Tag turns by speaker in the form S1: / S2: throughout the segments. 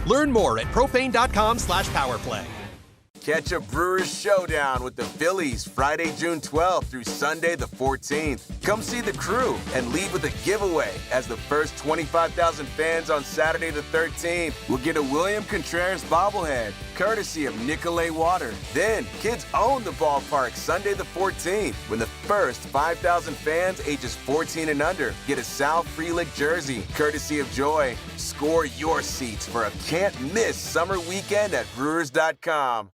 S1: Learn more at propane.com/powerplay.
S2: Catch a Brewers showdown with the Phillies Friday, June 12th through Sunday, the 14th. Come see the crew and leave with a giveaway as the first 25,000 fans on Saturday, the 13th will get a William Contreras bobblehead, courtesy of Nicolay Water. Then, kids own the ballpark Sunday, the 14th, when the first 5,000 fans ages 14 and under get a Sal Frelick jersey, courtesy of Joy. Score your seats for a can't-miss summer weekend at Brewers.com.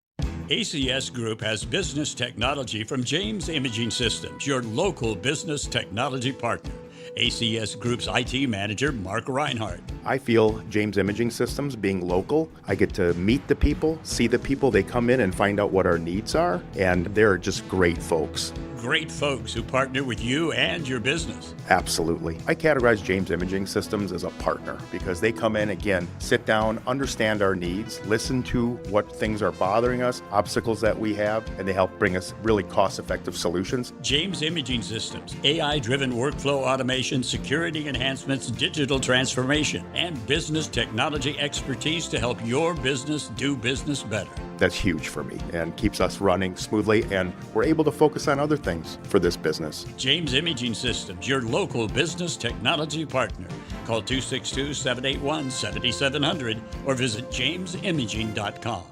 S3: ACS Group has business technology from James Imaging Systems, your local business technology partner. ACS Group's IT manager, Mark Reinhardt.
S4: I feel James Imaging Systems, being local, I get to meet the people, see the people. They come in and find out what our needs are, and they're just great folks.
S3: Great folks who partner with you and your business.
S4: Absolutely. I categorize James Imaging Systems as a partner because they come in, again, sit down, understand our needs, listen to what things are bothering us, obstacles that we have, and they help bring us really cost-effective solutions.
S3: James Imaging Systems, AI-driven workflow automation, security enhancements, digital transformation, and business technology expertise to help your business do business better.
S4: That's huge for me and keeps us running smoothly, and we're able to focus on other things for this business.
S3: James Imaging Systems, your local business technology partner. Call 262-781-7700 or visit jamesimaging.com.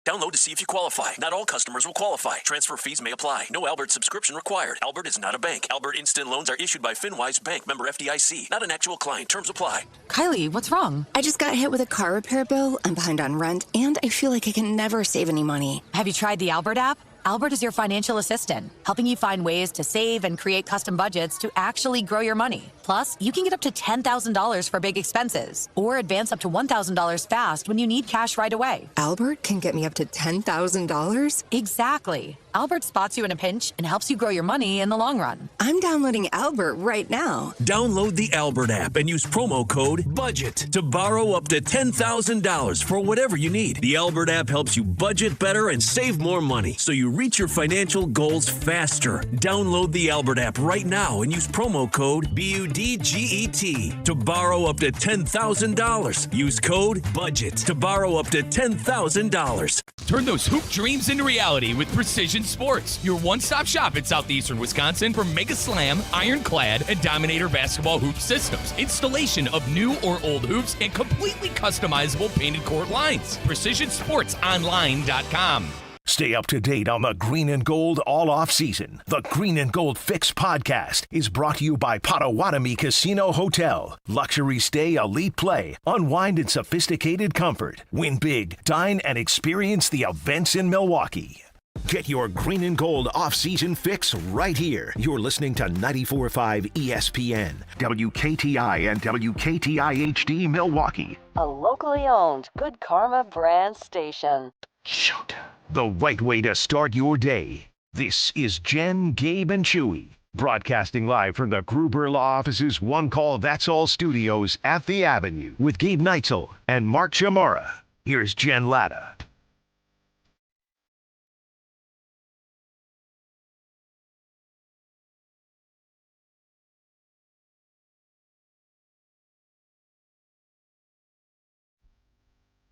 S5: Download to see if you qualify. Not all customers will qualify. Transfer fees may apply. No Albert subscription required. Albert is not a bank. Albert Instant Loans are issued by FinWise Bank, member FDIC. Not an actual client. Terms apply.
S6: Kylie, what's wrong? I just got hit with a car repair bill. I'm behind on rent, and I feel like I can never save any money.
S7: Have you tried the Albert app? Albert is your financial assistant, helping you find ways to save and create custom budgets to actually grow your money. Plus, you can get up to $10,000 for big expenses or advance up to $1,000 fast when you need cash right away.
S6: Albert can get me up to $10,000?
S7: Exactly. Albert spots you in a pinch and helps you grow your money in the long run.
S6: I'm downloading Albert right now.
S5: Download the Albert app and use promo code BUDGET to borrow up to $10,000 for whatever you need. The Albert app helps you budget better and save more money so you reach your financial goals faster. Download the Albert app right now and use promo code BUDGET to borrow up to $10,000. Use code BUDGET to borrow up to $10,000.
S8: Turn those hoop dreams into reality with Precision Sports, your one-stop shop in southeastern Wisconsin for Mega Slam, Ironclad, and Dominator basketball hoop systems. Installation of new or old hoops and completely customizable painted court lines. PrecisionSportsOnline.com.
S9: Stay up to date on the Green and Gold all off season. The Green and Gold Fix podcast is brought to you by Potawatomi Casino Hotel. Luxury stay, elite play, unwind in sophisticated comfort. Win big, dine, and experience the events in Milwaukee. Get your Green and Gold off-season fix right here. You're listening to 94.5 ESPN, WKTI and WKTI HD Milwaukee.
S10: A locally owned Good Karma brand station.
S9: Shoot. The right way to start your day. This is Jen, Gabe, and Chewy, broadcasting live from the Gruber Law Office's One Call That's All studios at the Avenue with Gabe Neitzel and Mark Chamora. Here's Jen Latta.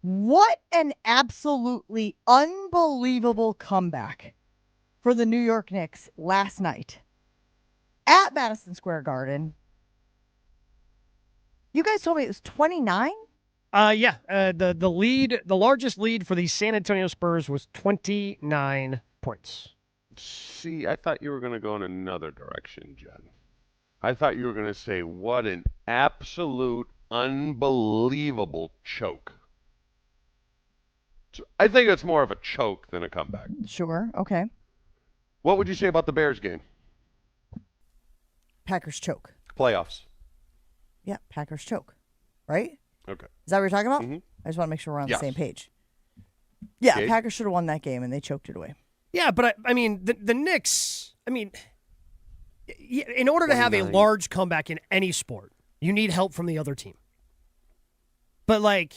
S11: What an absolutely unbelievable comeback for the New York Knicks last night at Madison Square Garden. You guys told me it was 29?
S12: Yeah. The lead, the largest lead for the San Antonio Spurs was 29 points.
S13: See, I thought you were going to go in another direction, Jen. I thought you were going to say, what an absolute unbelievable choke. I think it's more of a choke than a comeback.
S11: Sure, okay.
S13: What would you say about the Bears game?
S11: Packers choke.
S13: Playoffs.
S11: Yeah, Packers choke. Right?
S13: Okay.
S11: Is that what you're talking about?
S13: Mm-hmm.
S11: I just want to make sure we're on
S13: Yes.
S11: the same page. Yeah,
S13: Okay.
S11: Packers should have won that game, and they choked it away.
S12: Yeah, but I mean, the Knicks, I mean, in order to have a
S13: 29.
S12: large comeback in any sport, you need help from the other team. But, like,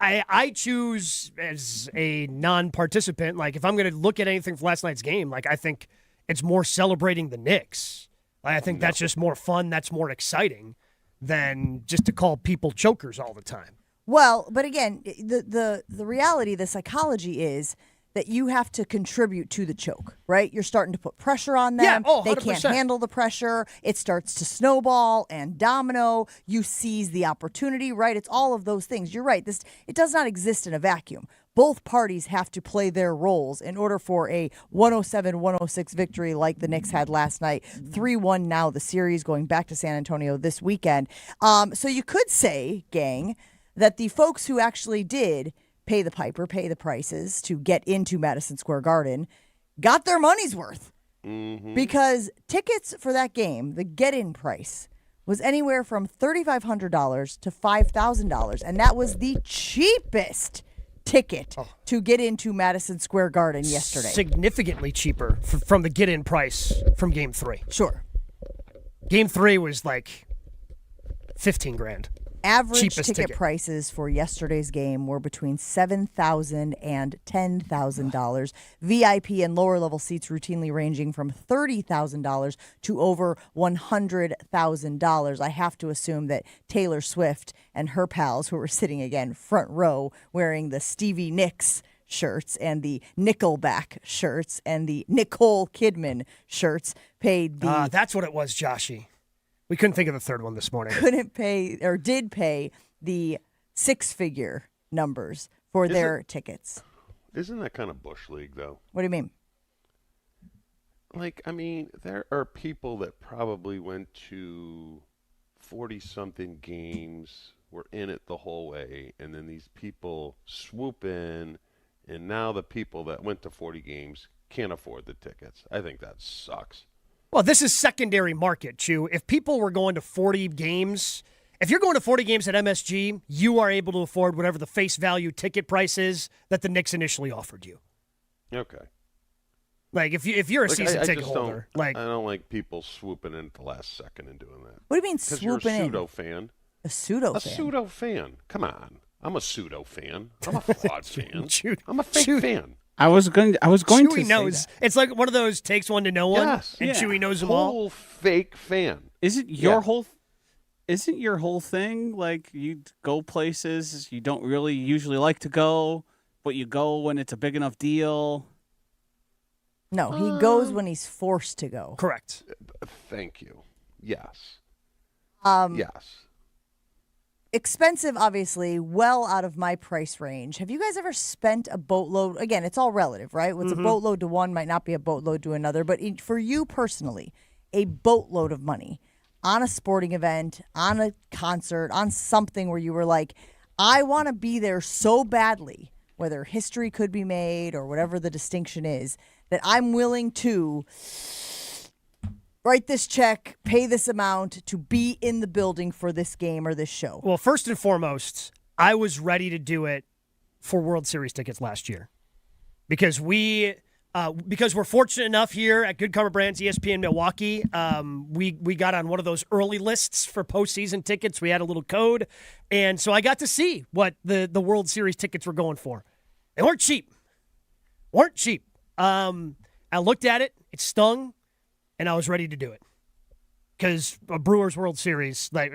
S12: I choose as a non-participant, like, if I'm going to look at anything from last night's game, like, I think it's more celebrating the Knicks. I think that's just more fun, that's more exciting than just to call people chokers all the time.
S11: Well, but again, the reality, the psychology is that you have to contribute to the choke, right? You're starting to put pressure on them.
S12: Yeah,
S11: they can't
S12: 100%.
S11: handle the pressure. It starts to snowball and domino. You seize the opportunity, right? It's all of those things. You're right. It does not exist in a vacuum. Both parties have to play their roles in order for a 107-106 victory like the Knicks had last night. 3-1 now, the series going back to San Antonio this weekend. So you could say, gang, that the folks who actually did pay the piper, pay the prices to get into Madison Square Garden, got their money's worth.
S13: Mm-hmm.
S11: Because tickets for that game, the get-in price, was anywhere from $3,500 to $5,000. And that was the cheapest ticket to get into Madison Square Garden yesterday.
S12: Significantly cheaper from the get-in price from Game 3.
S11: Sure.
S12: Game 3 was like $15,000.
S11: Average
S12: Cheapest
S11: ticket prices for yesterday's game were between $7,000 and $10,000. VIP and lower level seats routinely ranging from $30,000 to over $100,000. I have to assume that Taylor Swift and her pals, who were sitting again front row wearing the Stevie Nicks shirts and the Nickelback shirts and the Nicole Kidman shirts, paid the...
S12: That's what it was, Joshy. We couldn't think of the third one this morning.
S11: Did pay the six-figure numbers for their tickets.
S13: Isn't that kind of Bush League, though?
S11: What do you mean?
S13: Like, I mean, there are people that probably went to 40-something games, were in it the whole way, and then these people swoop in, and now the people that went to 40 games can't afford the tickets. I think that sucks.
S12: Well, this is secondary market, Chew. If people were going to 40 games, if you're going to 40 games at MSG, you are able to afford whatever the face value ticket price is that the Knicks initially offered you.
S13: Okay.
S12: Like, if you're a season ticket holder.
S13: I don't like people swooping in at the last second and doing that.
S11: What do you mean swooping in?
S13: Because you're a pseudo-fan.
S11: A pseudo-fan?
S13: A pseudo-fan. Come on. I'm a pseudo-fan. I'm a fraud fan. I'm a fake fan.
S14: I was going
S12: Chewy
S14: to
S12: knows.
S14: say that.
S12: It's like one of those takes one to know one,
S13: Yes.
S12: and
S14: Yeah.
S12: Chewy knows them all.
S13: Whole fake fan.
S14: Isn't your whole thing like you go places you don't really usually like to go, but you go when it's a big enough deal?
S11: No, he goes when he's forced to go.
S12: Correct.
S13: Thank you. Yes.
S11: Yes. Expensive, obviously, well out of my price range. Have you guys ever spent a boatload? Again, it's all relative, right? What's a boatload to one might not be a boatload to another. But for you personally, a boatload of money on a sporting event, on a concert, on something where you were like, I want to be there so badly, whether history could be made or whatever the distinction is, that I'm willing to write this check, pay this amount to be in the building for this game or this show?
S12: Well, first and foremost, I was ready to do it for World Series tickets last year because we're fortunate enough here at Good Karma Brands, ESPN Milwaukee. We got on one of those early lists for postseason tickets. We had a little code, and so I got to see what the World Series tickets were going for. They weren't cheap. I looked at it. It stung. And I was ready to do it because a Brewers World Series, like,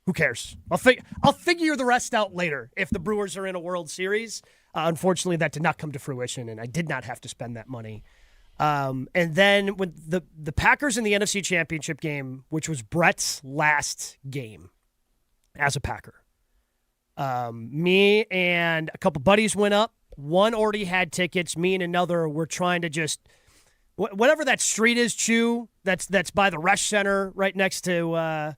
S12: who cares? I'll figure the rest out later if the Brewers are in a World Series. Unfortunately, that did not come to fruition, and I did not have to spend that money. And then when the Packers in the NFC Championship game, which was Brett's last game as a Packer, me and a couple buddies went up. One already had tickets. Me and another were trying to just – whatever that street is, Chew, that's by the Resch Center, right next to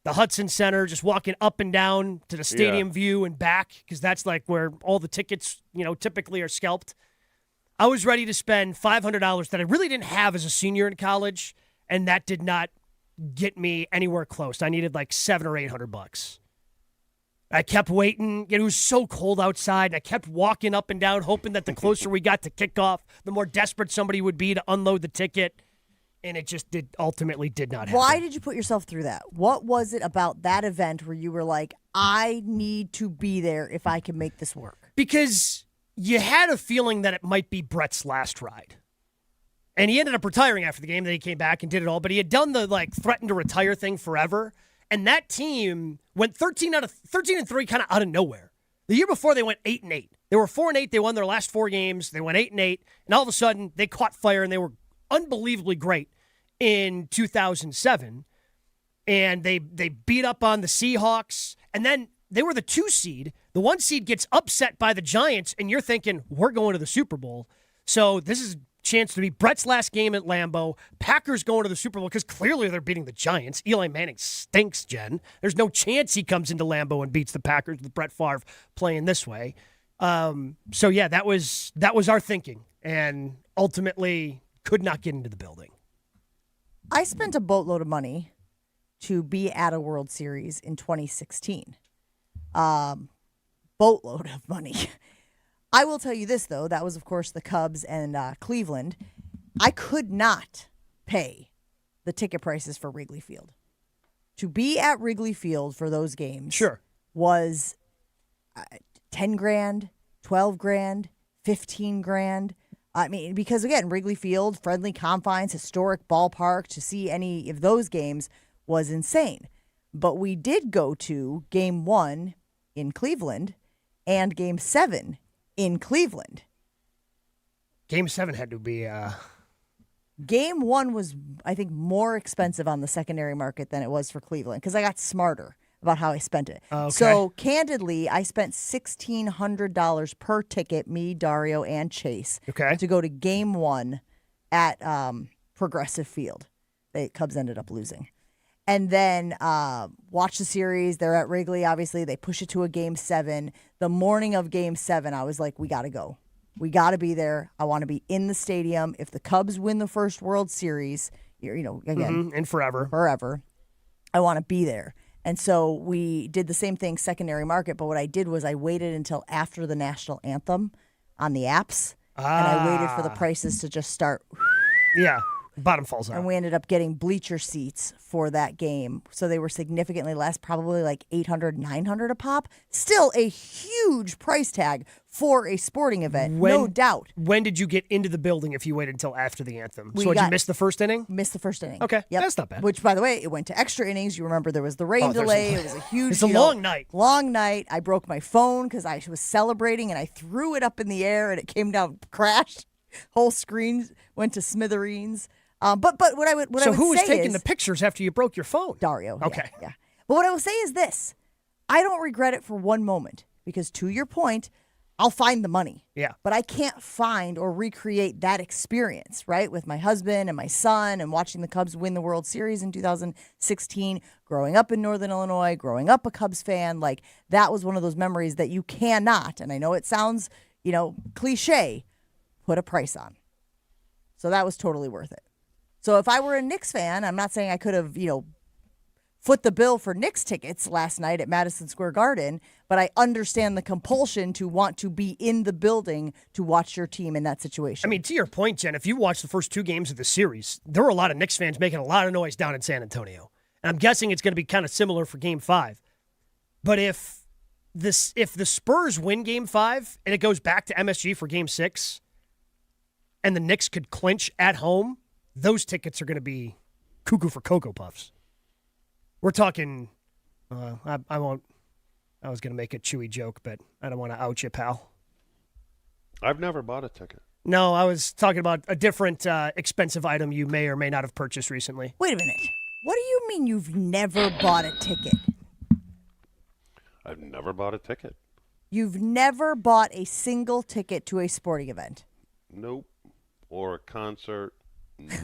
S12: the Hudson Center, just walking up and down to the stadium view and back, because that's like where all the tickets, typically are scalped. I was ready to spend $500 that I really didn't have as a senior in college, and that did not get me anywhere close. I needed like $700 or $800. I kept waiting. It was so cold outside. I kept walking up and down, hoping that the closer we got to kickoff, the more desperate somebody would be to unload the ticket. And it just ultimately did not happen.
S11: Why did you put yourself through that? What was it about that event where you were like, I need to be there if I can make this work?
S12: Because you had a feeling that it might be Brett's last ride. And he ended up retiring after the game. Then he came back and did it all. But he had done the threaten to retire thing forever. And that team went 13-3 kind of out of nowhere. The year before, they went 8-8. They were 4-8. They won their last 4 games. They went 8-8. And all of a sudden, they caught fire, and they were unbelievably great in 2007. And they beat up on the Seahawks. And then they were the 2 seed. The 1 seed gets upset by the Giants, and you're thinking, we're going to the Super Bowl. So this is a chance to be Brett's last game at Lambeau. Packers going to the Super Bowl because clearly they're beating the Giants. Eli Manning stinks, Jen. There's no chance he comes into Lambeau and beats the Packers with Brett Favre playing this way. So yeah, that was our thinking, and ultimately could not get into the building.
S11: I spent a boatload of money to be at a World Series in 2016. Boatload of money. I will tell you this, though. That was, of course, the Cubs and Cleveland. I could not pay the ticket prices for Wrigley Field. To be at Wrigley Field for those games was $10,000, $12,000, $15,000. I mean, because, again, Wrigley Field, friendly confines, historic ballpark, to see any of those games was insane. But we did go to Game 1 in Cleveland and Game 7 in Cleveland.
S12: Game 7 had to be...
S11: Game 1 was, I think, more expensive on the secondary market than it was for Cleveland because I got smarter about how I spent it.
S12: Okay.
S11: So, candidly, I spent $1,600 per ticket, me, Dario, and Chase, to go to Game 1 at Progressive Field. The Cubs ended up losing. And then watch the series. They're at Wrigley, obviously. They push it to a Game 7. The morning of Game 7, I was like, we got to go. We got to be there. I want to be in the stadium. If the Cubs win the first World Series, again.
S12: And forever.
S11: Forever. I want to be there. And so we did the same thing, secondary market. But what I did was I waited until after the national anthem on the apps. And I waited for the prices to just start.
S12: Yeah. Bottom falls out.
S11: And we ended up getting bleacher seats for that game. So they were significantly less, probably like $800, $900 a pop. Still a huge price tag for a sporting event, no doubt.
S12: When did you get into the building if you waited until after the anthem? So did you miss the first inning?
S11: Missed the first inning.
S12: Okay,
S11: yep.
S12: That's not bad.
S11: Which, by the way, it went to extra innings. You remember there was the rain delay. It was a huge...
S12: It's a long night.
S11: Long night. I broke my phone because I was celebrating, and I threw it up in the air, and it came down, crashed. Whole screen went to smithereens. But what I would say is...
S12: So who was taking the pictures after you broke your phone?
S11: Dario.
S12: Okay.
S11: Yeah. But what I will say is this. I don't regret it for one moment because, to your point, I'll find the money.
S12: Yeah.
S11: But I can't find or recreate that experience, right, with my husband and my son and watching the Cubs win the World Series in 2016, growing up in Northern Illinois, growing up a Cubs fan. Like, that was one of those memories that you cannot, and I know it sounds, cliche, put a price on. So that was totally worth it. So if I were a Knicks fan, I'm not saying I could have, foot the bill for Knicks tickets last night at Madison Square Garden, but I understand the compulsion to want to be in the building to watch your team in that situation.
S12: I mean, to your point, Jen, if you watch the first 2 games of the series, there were a lot of Knicks fans making a lot of noise down in San Antonio. And I'm guessing it's going to be kind of similar for Game 5. But if the Spurs win Game 5 and it goes back to MSG for Game 6 and the Knicks could clinch at home, those tickets are going to be cuckoo for Cocoa Puffs. We're talking, I won't, I was going to make a Chewy joke, but I don't want to out you, pal.
S13: I've never bought a ticket.
S12: No, I was talking about a different expensive item you may or may not have purchased recently.
S11: Wait a minute. What do you mean you've never bought a ticket?
S13: I've never bought a ticket.
S11: You've never bought a single ticket to a sporting event?
S13: Nope. Or a concert.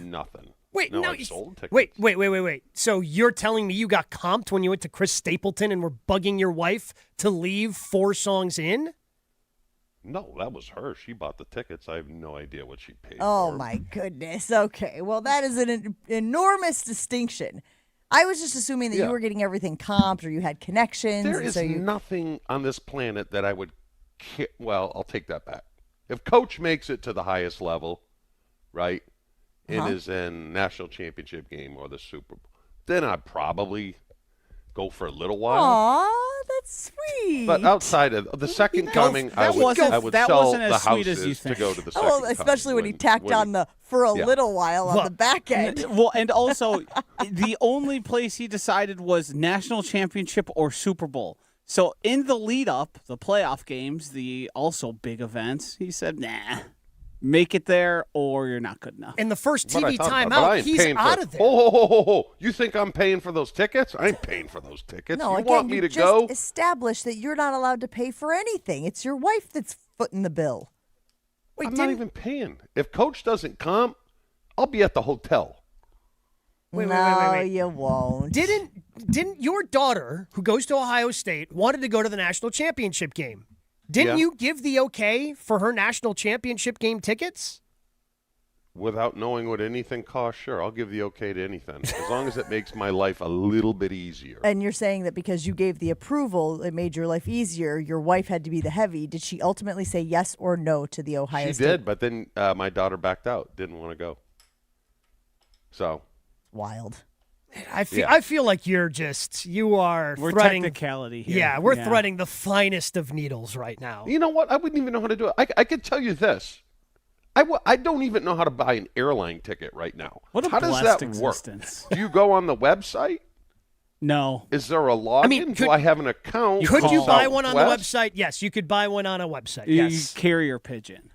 S13: Nothing.
S12: Wait,
S13: no,
S12: no,
S13: I've sold tickets.
S12: Wait. So you're telling me you got comped when you went to Chris Stapleton and were bugging your wife to leave 4 songs in?
S13: No, that was her. She bought the tickets. I have no idea what she paid
S11: Oh,
S13: for.
S11: my goodness. Okay. Well, that is an enormous distinction. I was just assuming that you were getting everything comped or you had connections.
S13: There is nothing on this planet that I would well, I'll take that back. If Coach makes it to the highest level, right, and is in national championship game or the Super Bowl, then I'd probably go for a little while.
S11: Aw, that's sweet.
S13: But outside of the second coming, I would sell the houses to go to the second coming.
S11: Especially when he tacked on the for a little while on the back end.
S14: Well, and also, the only place he decided was national championship or Super Bowl. So in the lead up, the playoff games, the also big events, he said, nah. Make it there, or you're not good enough.
S12: In the first TV timeout, he's out of there.
S13: Oh, you think I'm paying for those tickets? I ain't paying for those tickets.
S11: No,
S13: you
S11: again,
S13: want me to
S11: just
S13: go?
S11: Establish that you're not allowed to pay for anything. It's your wife that's footing the bill.
S13: I'm not even paying. If Coach doesn't come, I'll be at the hotel.
S11: Wait. You won't.
S12: Didn't your daughter, who goes to Ohio State, wanted to go to the national championship game? Didn't you give the okay for her national championship game tickets?
S13: Without knowing what anything costs, sure, I'll give the okay to anything, as long as it makes my life a little bit easier.
S11: And you're saying that because you gave the approval, it made your life easier. Your wife had to be the heavy. Did she ultimately say yes or no to the Ohio State?
S13: She did, but then my daughter backed out, didn't want to go. So.
S11: Wild.
S12: I feel like we're threading
S14: technicality here.
S12: Yeah, we're threading the finest of needles right now.
S13: You know what? I wouldn't even know how to do it. I could tell you this. I don't even know how to buy an airline ticket right now. How does that
S14: existence.
S13: work? Do you go on the website?
S14: No.
S13: Is there a login? Do I have an account?
S12: Could you buy one on the website? Yes, you could buy one on a website.
S14: You
S12: Yes.
S14: carrier pigeon.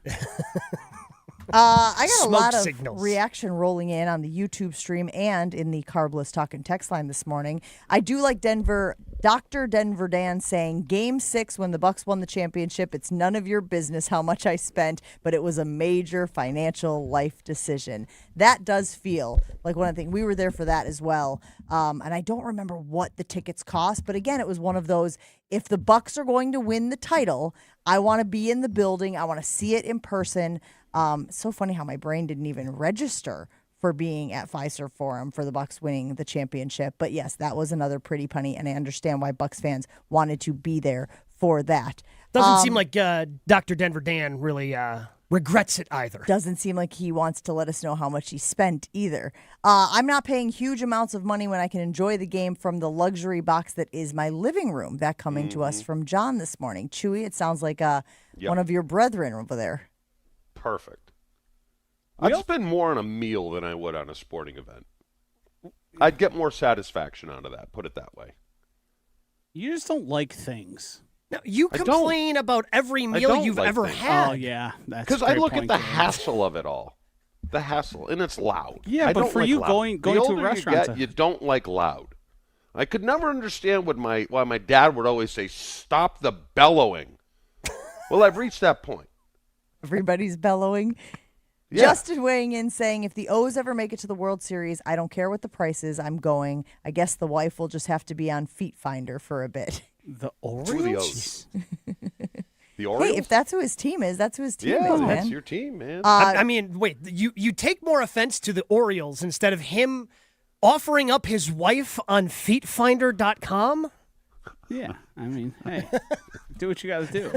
S11: I got a lot of
S12: signals.
S11: reaction rolling in on the YouTube stream and in the Carbless Talk and Text line this morning. I do like Dr. Denver Dan saying, Game 6 when the Bucks won the championship, it's none of your business how much I spent, but it was a major financial life decision. That does feel like one of the things. We were there for that as well. And I don't remember what the tickets cost, but again, it was one of those, if the Bucks are going to win the title, I want to be in the building. I want to see it in person. So funny how my brain didn't even register for being at Fiserv Forum for the Bucks winning the championship. But yes, that was another pretty punny, and I understand why Bucks fans wanted to be there for that.
S12: Doesn't seem like Dr. Denver Dan really regrets it either.
S11: Doesn't seem like he wants to let us know how much he spent either. I'm not paying huge amounts of money when I can enjoy the game from the luxury box that is my living room. That coming to us from John this morning. Chewy, it sounds like one of your brethren over there.
S13: Perfect. I'd spend more on a meal than I would on a sporting event. I'd get more satisfaction out of that, put it that way.
S14: You just don't like things.
S12: No, you complain about every meal you've ever had.
S14: Oh, yeah.
S13: Because I look at the hassle of it all. The hassle, and it's loud.
S14: Yeah, but for you going to a restaurant.
S13: You don't like loud. I could never understand why my dad would always say, stop the bellowing. Well, I've reached that point.
S11: Everybody's bellowing. Yeah. Justin weighing in saying, if the O's ever make it to the World Series, I don't care what the price is, I'm going. I guess the wife will just have to be on Feet Finder for a bit.
S14: The Orioles?
S13: Who are the O's? The Orioles?
S11: Hey, if that's who his team is, that's who his team is, man.
S13: Yeah, that's your team, man.
S12: I mean, wait, you take more offense to the Orioles instead of him offering up his wife on feetfinder.com?
S14: Yeah, I mean, hey, do what you got to do.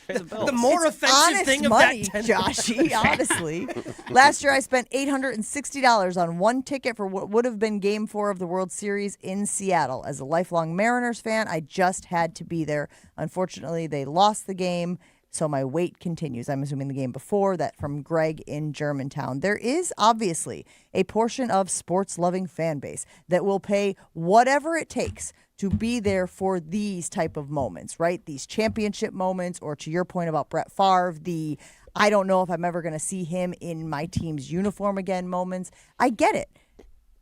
S14: Pay the bills.
S12: The more offensive thing of
S11: money,
S12: that,
S11: Joshy, honestly. Last year, I spent $860 on one ticket for what would have been Game 4 of the World Series in Seattle. As a lifelong Mariners fan, I just had to be there. Unfortunately, they lost the game, so my wait continues. I'm assuming the game before that from Greg in Germantown. There is obviously a portion of sports-loving fan base that will pay whatever it takes to be there for these type of moments, right? These championship moments, or to your point about Brett Favre, I don't know if I'm ever going to see him in my team's uniform again moments. I get it.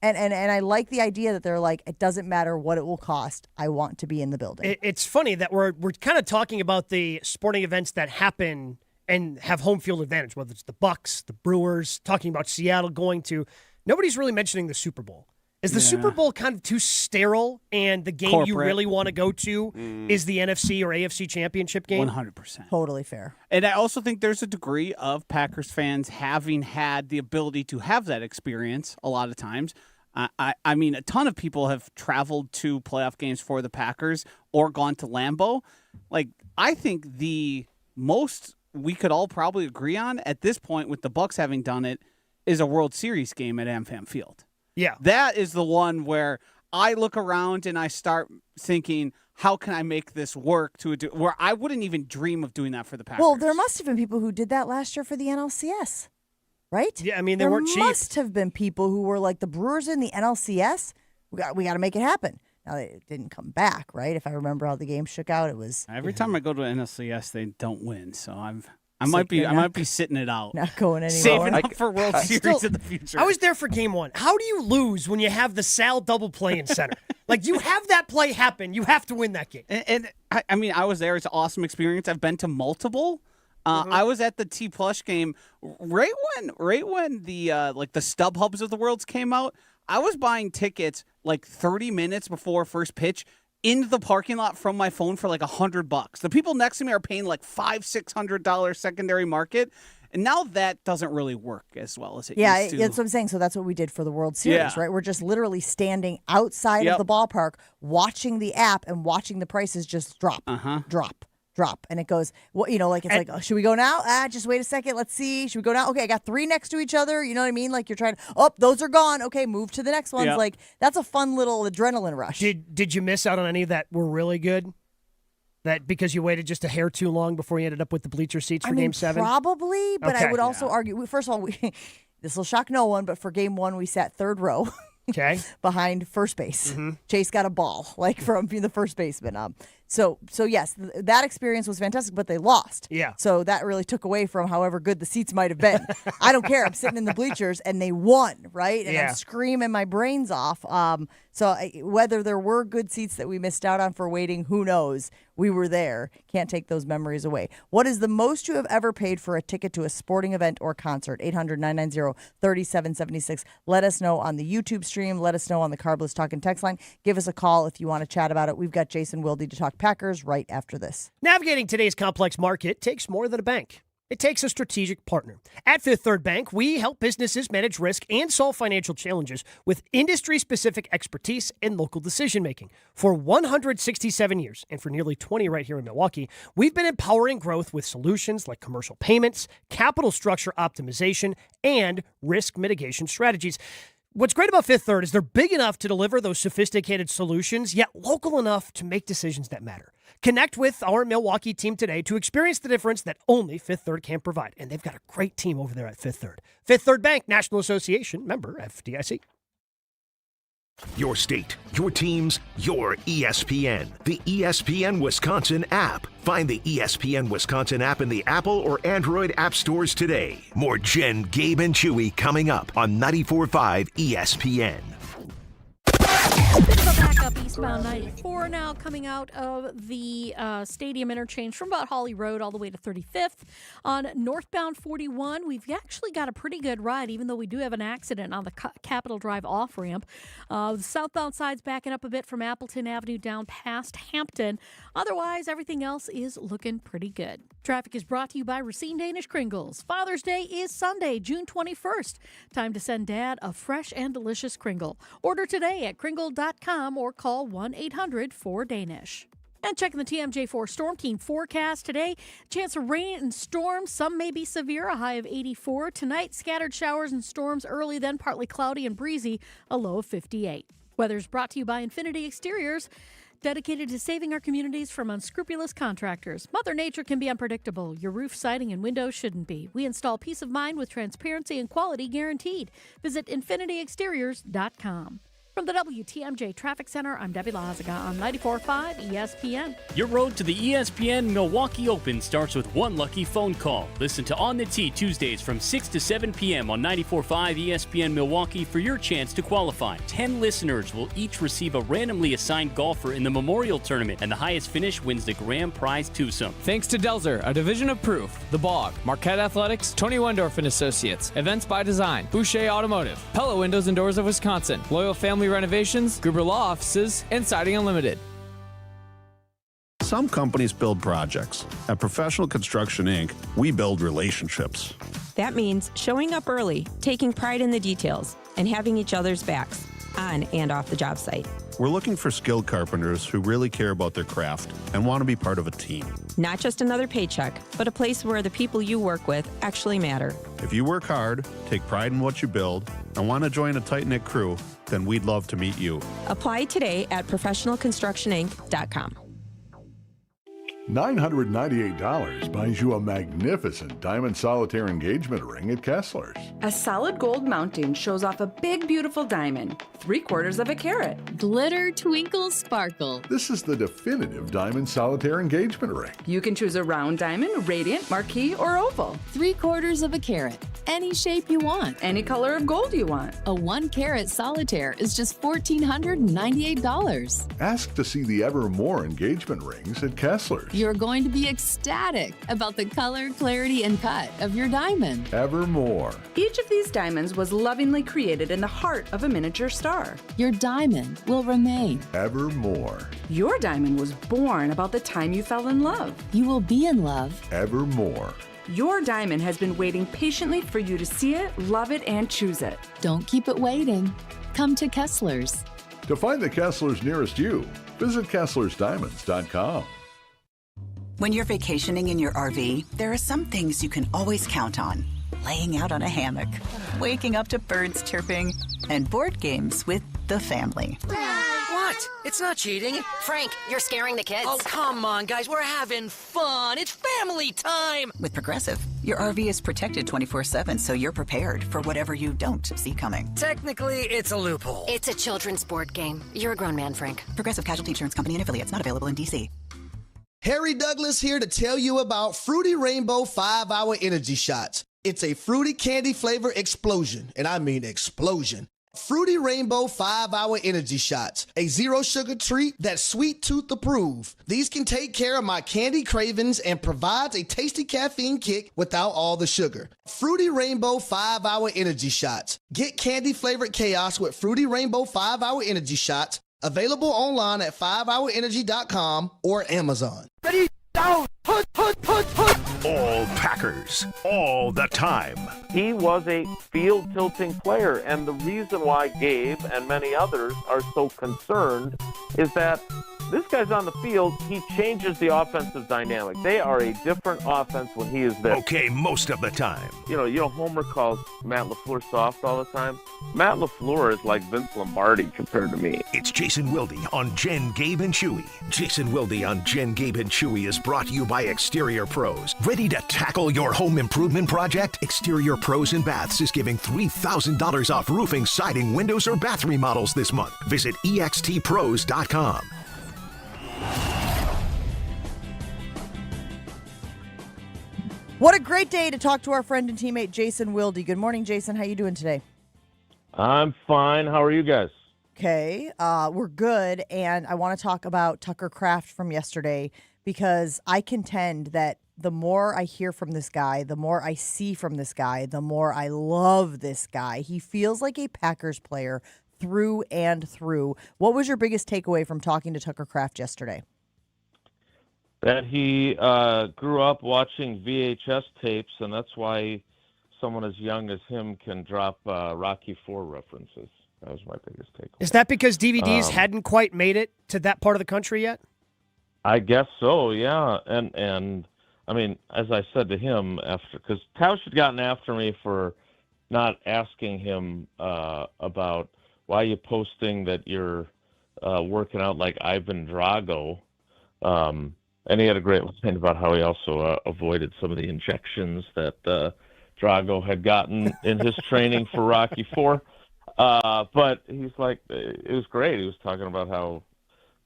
S11: And I like the idea that they're like, it doesn't matter what it will cost. I want to be in the building.
S12: It's funny that we're kind of talking about the sporting events that happen and have home field advantage, whether it's the Bucks, the Brewers, talking about Seattle going to. Nobody's really mentioning the Super Bowl. Is the Super Bowl kind of too sterile, and the game you really want to go to is the NFC or AFC championship game?
S14: 100%.
S11: Totally fair.
S14: And I also think there's a degree of Packers fans having had the ability to have that experience a lot of times. I mean, a ton of people have traveled to playoff games for the Packers or gone to Lambeau. Like, I think the most we could all probably agree on at this point, with the Bucks having done it, is a World Series game at AmFam Field.
S12: Yeah.
S14: That is the one where I look around and I start thinking, how can I make this work where I wouldn't even dream of doing that for the Packers?
S11: Well, there must have been people who did that last year for the NLCS, right?
S12: Yeah, I mean, they weren't cheap.
S11: There must have been people who were like, the Brewers in the NLCS, we got to make it happen. Now, it didn't come back, right? If I remember how the game shook out, it was...
S14: Every time I go to an NLCS, they don't win, so I might be sitting it out.
S11: Not going anymore.
S14: Saving up for World Series in the future.
S12: I was there for game 1. How do you lose when you have the Sal double play in center? Like, you have that play happen. You have to win that game.
S14: And I mean, I was there. It's an awesome experience. I've been to multiple. I was at the T Plush game right when the like the stub hubs of the worlds came out. I was buying tickets like 30 minutes before first pitch into the parking lot from my phone for like $100. The people next to me are paying like $500-$600 secondary market. And now that doesn't really work as well as it used to.
S11: Yeah, that's what I'm saying. So that's what we did for the World Series, right? We're just literally standing outside of the ballpark, watching the app and watching the prices just drop. And it goes, like, should we go now? Just wait a second. Let's see. Should we go now? Okay, I got 3 next to each other. You know what I mean? Like, you're trying to, those are gone. Okay, move to the next ones.
S14: Yep.
S11: Like, that's a fun little adrenaline rush.
S12: Did you miss out on any that were really good? That because you waited just a hair too long before you ended up with the bleacher seats for Game 7?
S11: Probably, but I would also argue, first of all, this will shock no one, but for Game 1, we sat third row.
S12: Okay.
S11: Behind first base. Chase got a ball, like, from being the first baseman. So yes, that experience was fantastic, but they lost.
S12: Yeah.
S11: So that really took away from however good the seats might have been. I don't care. I'm sitting in the bleachers, and they won, right? And I'm screaming my brains off. Whether there were good seats that we missed out on for waiting, who knows? We were there. Can't take those memories away. What is the most you have ever paid for a ticket to a sporting event or concert? 800-990-3776. Let us know on the YouTube stream. Let us know on the Carbless Talking text line. Give us a call if you want to chat about it. We've got Jason Wilde to talk Packers right after this.
S12: Navigating today's complex market takes more than a bank. It takes a strategic partner. At Fifth Third Bank, we help businesses manage risk and solve financial challenges with industry-specific expertise and local decision-making. For 167 years, and for nearly 20 right here in Milwaukee, we've been empowering growth with solutions like commercial payments, capital structure optimization, and risk mitigation strategies. What's great about Fifth Third is they're big enough to deliver those sophisticated solutions, yet local enough to make decisions that matter. Connect with our Milwaukee team today to experience the difference that only Fifth Third can provide. And they've got a great team over there at Fifth Third. Fifth Third Bank, National Association, member FDIC.
S9: Your state, your teams, your ESPN. The ESPN Wisconsin app. Find the ESPN Wisconsin app in the Apple or Android app stores today. More Jen, Gabe, and Chewy coming up on 94.5 ESPN.
S15: Bit of a backup eastbound 94 now coming out of the stadium interchange from about Holly Road all the way to 35th. On northbound 41, we've actually got a pretty good ride, even though we do have an accident on the Capitol Drive off-ramp. The southbound side's backing up a bit from Appleton Avenue down past Hampton. Otherwise, everything else is looking pretty good. Traffic is brought to you by Racine Danish Kringles. Father's Day is Sunday, June 21st. Time to send Dad a fresh and delicious Kringle. Order today at kringle.com or call 1-800-4DANISH. And checking the TMJ4 Storm Team forecast today, chance of rain and storms. Some may be severe, a high of 84. Tonight, scattered showers and storms early, then partly cloudy and breezy, a low of 58. Weather's brought to you by Infinity Exteriors, dedicated to saving our communities from unscrupulous contractors. Mother Nature can be unpredictable. Your roof, siding, and windows shouldn't be. We install peace of mind with transparency and quality guaranteed. Visit infinityexteriors.com. From the WTMJ Traffic Center, I'm Debbie Lazaga on 94.5 ESPN.
S16: Your road to the ESPN Milwaukee Open starts with one lucky phone call. Listen to On the Tee Tuesdays from 6 to 7 p.m. on 94.5 ESPN Milwaukee for your chance to qualify. 10 listeners will each receive a randomly assigned golfer in the Memorial Tournament, and the highest finish wins the grand prize twosome.
S17: Thanks to Delzer, a division of Proof, The Bog, Marquette Athletics, Tony Wendorf and Associates, Events by Design, Boucher Automotive, Pella Windows and Doors of Wisconsin, Loyal Family Renovations, Gruber Law Offices, and Siding Unlimited.
S18: Some companies build projects. At Professional Construction, Inc., we build relationships.
S19: That means showing up early, taking pride in the details, and having each other's backs on and off the job site.
S18: We're looking for skilled carpenters who really care about their craft and want to be part of a team.
S19: Not just another paycheck, but a place where the people you work with actually matter.
S18: If you work hard, take pride in what you build, and want to join a tight-knit crew, then we'd love to meet you.
S19: Apply today at professionalconstructioninc.com.
S20: $998 buys you a magnificent diamond solitaire engagement ring at Kessler's.
S21: A solid gold mounting shows off a big, beautiful diamond, 3/4 of a carat.
S22: Glitter, twinkle, sparkle.
S20: This is the definitive diamond solitaire engagement ring.
S21: You can choose a round diamond, radiant, marquise, or oval.
S22: 3/4 of a carat. Any shape you want.
S21: Any color of gold you want.
S22: A 1-carat solitaire is just $1,498.
S20: Ask to see the Evermore engagement rings at Kessler's.
S22: You're going to be ecstatic about the color, clarity, and cut of your diamond.
S20: Evermore.
S21: Each of these diamonds was lovingly created in the heart of a miniature star.
S22: Your diamond will remain.
S20: Evermore.
S21: Your diamond was born about the time you fell in love.
S22: You will be in love.
S20: Evermore.
S21: Your diamond has been waiting patiently for you to see it, love it, and choose it.
S22: Don't keep it waiting. Come to Kessler's.
S20: To find the Kessler's nearest you, visit KesslersDiamonds.com.
S23: When you're vacationing in your RV, there are some things you can always count on. Laying out on a hammock, waking up to birds chirping, and board games with the family.
S24: What? It's not cheating.
S25: Frank, you're scaring the kids.
S24: Oh, come on, guys. We're having fun. It's family time.
S23: With Progressive, your RV is protected 24/7, so you're prepared for whatever you don't see coming.
S24: Technically, it's a loophole.
S25: It's a children's board game. You're a grown man, Frank.
S23: Progressive Casualty Insurance Company and affiliates, not available in D.C.
S26: Harry Douglas here to tell you about Fruity Rainbow 5-Hour Energy Shots. It's a fruity candy flavor explosion, and I mean explosion. Fruity Rainbow 5-Hour Energy Shots, a zero-sugar treat that's sweet tooth approved. These can take care of my candy cravings and provides a tasty caffeine kick without all the sugar. Fruity Rainbow 5-Hour Energy Shots. Get candy-flavored chaos with Fruity Rainbow 5-Hour Energy Shots. Available online at 5hourenergy.com or Amazon.
S9: Ready, down, put. All Packers, all the time.
S27: He was a field-tilting player, and the reason why Gabe and many others are so concerned is that this guy's on the field, he changes the offensive dynamic. They are a different offense when he is there.
S9: Okay, most of the time.
S27: You know, Homer calls Matt LaFleur soft all the time. Matt LaFleur is like Vince Lombardi compared to me.
S9: It's Jason Wilde on Jen, Gabe, and Chewy. Jason Wilde on Jen, Gabe, and Chewy is brought to you by Exterior Pros. Ready to tackle your home improvement project? Exterior Pros and Baths is giving $3,000 off roofing, siding, windows, or bath remodels this month. Visit extpros.com.
S11: What a great day to talk to our friend and teammate Jason Wilde. Good morning, Jason. How you doing today?
S27: I'm fine. How are you guys?
S11: Okay, we're good, and I want to talk about Tucker Kraft from yesterday because I contend that the more I hear from this guy, the more I see from this guy, the more I love this guy. He feels like a Packers player through and through. What was your biggest takeaway from talking to Tucker Kraft yesterday?
S27: That he grew up watching VHS tapes, and that's why someone as young as him can drop Rocky IV references. That was my biggest takeaway.
S12: Is that because DVDs hadn't quite made it to that part of the country yet?
S27: I guess so, yeah. And I mean, as I said to him after, because Tausch had gotten after me for not asking him about why you posting that you're working out like Ivan Drago. And he had a great line about how he also avoided some of the injections that Drago had gotten in his training for Rocky IV. But he's like, it was great. He was talking about how,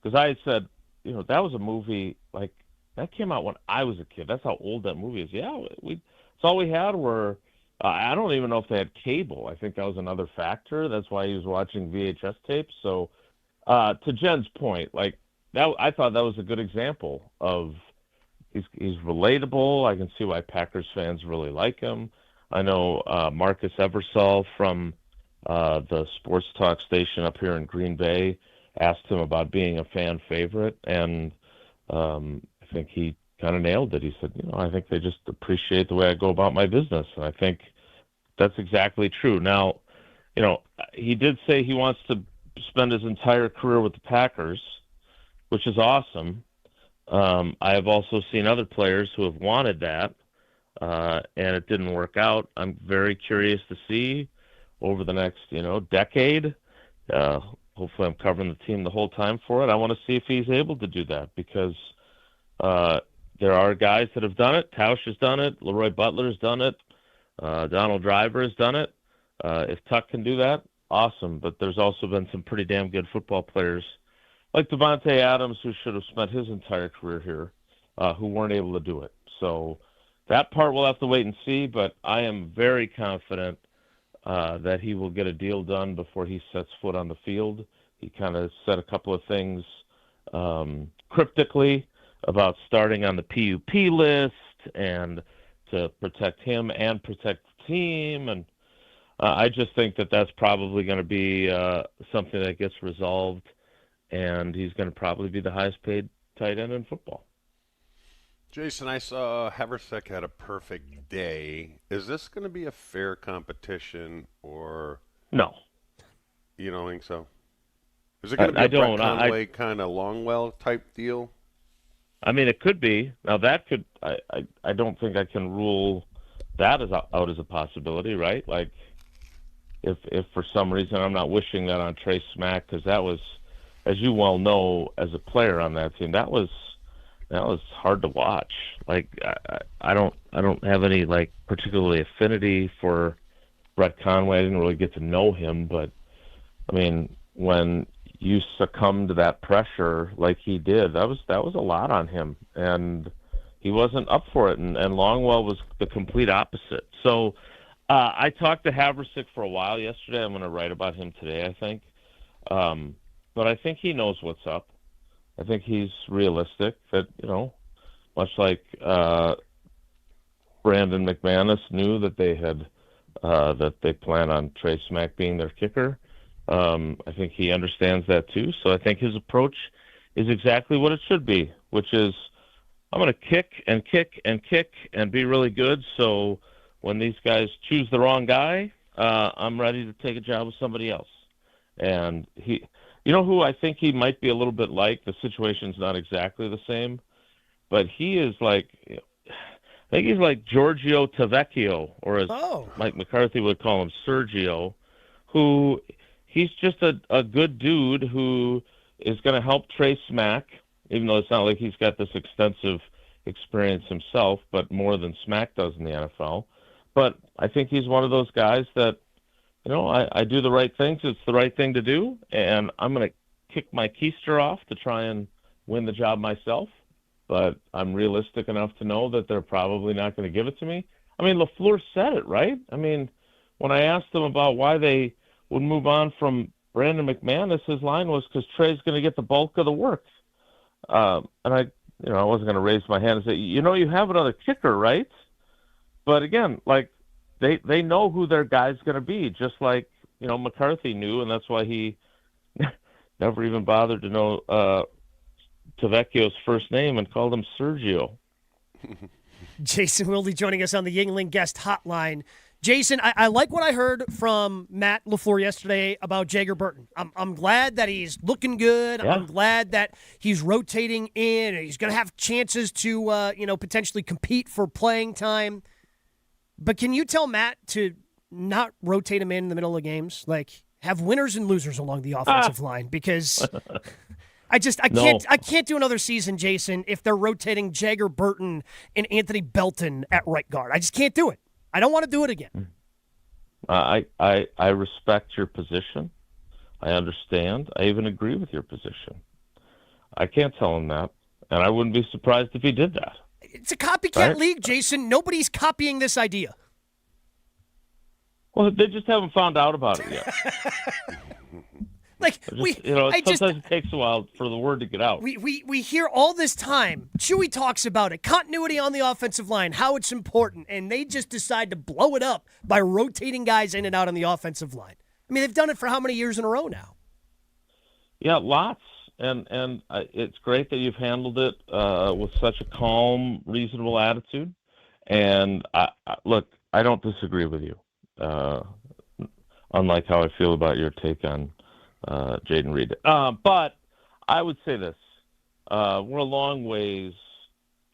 S27: because I had said, you know, that was a movie, like, that came out when I was a kid. That's how old that movie is. Yeah, it's all we had were, I don't even know if they had cable. I think that was another factor. That's why he was watching VHS tapes. So to Jen's point, like, that, I thought that was a good example of he's relatable. I can see why Packers fans really like him. I know Marcus Eversole from the sports talk station up here in Green Bay asked him about being a fan favorite, and I think he kind of nailed it. He said, you know, I think they just appreciate the way I go about my business, and I think that's exactly true. Now, you know, he did say he wants to spend his entire career with the Packers, which is awesome. I have also seen other players who have wanted that, and it didn't work out. I'm very curious to see over the next, decade. Hopefully I'm covering the team the whole time for it. I want to see if he's able to do that because there are guys that have done it. Tausch has done it. Leroy Butler's done it. Donald Driver has done it. If Tuck can do that, awesome. But there's also been some pretty damn good football players like Devontae Adams, who should have spent his entire career here, who weren't able to do it. So that part we'll have to wait and see, but I am very confident that he will get a deal done before he sets foot on the field. He kind of said a couple of things cryptically about starting on the PUP list and to protect him and protect the team. And I just think that that's probably going to be something that gets resolved, and he's going to probably be the highest paid tight end in football.
S13: Jason, I saw Haversick had a perfect day. Is this going to be a fair competition or
S27: no?
S13: You don't think so? Is it going to be a Brett Conway kind of Longwell type deal?
S27: I mean, it could be. Now that could. I don't think I can rule that out as a possibility, right? Like, if for some reason I'm not wishing that on Trey Smack, because that was, as you well know, as a player on that team, that was hard to watch. Like, I don't have any like particularly affinity for Brett Conway. I didn't really get to know him, but I mean, when you succumb to that pressure like he did, that was a lot on him, and he wasn't up for it. And Longwell was the complete opposite. So I talked to Haversick for a while yesterday. I'm going to write about him today, I think. But I think he knows what's up. I think he's realistic that, much like Brandon McManus knew that they had that they plan on Trey Smack being their kicker. I think he understands that too. So I think his approach is exactly what it should be, which is I'm going to kick and kick and kick and be really good. So when these guys choose the wrong guy, I'm ready to take a job with somebody else. And he, who I think he might be a little bit like, the situation's not exactly the same, but he is like, I think he's like Giorgio Tavecchio, or as Mike McCarthy would call him, Sergio, who he's just a good dude who is going to help Trey Smack, even though it's not like he's got this extensive experience himself, but more than Smack does in the NFL. But I think he's one of those guys that, I do the right things. It's the right thing to do, and I'm going to kick my keister off to try and win the job myself. But I'm realistic enough to know that they're probably not going to give it to me. I mean, LaFleur said it, right? I mean, when I asked him about why they would move on from Brandon McManus, his line was because Trey's going to get the bulk of the work. And I wasn't going to raise my hand and say, you have another kicker, right? But again, like, they know who their guy's going to be, just like, McCarthy knew, and that's why he never even bothered to know Tavecchio's first name and called him Sergio.
S12: Jason Wilde joining us on the Yingling Guest Hotline. Jason, I like what I heard from Matt LaFleur yesterday about Jager Burton. I'm glad that he's looking good. Yeah. I'm glad that he's rotating in, and he's going to have chances to, potentially compete for playing time. But can you tell Matt to not rotate him in the middle of games? Like, have winners and losers along the offensive line, because I can't do another season, Jason, if they're rotating Jager Burton and Anthony Belton at right guard. I just can't do it. I don't want to do it again.
S27: I respect your position. I understand. I even agree with your position. I can't tell him that, and I wouldn't be surprised if he did that.
S12: It's a copycat league, Jason. Nobody's copying this idea.
S27: Well, they just haven't found out about it yet. Sometimes it takes a while for the word to get out.
S12: We hear all this time. Chewy talks about it. Continuity on the offensive line, how it's important, and they just decide to blow it up by rotating guys in and out on the offensive line. I mean, they've done it for how many years in a row now?
S27: Yeah, lots. And it's great that you've handled it with such a calm, reasonable attitude. And look, I don't disagree with you. Unlike how I feel about your take on Jaden Reed. But I would say this. We're a long ways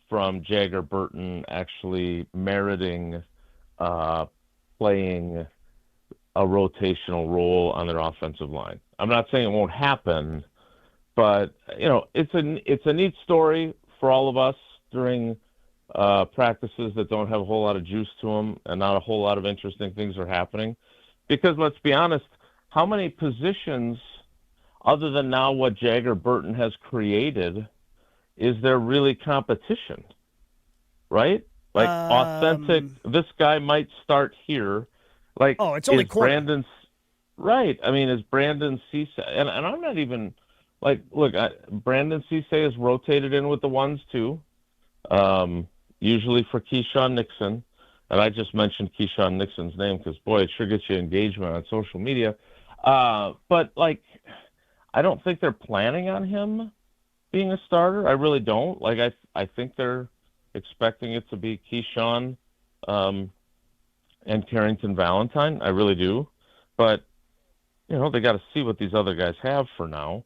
S27: from Jagger Burton actually meriting playing a rotational role on their offensive line. I'm not saying it won't happen, but it's a neat story for all of us during practices that don't have a whole lot of juice to them and not a whole lot of interesting things are happening. Because let's be honest, how many positions other than now what Jagger Burton has created is there really competition, right? Like authentic, this guy might start here. Like,
S12: it's only corner.
S27: Brandon, right? I mean, is Brandon Cisse, and I'm not even like, look, Brandon Cisse is rotated in with the ones too, usually for Keyshawn Nixon, and I just mentioned Keyshawn Nixon's name because boy, it sure gets you engagement on social media. But like, I don't think they're planning on him being a starter. I really don't. Like, I think they're expecting it to be Keyshawn and Carrington Valentine. I really do. But, they got to see what these other guys have for now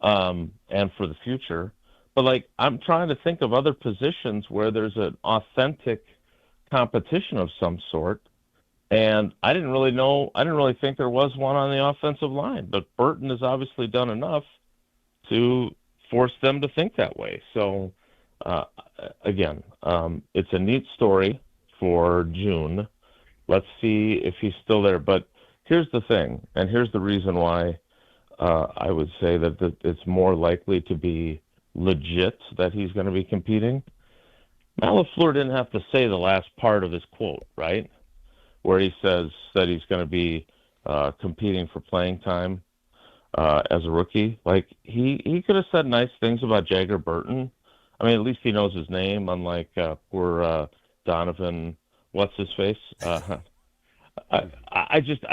S27: and for the future. But, like, I'm trying to think of other positions where there's an authentic competition of some sort. And I didn't really think there was one on the offensive line. But Burton has obviously done enough to force them to think that way. So, again, it's a neat story for June. Let's see if he's still there. But here's the thing, and here's the reason why I would say that it's more likely to be legit that he's going to be competing. Matt LaFleur didn't have to say the last part of his quote, right, where he says that he's going to be competing for playing time as a rookie. Like, he could have said nice things about Jagger Burton. I mean, at least he knows his name, unlike poor Donovan. What's his face? I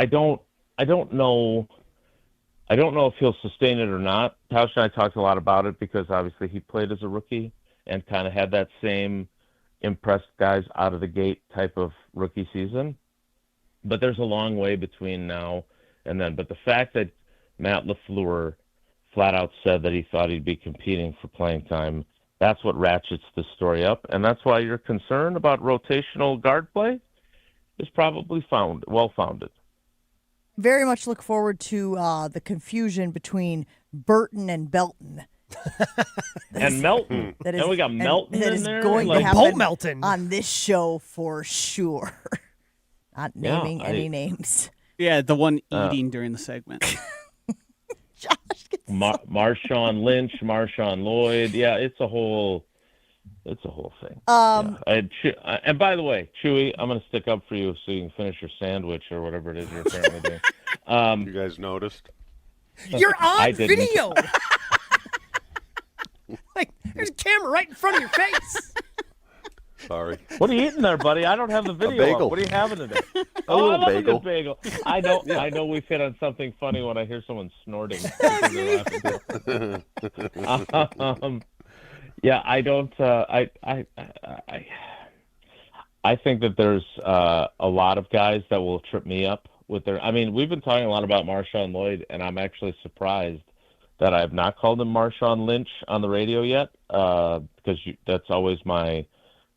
S27: don't know. I don't know if he'll sustain it or not. Tausch and I talked a lot about it because obviously he played as a rookie and kind of had that same impressed guys out of the gate type of rookie season. But there's a long way between now and then. But the fact that Matt LaFleur flat out said that he thought he'd be competing for playing time, that's what ratchets the story up. And that's why your concern about rotational guard play is probably well-founded.
S11: Very much look forward to the confusion between Burton and Belton.
S27: And Melton. And we got Melton
S11: that
S27: in
S11: is
S27: there.
S11: going
S27: like,
S11: to happen
S12: Melton
S11: on this show for sure. Not naming any names.
S14: Yeah, the one eating during the segment.
S27: Marshawn Lynch, Marshawn Lloyd. Yeah, it's a whole thing. And by the way, Chewy, I'm going to stick up for you so you can finish your sandwich or whatever it is you're apparently doing.
S13: You guys noticed?
S12: You're on video. Like, there's a camera right in front of your face.
S13: Sorry.
S27: What are you eating there, buddy? I don't have the video.
S13: Bagel.
S27: Up. What are you having today?
S13: A little
S27: I love
S13: bagel.
S27: A good bagel. I know. Yeah. I know we've hit on something funny when I hear someone snorting. Yeah, I don't. I think that there's a lot of guys that will trip me up with their. I mean, we've been talking a lot about Marshawn Lloyd, and I'm actually surprised that I have not called him Marshawn Lynch on the radio yet, because that's always my.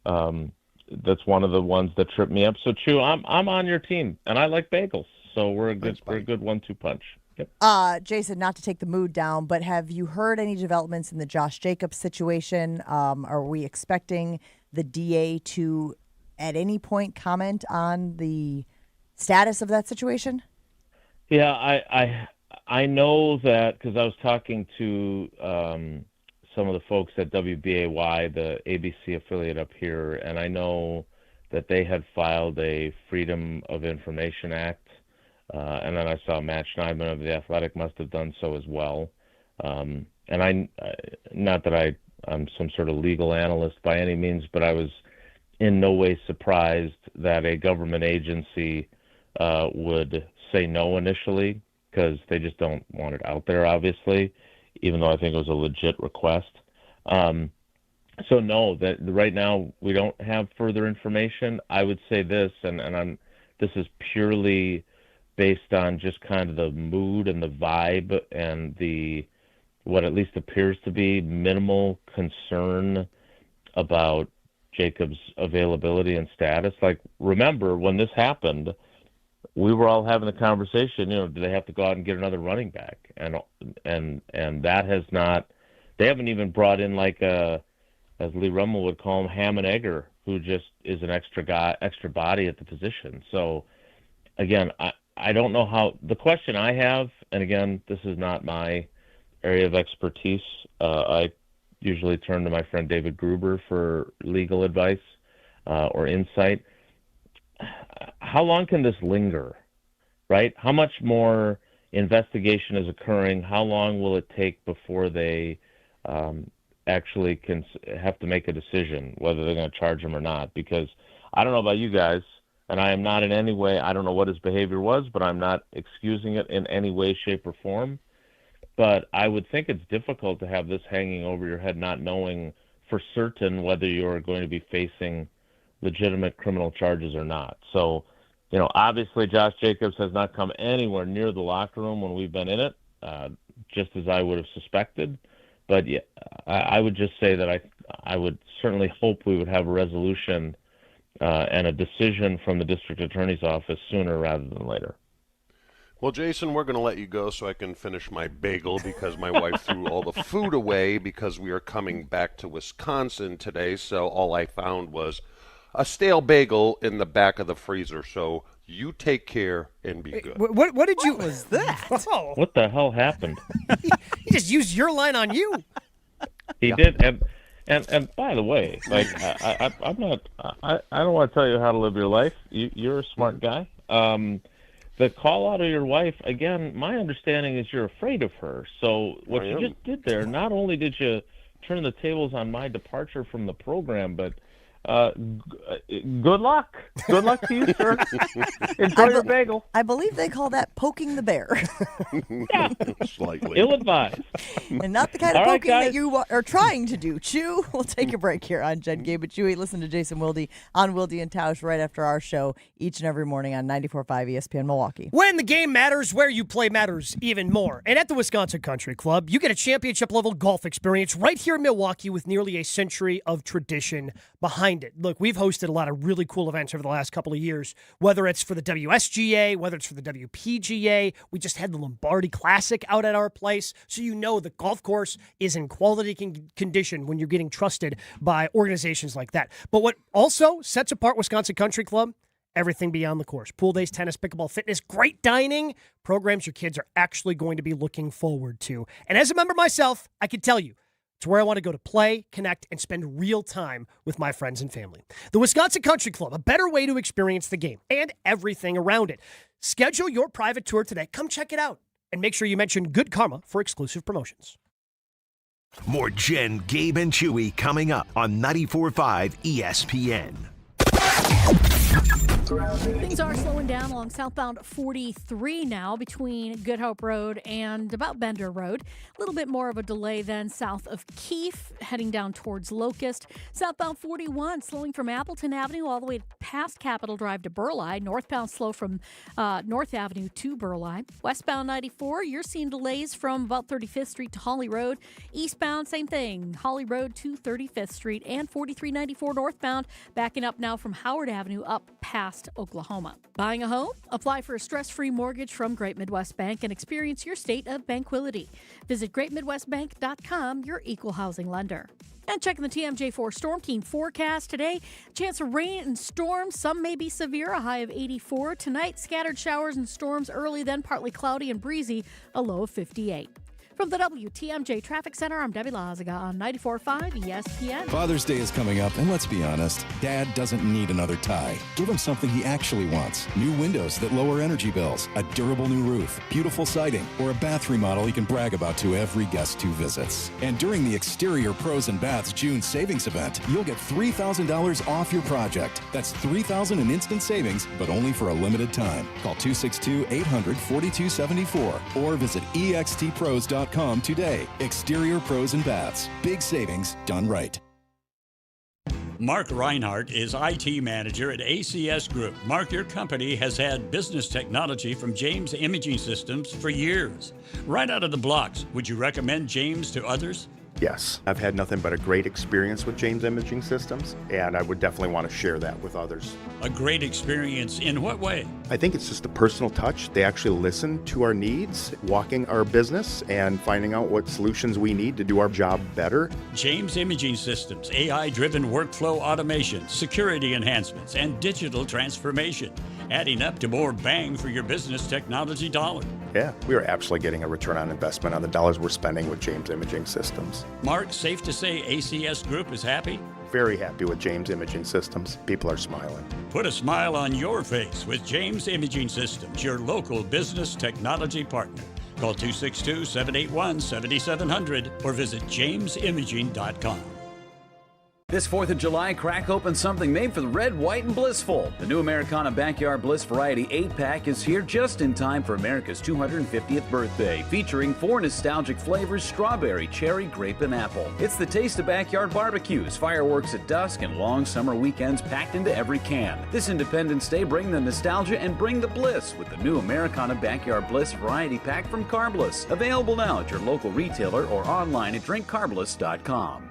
S27: That's one of the ones that trip me up. So, Chew, I'm on your team, and I like bagels, so we're a good 1-2 punch. Yep.
S11: Jason, not to take the mood down, but have you heard any developments in the Josh Jacobs situation? Are we expecting the DA to, at any point, comment on the status of that situation?
S27: Yeah, I know that because I was talking to some of the folks at WBAY, the ABC affiliate up here, and I know that they had filed a Freedom of Information Act. And then I saw Matt Schneidman of The Athletic must have done so as well. And not that I'm some sort of legal analyst by any means, but I was in no way surprised that a government agency would say no initially, because they just don't want it out there, obviously, even though I think it was a legit request. So no, that right now we don't have further information. I would say this, and this is purely based on just kind of the mood and the vibe and what at least appears to be minimal concern about Jacobs' availability and status. Like, remember when this happened, we were all having a conversation, do they have to go out and get another running back? And that has not, they haven't even brought in like as Lee Rummel would call him, ham and egger, who just is an extra body at the position. So again, I don't know how, the question I have, and again, this is not my area of expertise. I usually turn to my friend David Gruber for legal advice or insight. How long can this linger, right? How much more investigation is occurring? How long will it take before they actually can have to make a decision whether they're going to charge him or not? Because I don't know about you guys, and I am not in any way, I don't know what his behavior was, but I'm not excusing it in any way, shape, or form. But I would think it's difficult to have this hanging over your head, not knowing for certain whether you're going to be facing legitimate criminal charges or not. So, obviously Josh Jacobs has not come anywhere near the locker room when we've been in it, just as I would have suspected. But yeah, I would just say that I would certainly hope we would have a resolution and a decision from the district attorney's office sooner rather than later.
S13: Well, Jason, we're going to let you go so I can finish my bagel because my wife threw all the food away because we are coming back to Wisconsin today. So all I found was a stale bagel in the back of the freezer. So you take care and be good.
S12: What did you?
S11: What was that?
S12: Oh,
S27: What the hell happened?
S12: he just used your line on you.
S27: He did, and by the way, like I'm not. I don't want to tell you how to live your life. You're a smart guy. The call out of your wife, again, my understanding is you're afraid of her. So what you just did there, not only did you turn the tables on my departure from the program, but good luck. Good luck to you, sir. Enjoy your bagel.
S11: I believe they call that poking the bear.
S27: Yeah.
S13: Slightly.
S27: Ill-advised.
S11: And not the kind of
S27: All right,
S11: poking that
S27: guys.
S11: you are trying to do. Chew. We'll take a break here on Jen, Gabe, and Chewy. Listen to Jason Wilde on Wilde and Tausch right after our show each and every morning on 94.5 ESPN Milwaukee.
S12: When the game matters, where you play matters even more. And at the Wisconsin Country Club, you get a championship-level golf experience right here in Milwaukee with nearly a century of tradition behind it. Look, we've hosted a lot of really cool events over the last couple of years, whether it's for the WSGA, whether it's for the WPGA. We just had the Lombardi Classic out at our place, so you know the golf course is in quality condition when you're getting trusted by organizations like that. But what also sets apart Wisconsin Country Club, everything beyond the course. Pool days, tennis, pickleball, fitness, great dining, programs your kids are actually going to be looking forward to. And as a member myself, I can tell you, it's where I want to go to play, connect, and spend real time with my friends and family. The Wisconsin Country Club, a better way to experience the game and everything around it. Schedule your private tour today. Come check it out. And make sure you mention Good Karma for exclusive promotions.
S9: More Jen, Gabe, and Chewy coming up on 94.5 ESPN.
S15: Things are slowing down along southbound 43 now between Good Hope Road and about Bender Road. A little bit more of a delay than south of Keefe, heading down towards Locust. Southbound 41 slowing from Appleton Avenue all the way past Capitol Drive to Burleigh. Northbound slow from North Avenue to Burleigh. Westbound 94, you're seeing delays from about 35th Street to Holly Road. Eastbound, same thing. Holly Road to 35th Street and 4394 northbound, backing up now from Howard Avenue up past Oklahoma. Buying a home? Apply for a stress-free mortgage from Great Midwest Bank and experience your state of banquility. Visit greatmidwestbank.com, your equal housing lender. And checking the TMJ4 Storm Team forecast today. Chance of rain and storms. Some may be severe, a high of 84. Tonight, scattered showers and storms early, then partly cloudy and breezy, a low of 58. From the WTMJ Traffic Center, I'm Debbie Lazaga on 94.5 ESPN.
S1: Father's Day is coming up, and let's be honest, Dad doesn't need another tie. Give him something he actually wants. New windows that lower energy bills, a durable new roof, beautiful siding, or a bath remodel he can brag about to every guest who visits. And during the Exterior Pros and Baths June savings event, you'll get $3,000 off your project. That's $3,000 in instant savings, but only for a limited time. Call 262-800-4274 or visit extpros.com today. Exterior Pros and Baths. Big savings done right.
S2: Mark Reinhardt is IT manager at ACS Group. Mark, your company has had business technology from James Imaging Systems for years. Right out of the blocks, would you recommend James to others?
S3: Yes, I've had nothing but a great experience with James Imaging Systems, and I would definitely want to share that with others.
S2: A great experience in what way?
S3: I think it's just a personal touch. They actually listen to our needs, walking our business, and finding out what solutions we need to do our job better.
S2: James Imaging Systems, AI-driven workflow automation, security enhancements, and digital transformation, adding up to more bang for your business technology dollar.
S3: Yeah, we are absolutely getting a return on investment on the dollars we're spending with James Imaging Systems.
S2: Mark, safe to say ACS Group is happy?
S3: Very happy with James Imaging Systems. People are smiling.
S2: Put a smile on your face with James Imaging Systems, your local business technology partner. Call 262-781-7700 or visit jamesimaging.com.
S4: This 4th of July, crack open something made for the red, white, and blissful. The new Americana Backyard Bliss Variety 8-pack is here just in time for America's 250th birthday, featuring 4 nostalgic flavors: strawberry, cherry, grape, and apple. It's the taste of backyard barbecues, fireworks at dusk, and long summer weekends packed into every can. This Independence Day, bring the nostalgia and bring the bliss with the new Americana Backyard Bliss Variety Pack from Carbliss. Available now at your local retailer or online at drinkcarbliss.com.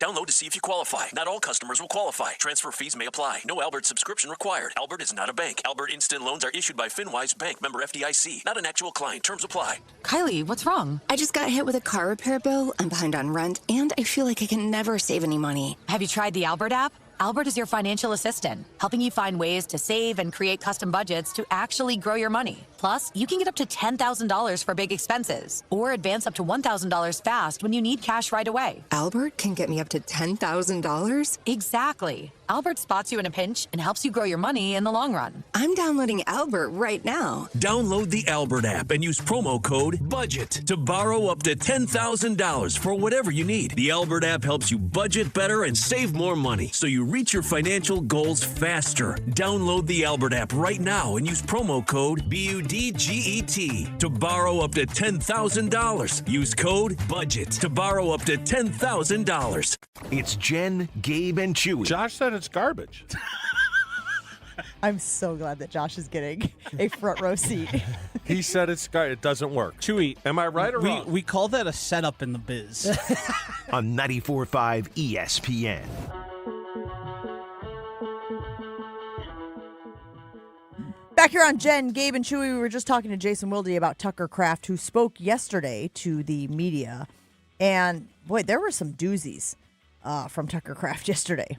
S5: Download to see if you qualify. Not all customers will qualify. Transfer fees may apply. No Albert subscription required. Albert is not a bank. Albert Instant Loans are issued by FinWise Bank, member FDIC. Not an actual client. Terms apply.
S6: Kylie, what's wrong? I just got hit with a car repair bill. I'm behind on rent, and I feel like I can never save any money.
S7: Have you tried the Albert app? Albert is your financial assistant, helping you find ways to save and create custom budgets to actually grow your money. Plus, you can get up to $10,000 for big expenses or advance up to $1,000 fast when you need cash right away.
S6: Albert can get me up to $10,000?
S7: Exactly. Albert spots you in a pinch and helps you grow your money in the long run.
S6: I'm downloading Albert right now.
S5: Download the Albert app and use promo code BUDGET to borrow up to $10,000 for whatever you need. The Albert app helps you budget better and save more money so you reach your financial goals faster. Download the Albert app right now and use promo code BUDGET to borrow up to $10,000. Use code BUDGET to borrow up to $10,000.
S9: It's Jen, Gabe, and Chewy.
S13: Josh said it's garbage.
S11: I'm so glad that Josh is getting a front row seat.
S13: He said it doesn't work.
S14: Chewy,
S13: am I right or wrong?
S14: We call that a setup in the biz.
S9: On 94.5 ESPN.
S11: Back here on Jen, Gabe, and Chewy, we were just talking to Jason Wilde about Tucker Kraft, who spoke yesterday to the media. And, boy, there were some doozies from Tucker Kraft yesterday.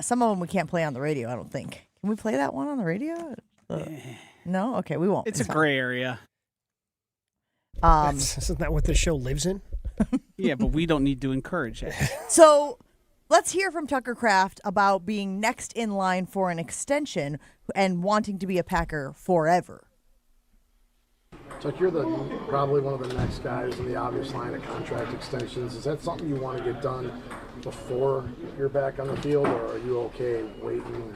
S11: Some of them we can't play on the radio, I don't think. Can we play that one on the radio? No? Okay, we won't.
S14: It's a gray area.
S12: Isn't that what the show lives in?
S14: Yeah, but we don't need to encourage it.
S11: So let's hear from Tucker Kraft about being next in line for an extension and wanting to be a Packer forever.
S8: So you're probably one of the next guys in the obvious line of contract extensions. Is that something you want to get done before you're back on the field, or are you okay waiting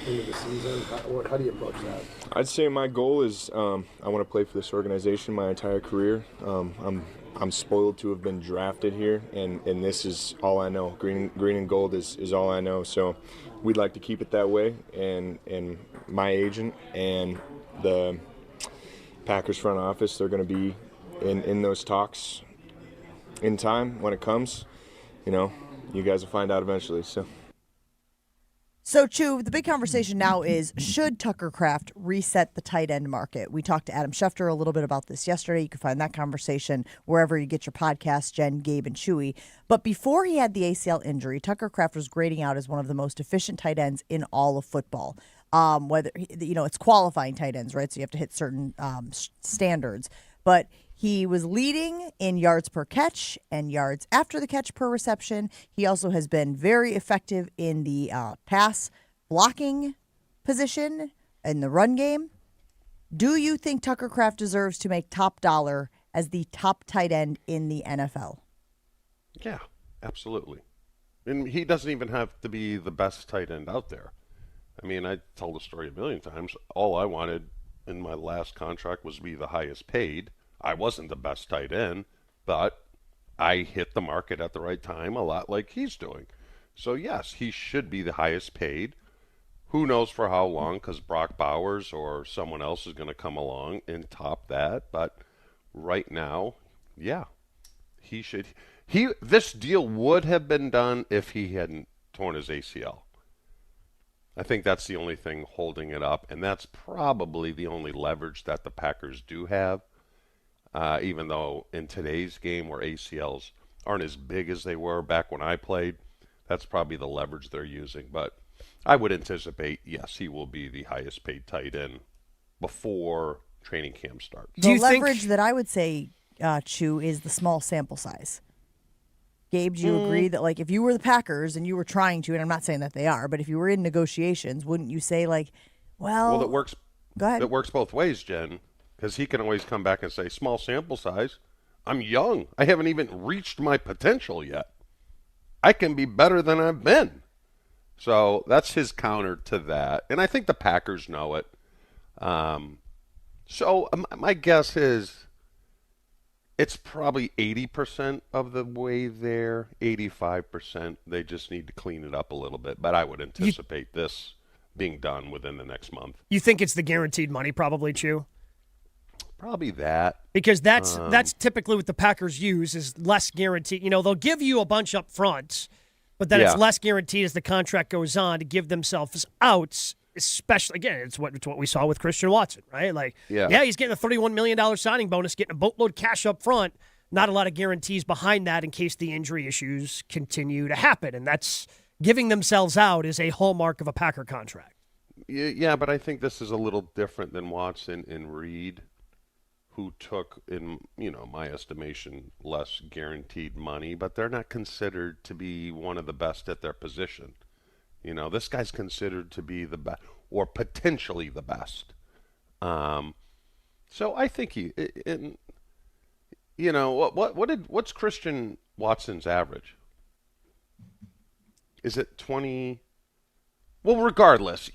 S8: into the season? How do you approach that?
S28: I'd say my goal is I want to play for this organization my entire career. I'm spoiled to have been drafted here, and this is all I know. Green and gold is all I know. So we'd like to keep it that way, and my agent and the Packers front office, they're going to be in those talks in time when it comes. You know, you guys will find out eventually. So,
S11: Chew, the big conversation now is, should Tucker Kraft reset the tight end market? We talked to Adam Schefter a little bit about this yesterday. You can find that conversation wherever you get your podcasts, Jen, Gabe, and Chewy. But before he had the ACL injury, Tucker Kraft was grading out as one of the most efficient tight ends in all of football. Whether, it's qualifying tight ends, right? So you have to hit certain standards. But he was leading in yards per catch and yards after the catch per reception. He also has been very effective in the pass blocking position in the run game. Do you think Tucker Kraft deserves to make top dollar as the top tight end in the NFL?
S13: Yeah, absolutely. And he doesn't even have to be the best tight end out there. I mean, I told the story a million times. All I wanted in my last contract was to be the highest paid. I wasn't the best tight end, but I hit the market at the right time, a lot like he's doing. So, yes, he should be the highest paid. Who knows for how long, because Brock Bowers or someone else is going to come along and top that. But right now, yeah, he should. This deal would have been done if he hadn't torn his ACL. I think that's the only thing holding it up, and that's probably the only leverage that the Packers do have, even though in today's game where ACLs aren't as big as they were back when I played, that's probably the leverage they're using. But I would anticipate, yes, he will be the highest paid tight end before training camp starts.
S11: The leverage that I would say, Chew, is the small sample size. Gabe, do you agree that, like, if you were the Packers and you were trying to, and I'm not saying that they are, but if you were in negotiations, wouldn't you say, like, well,
S13: that works.
S11: Go ahead.
S13: That works both ways, Jen, because he can always come back and say, small sample size. I'm young. I haven't even reached my potential yet. I can be better than I've been. So that's his counter to that. And I think the Packers know it. So my guess is it's probably 80% of the way there, 85%. They just need to clean it up a little bit. But I would anticipate this being done within the next month.
S12: You think it's the guaranteed money, probably, Chew?
S13: Probably that.
S12: Because that's typically what the Packers use is less guaranteed. You know, they'll give you a bunch up front, but then it's less guaranteed as the contract goes on to give themselves outs. Especially, again, it's what we saw with Christian Watson, right? Like, he's getting a $31 million signing bonus, getting a boatload cash up front. Not a lot of guarantees behind that in case the injury issues continue to happen. And that's giving themselves out is a hallmark of a Packer contract.
S13: Yeah, but I think this is a little different than Watson and Reed, who took, in my estimation, less guaranteed money, but they're not considered to be one of the best at their position. This guy's considered to be the best, or potentially the best. So I think what's Christian Watson's average? Is it 20? Well, regardless,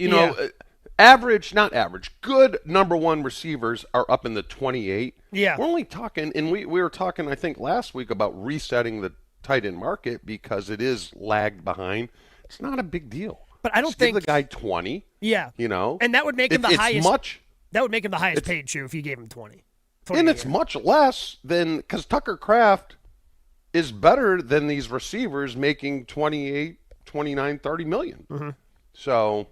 S13: average, not average, good number one receivers are up in the 28.
S12: Yeah.
S13: We're only talking, and we were talking, I think, last week about resetting the tight end market because it is lagged behind. It's not a big deal.
S12: But I don't
S13: think the guy 20.
S12: Yeah.
S13: And
S12: that would make him the highest.
S13: Much.
S12: That would make him the highest paid Chew if you gave him 20.
S13: And it's much less than, because Tucker Kraft is better than these receivers making 28, 29, 30 million.
S12: Mm-hmm.
S13: So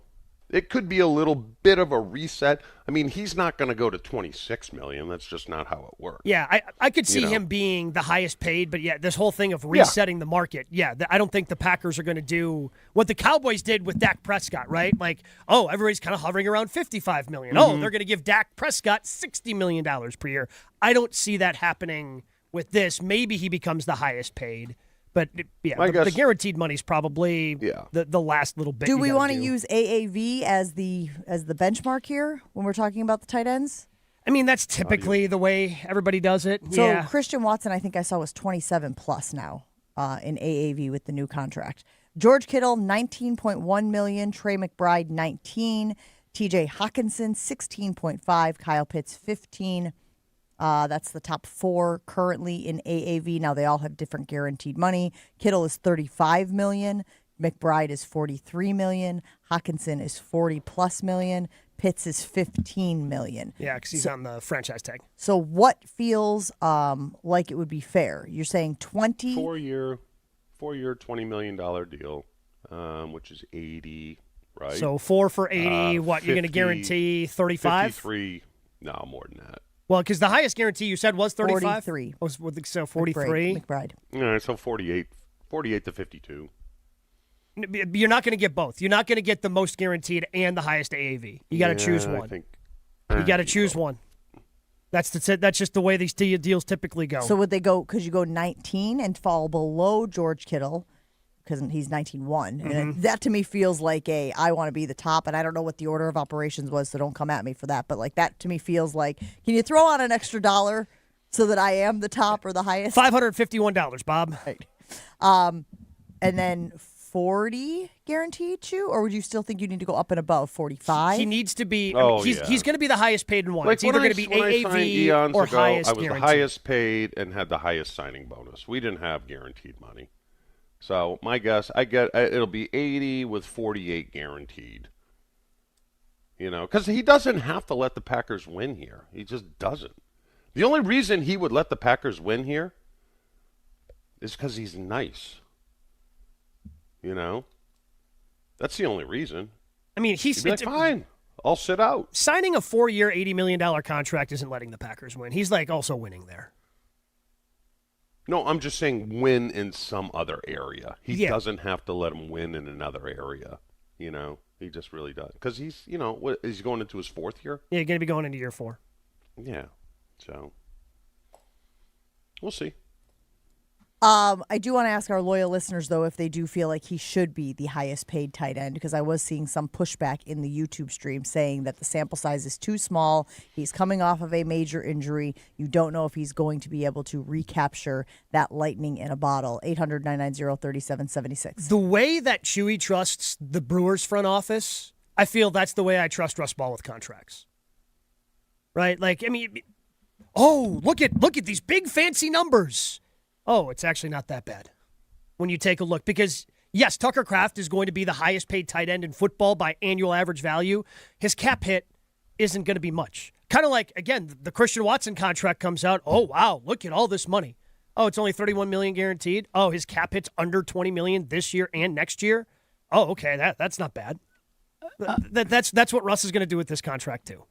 S13: it could be a little bit of a reset. I mean, he's not going to go to 26 million. That's just not how it works.
S12: Yeah, I could see him being the highest paid, but this whole thing of resetting the market. Yeah, I don't think the Packers are going to do what the Cowboys did with Dak Prescott, right? Like, everybody's kind of hovering around 55 million.
S13: Mm-hmm.
S12: They're going to give Dak Prescott $60 million per year. I don't see that happening with this. Maybe he becomes the highest paid. But, the guaranteed money's probably the last little bit.
S11: Do we want to use AAV as the benchmark here when we're talking about the tight ends?
S12: I mean, that's typically the way everybody does it.
S11: So Christian Watson, I think I saw, was 27 plus now in AAV with the new contract. George Kittle, $19.1 million. Trey McBride, $19. TJ Hawkinson, $16.5. Kyle Pitts, $15. That's the top four currently in AAV. Now they all have different guaranteed money. Kittle is $35 million. McBride is $43 million. Hawkinson is $40+ million. Pitts is $15 million.
S12: Yeah, because he's on the franchise tag.
S11: So what feels like it would be fair? You're saying 20?
S13: 4-year, $20 million deal, which is 80, right?
S12: So 4 for 80. What
S13: 50,
S12: you're going to guarantee 35?
S13: 53. No, more than that.
S12: Well, because the highest guarantee you said was 35?
S11: 43.
S12: So 43?
S11: McBride.
S13: All right, so 48 to 52.
S12: You're not going to get both. You're not going to get the most guaranteed and the highest AAV. You got to choose one. You got to choose one. That's just the way these deals typically go.
S11: So would they go, because you go 19 and fall below George Kittle, because he's 19-1.
S12: Mm-hmm.
S11: And that to me feels like I want to be the top, and I don't know what the order of operations was, so don't come at me for that. But like that to me feels like, can you throw out an extra $1 so that I am the top or the highest?
S12: $551, Bob.
S11: Right. And then 40 guaranteed, Chew? Or would you still think you need to go up and above 45?
S12: He needs to be. He's going to be the highest paid in one.
S13: Like
S12: it's either going to be AAV or highest
S13: I was
S12: guaranteed.
S13: the highest paid and had the highest signing bonus. We didn't have guaranteed money. So my guess, it'll be 80 with 48 guaranteed. You know, because he doesn't have to let the Packers win here. He just doesn't. The only reason he would let the Packers win here is because he's nice. You know, that's the only reason.
S12: I mean,
S13: he'd be like, fine, I'll sit out.
S12: Signing a 4-year, $80 million contract isn't letting the Packers win. He's like also winning there.
S13: No, I'm just saying win in some other area. He doesn't have to let him win in another area. You know, he just really does. Because he's, you know, what, is he going into his 4th year?
S12: Yeah, going to be going into year 4.
S13: Yeah, so we'll see.
S11: I do want to ask our loyal listeners, though, if they do feel like he should be the highest paid tight end, because I was seeing some pushback in the YouTube stream saying that the sample size is too small. He's coming off of a major injury. You don't know if he's going to be able to recapture that lightning in a bottle. 800-990-3776.
S12: The way that Chewy trusts the Brewers front office, I feel that's the way I trust Russ Ball with contracts. Right? Like, I mean, look at these big fancy numbers. Oh, it's actually not that bad when you take a look. Because, yes, Tucker Kraft is going to be the highest paid tight end in football by annual average value. His cap hit isn't going to be much. Kind of like, again, the Christian Watson contract comes out. Oh, wow, look at all this money. Oh, it's only $31 million guaranteed. Oh, his cap hit's under $20 million this year and next year. Oh, okay, that's not bad. That's what Russ is going to do with this contract, too.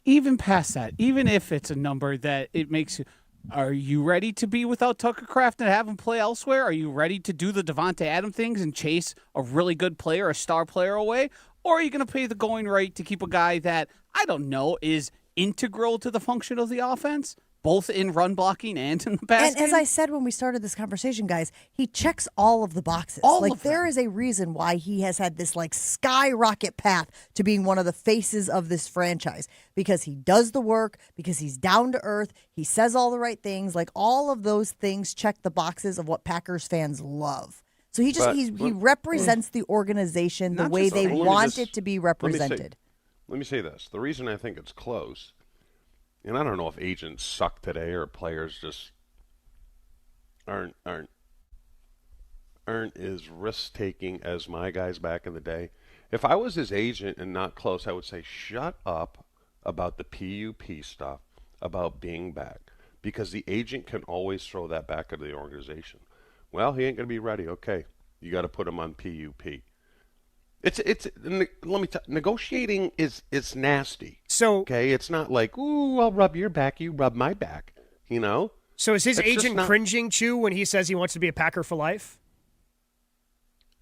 S14: Even past that, even if it's a number that it makes you... Are you ready to be without Tucker Kraft and have him play elsewhere? Are you ready to do the Devontae Adams things and chase a really good player, a star player away? Or are you going to pay the going rate to keep a guy that, I don't know, is integral to the function of the offense, both in run blocking and in the pass game?
S11: And as I said when we started this conversation, guys, he checks all of the boxes. There is a reason why he has had this skyrocket path to being one of the faces of this franchise, because he does the work, because he's down to earth, he says all the right things. All of those things check the boxes of what Packers fans love. So he represents the organization the way they want it to be represented.
S13: Let me say this. The reason I think it's close, and I don't know if agents suck today or players just aren't as risk-taking as my guys back in the day. If I was his agent and not close, I would say shut up about the PUP stuff, about being back, because the agent can always throw that back into the organization. Well, he ain't going to be ready. Okay, you got to put him on PUP. Negotiating is nasty.
S12: So
S13: okay, it's not like, ooh, I'll rub your back, you rub my back. You know.
S12: So is his agent cringing, Chew, when he says he wants to be a Packer for life?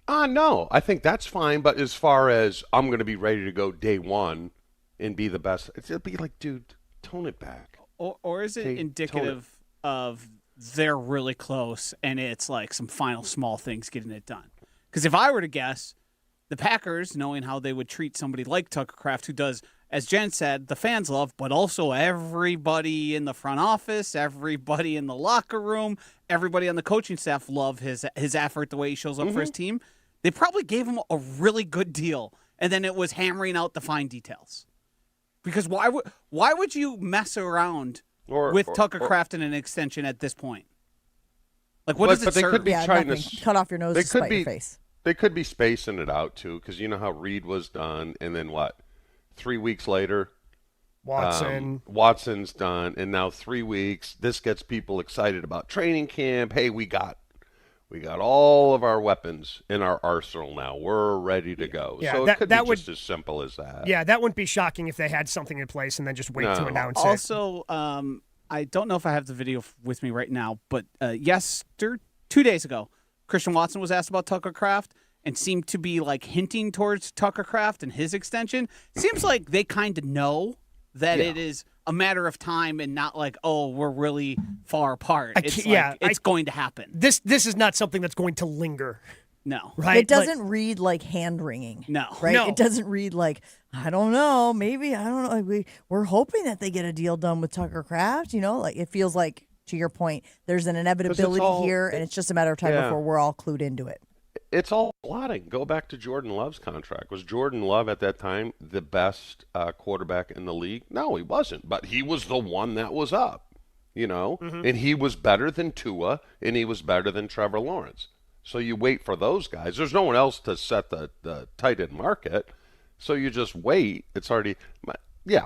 S13: No, I think that's fine. But as far as I'm going to be ready to go day one and be the best, it'll be like, dude, tone it back.
S14: Or is it indicative of they're really close and it's like some final small things getting it done? Because if I were to guess, the Packers, knowing how they would treat somebody like Tucker Kraft, who does, as Jen said, the fans love, but also everybody in the front office, everybody in the locker room, everybody on the coaching staff love his effort, the way he shows up for his team. They probably gave him a really good deal, and then it was hammering out the fine details. Because why would you mess around with Tucker Kraft in an extension at this point? Like, what does it serve?
S13: They could be trying to
S11: cut off your nose to spite your face.
S13: They could be spacing it out, too, because you know how Reed was done, and then 3 weeks later, Watson's done, and now 3 weeks. This gets people excited about training camp. Hey, we got all of our weapons in our arsenal now. We're ready to go.
S12: Yeah,
S13: so it could be just as simple as that.
S12: Yeah, that wouldn't be shocking if they had something in place and then just wait to announce it.
S14: Also, I don't know if I have the video with me right now, but 2 days ago, Christian Watson was asked about Tucker Kraft and seemed to be hinting towards Tucker Kraft and his extension. Seems like they kind of know that it is a matter of time and not we're really far apart. It's going to happen.
S12: This is not something that's going to linger.
S14: No.
S12: Right?
S11: It doesn't read like hand-wringing.
S14: No.
S11: Right?
S12: No.
S11: It doesn't read like, I don't know, maybe, I don't know. We're hoping that they get a deal done with Tucker Kraft. It feels like, to your point, there's an inevitability here, and it's just a matter of time before we're all clued into it.
S13: It's all plotting. Go back to Jordan Love's contract. Was Jordan Love at that time the best quarterback in the league? No, he wasn't. But he was the one that was up, and he was better than Tua, and he was better than Trevor Lawrence. So you wait for those guys. There's no one else to set the tight end market. So you just wait. It's already,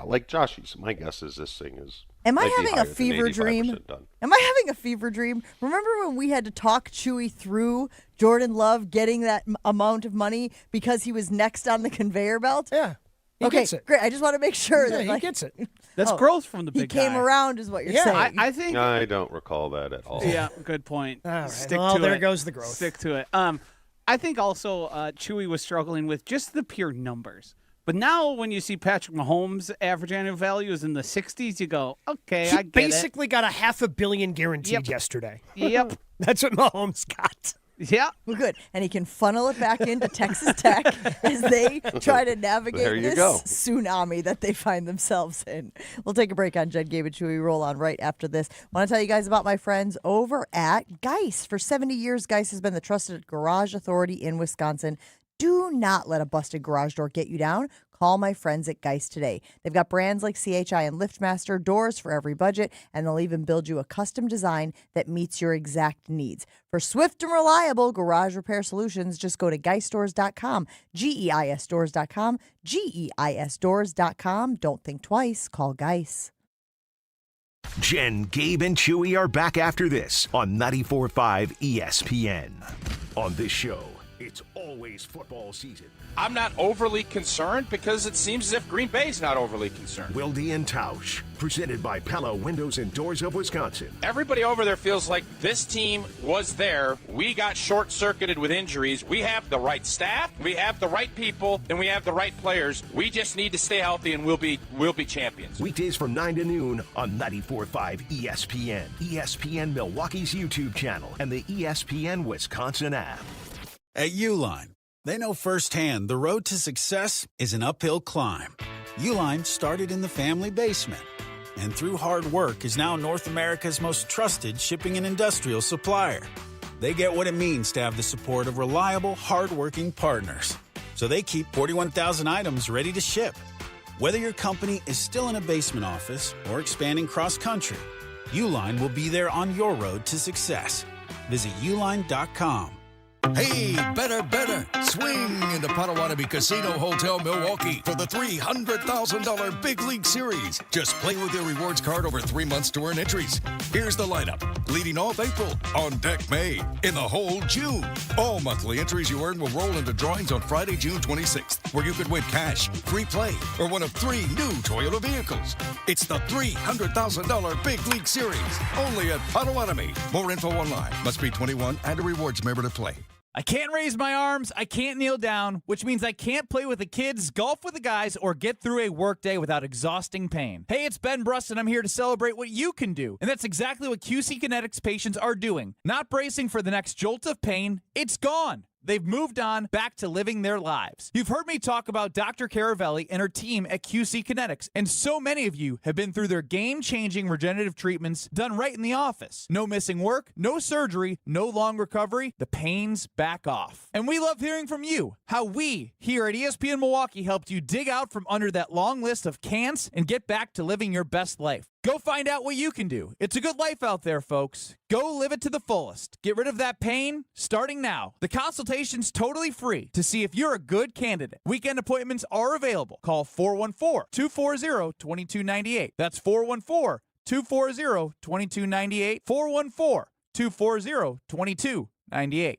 S13: like Josh said, my guess is this thing is.
S11: Am I having a fever dream? Am I having a fever dream? Remember when we had to talk Chewy through Jordan Love getting that amount of money because he was next on the conveyor belt?
S12: Yeah. He gets it.
S11: Great. I just want to make sure that
S12: he gets it.
S14: That's growth from the big guy.
S11: He came around is what you're saying.
S14: I think.
S13: I don't recall that at all.
S14: Yeah, good point.
S12: All right.
S14: Stick
S12: well,
S14: to
S12: there
S14: it.
S12: goes the growth.
S14: Stick to it. I think also Chewy was struggling with just the pure numbers. But now when you see Patrick Mahomes' average annual value is in the 60s, you go, okay, I get it.
S12: He basically got $500 million guaranteed yesterday.
S14: Yep.
S12: That's what Mahomes got.
S14: Yeah.
S11: Well, good. And he can funnel it back into Texas Tech as they try to navigate this tsunami that they find themselves in. We'll take a break on Jen, Gabe, and Chewy. Roll on right after this. Want to tell you guys about my friends over at Geis. For 70 years, Geis has been the trusted garage authority in Wisconsin. Do not let a busted garage door get you down. Call my friends at Geis today. They've got brands like CHI and LiftMaster, doors for every budget, and they'll even build you a custom design that meets your exact needs. For swift and reliable garage repair solutions, just go to geisdoors.com, GEISdoors.com, GEISdoors.com. Don't think twice. Call Geis.
S9: Jen, Gabe, and Chewy are back after this on 94.5 ESPN. On this show, it's always football season.
S10: I'm not overly concerned because it seems as if Green Bay's not overly concerned.
S9: Wilde and Tausch, presented by Pella Windows and Doors of Wisconsin.
S10: Everybody over there feels like this team was there. We got short-circuited with injuries. We have the right staff, we have the right people, and we have the right players. We just need to stay healthy, and we'll be champions.
S9: Weekdays from 9 to noon on 94.5 ESPN, ESPN Milwaukee's YouTube channel, and the ESPN Wisconsin app.
S16: At Uline, they know firsthand the road to success is an uphill climb. Uline started in the family basement and through hard work is now North America's most trusted shipping and industrial supplier. They get what it means to have the support of reliable, hardworking partners. So they keep 41,000 items ready to ship. Whether your company is still in a basement office or expanding cross-country, Uline will be there on your road to success. Visit uline.com.
S17: Hey, better. Swing into Potawatomi Casino Hotel Milwaukee for the $300,000 Big League Series. Just play with your rewards card over 3 months to earn entries. Here's the lineup. Leading off April, on deck May, in the hole June. All monthly entries you earn will roll into drawings on Friday, June 26th, where you could win cash, free play, or one of 3 new Toyota vehicles. It's the $300,000 Big League Series, only at Potawatomi. More info online. Must be 21 and a rewards member to play.
S18: I can't raise my arms, I can't kneel down, which means I can't play with the kids, golf with the guys, or get through a workday without exhausting pain. Hey, it's Ben Brust, and I'm here to celebrate what you can do. And that's exactly what QC Kinetics patients are doing. Not bracing for the next jolt of pain, it's gone. They've moved on back to living their lives. You've heard me talk about Dr. Caravelli and her team at QC Kinetics, and so many of you have been through their game-changing regenerative treatments done right in the office. No missing work, no surgery, no long recovery, the pain's back off. And we love hearing from you, how we here at ESPN Milwaukee helped you dig out from under that long list of can'ts and get back to living your best life. Go find out what you can do. It's a good life out there, folks. Go live it to the fullest. Get rid of that pain starting now. The consultation's totally free to see if you're a good candidate. Weekend appointments are available. Call 414-240-2298. That's 414-240-2298. 414-240-2298.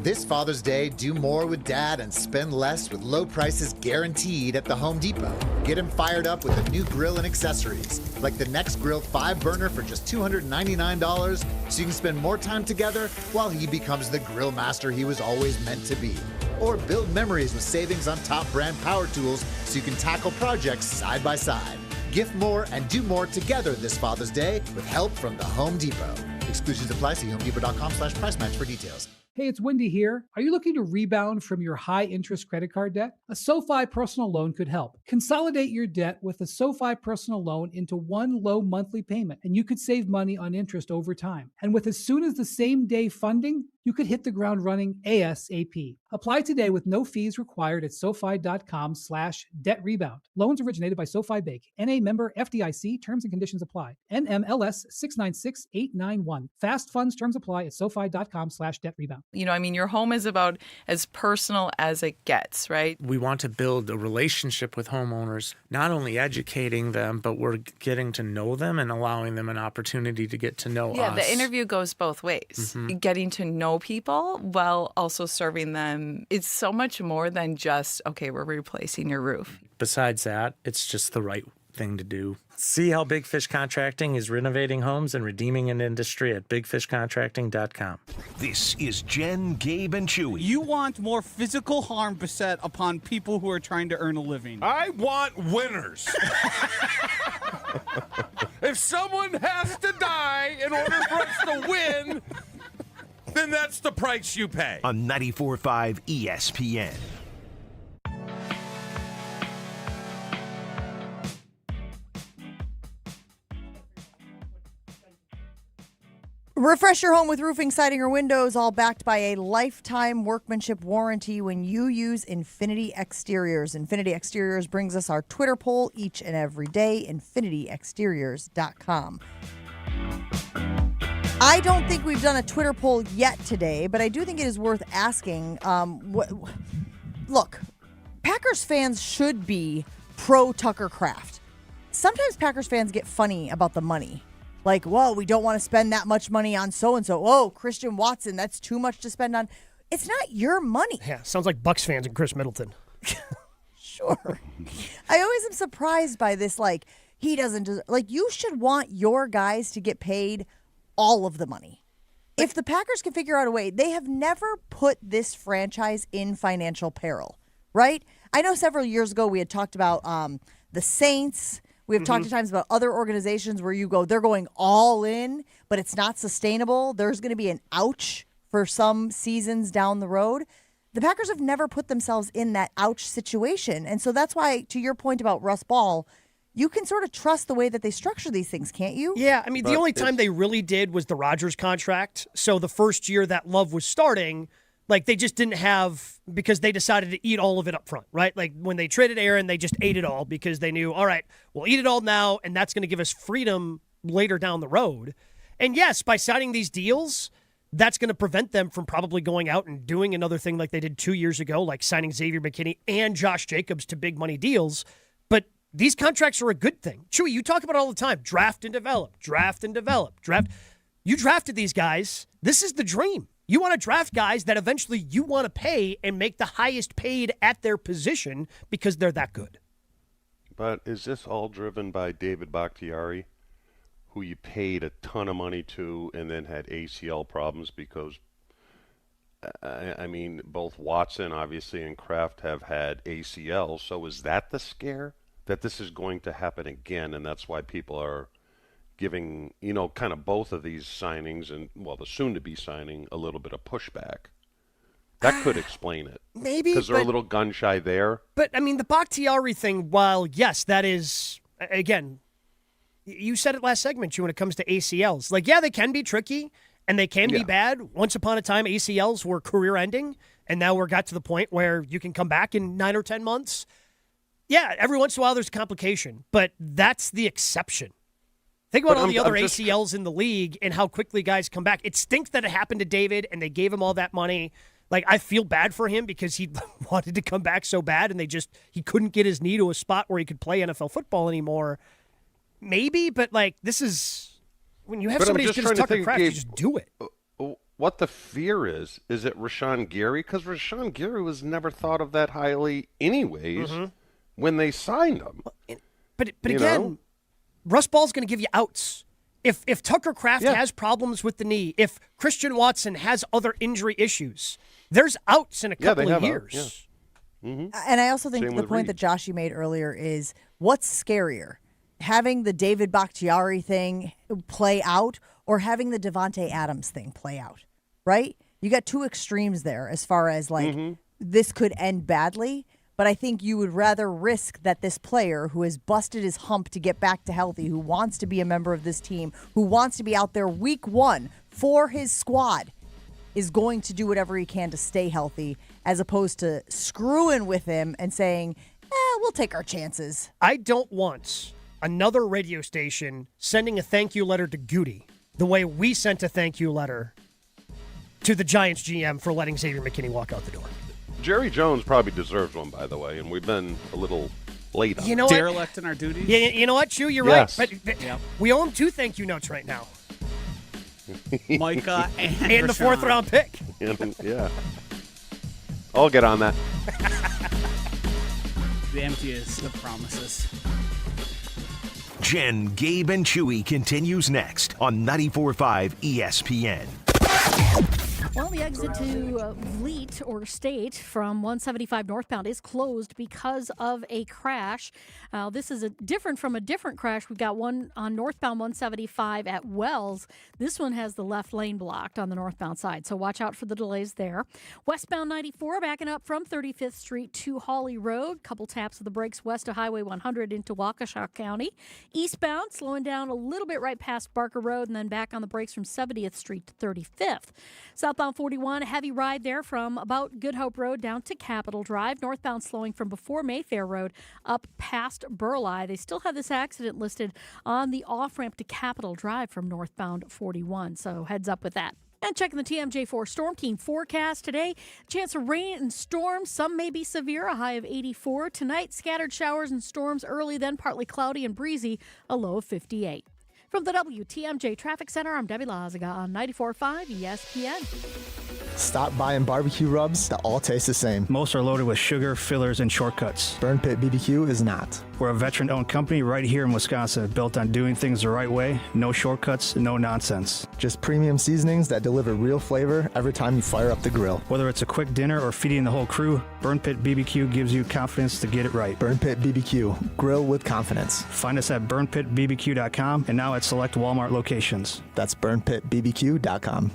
S19: This Father's Day, do more with Dad and spend less with low prices guaranteed at the Home Depot. Get him fired up with a new grill and accessories, like the Next Grill 5-burner for just $299, so you can spend more time together while he becomes the grill master he was always meant to be. Or build memories with savings on top brand power tools so you can tackle projects side by side. Gift more and do more together this Father's Day with help from the Home Depot. Exclusions apply. See homedepot.com/price match for details.
S20: Hey, it's Wendy here. Are you looking to rebound from your high-interest credit card debt? A SoFi personal loan could help. Consolidate your debt with a SoFi personal loan into one low monthly payment, and you could save money on interest over time. And with as soon as the same day funding, you could hit the ground running ASAP. Apply today with no fees required at SoFi.com/debt-rebound. Loans originated by SoFi Bank. NA member FDIC. Terms and conditions apply. NMLS 696891. Fast funds terms apply at SoFi.com/debt-rebound.
S15: You know, I mean, your home is about as personal as it gets, right?
S21: We want to build a relationship with homeowners, not only educating them, but we're getting to know them and allowing them an opportunity to get to know us.
S15: Yeah, the interview goes both ways.
S21: Mm-hmm.
S15: Getting to know people while also serving them. It's so much more than just, okay, we're replacing your roof.
S21: Besides that, it's just the right thing to do. See how Big Fish Contracting is renovating homes and redeeming an industry at bigfishcontracting.com.
S9: This is Jen, Gabe, and Chewy.
S14: You want more physical harm beset upon people who are trying to earn a living.
S22: I want winners. If someone has to die in order for us to win, then that's the price you pay.
S9: On 94.5 ESPN.
S11: Refresh your home with roofing, siding, or windows, all backed by a lifetime workmanship warranty when you use Infinity Exteriors. Infinity Exteriors brings us our Twitter poll each and every day, infinityexteriors.com. I don't think we've done a Twitter poll yet today, but I do think it is worth asking. Look, Packers fans should be pro Tucker Kraft. Sometimes Packers fans get funny about the money. Like, whoa, we don't want to spend that much money on so-and-so. Oh, Christian Watson, that's too much to spend on. It's not your money.
S12: Yeah, sounds like Bucks fans and Chris Middleton.
S11: Sure. I always am surprised by this, like, he doesn't deserve, like, you should want your guys to get paid all of the money. If the Packers can figure out a way, they have never put this franchise in financial peril, right? I know several years ago we had talked about the Saints. We have talked at times about other organizations where you go, they're going all in, but it's not sustainable. There's going to be an ouch for some seasons down the road. The Packers have never put themselves in that ouch situation. And so that's why, to your point about Russ Ball, you can sort of trust the way that they structure these things, can't you?
S12: Yeah, I mean, the only time they really did was the Rodgers contract. So the first year that Love was starting, like, they just didn't have, because they decided to eat all of it up front, right? Like, when they traded Aaron, they just ate it all because they knew, all right, we'll eat it all now, and that's going to give us freedom later down the road. And yes, by signing these deals, that's going to prevent them from probably going out and doing another thing like they did 2 years ago, like signing Xavier McKinney and Josh Jacobs to big money deals. But these contracts are a good thing. Chewy, you talk about it all the time. Draft and develop, draft and develop, draft. You drafted these guys. This is the dream. You want to draft guys that eventually you want to pay and make the highest paid at their position because they're that good.
S13: But is this all driven by David Bakhtiari, who you paid a ton of money to and then had ACL problems because, I mean, both Watson, obviously, and Kraft have had ACL. So is that the scare that this is going to happen again, and that's why people are giving, you know, kind of both of these signings and, well, the soon-to-be signing, a little bit of pushback? That could explain it.
S12: Maybe.
S13: Because they're a little gun-shy there.
S12: But, I mean, the Bakhtiari thing, while, yes, that is, again, you said it last segment, when it comes to ACLs. Like, yeah, they can be tricky, and they can be bad. Once upon a time, ACLs were career-ending, and now we're got to the point where you can come back in 9 or 10 months. Yeah, every once in a while there's a complication, but that's the exception. Think about all the other ACLs in the league and how quickly guys come back. It stinks that it happened to David and they gave him all that money. Like, I feel bad for him because he wanted to come back so bad and he couldn't get his knee to a spot where he could play NFL football anymore. Maybe, but like, this is, when you have somebody as good as Tucker Kraft, you just do it.
S13: What the fear is it Rashawn Gary? Because Rashawn Gary was never thought of that highly anyways when they signed him.
S12: But again, Russ Ball's going to give you outs. If Tucker Kraft has problems with the knee, if Christian Watson has other injury issues, there's outs in a couple of years.
S11: And I also think the point that Josh, you made earlier is, what's scarier? Having the David Bakhtiari thing play out or having the Devontae Adams thing play out, right? You got two extremes there as far as like this could end badly. But I think you would rather risk that this player who has busted his hump to get back to healthy, who wants to be a member of this team, who wants to be out there week one for his squad, is going to do whatever he can to stay healthy, as opposed to screwing with him and saying, we'll take our chances.
S12: I don't want another radio station sending a thank you letter to Goody the way we sent a thank you letter to the Giants GM for letting Xavier McKinney walk out the door.
S13: Jerry Jones probably deserves one, by the way, and we've been a little late on
S14: that. Derelict in our duties?
S12: Yeah, you know what, Chu? You're
S13: yes.
S12: right. But we owe him 2 thank you notes right now.
S14: Micah
S12: and the 4th round pick.
S13: Yeah. I'll get on that.
S14: The emptiest of promises.
S9: Jen, Gabe, and Chewy continues next on 94.5 ESPN.
S1: Well, the exit to Vliet or State from 175 northbound is closed because of a crash. This is different from a different crash. We've got one on northbound 175 at Wells. This one has the left lane blocked on the northbound side, so watch out for the delays there. Westbound 94 backing up from 35th Street to Hawley Road. Couple taps of the brakes west of Highway 100 into Waukesha County. Eastbound slowing down a little bit right past Barker Road and then back on the brakes from 70th Street to 35th. Southbound 41, a heavy ride there from about Good Hope Road down to Capitol Drive. Northbound slowing from before Mayfair Road up past Burleigh. They still have this accident listed on the off-ramp to Capitol Drive from northbound 41, so heads up with that. And checking the TMJ4 Storm Team forecast today, chance of rain and storms. Some may be severe, a high of 84. Tonight, scattered showers and storms early, then partly cloudy and breezy, a low of 58. From the WTMJ Traffic Center, I'm Debbie Lazaga on 94.5 ESPN.
S2: Stop buying barbecue rubs that all taste the same.
S3: Most are loaded with sugar, fillers, and shortcuts.
S2: Burn Pit BBQ is not.
S3: We're a veteran-owned company right here in Wisconsin, built on doing things the right way, no shortcuts, no nonsense.
S2: Just premium seasonings that deliver real flavor every time you fire up the grill.
S3: Whether it's a quick dinner or feeding the whole crew, Burn Pit BBQ gives you confidence to get it right.
S2: Burn Pit BBQ, grill with confidence.
S3: Find us at burnpitbbq.com and now at select Walmart locations.
S2: That's burnpitbbq.com.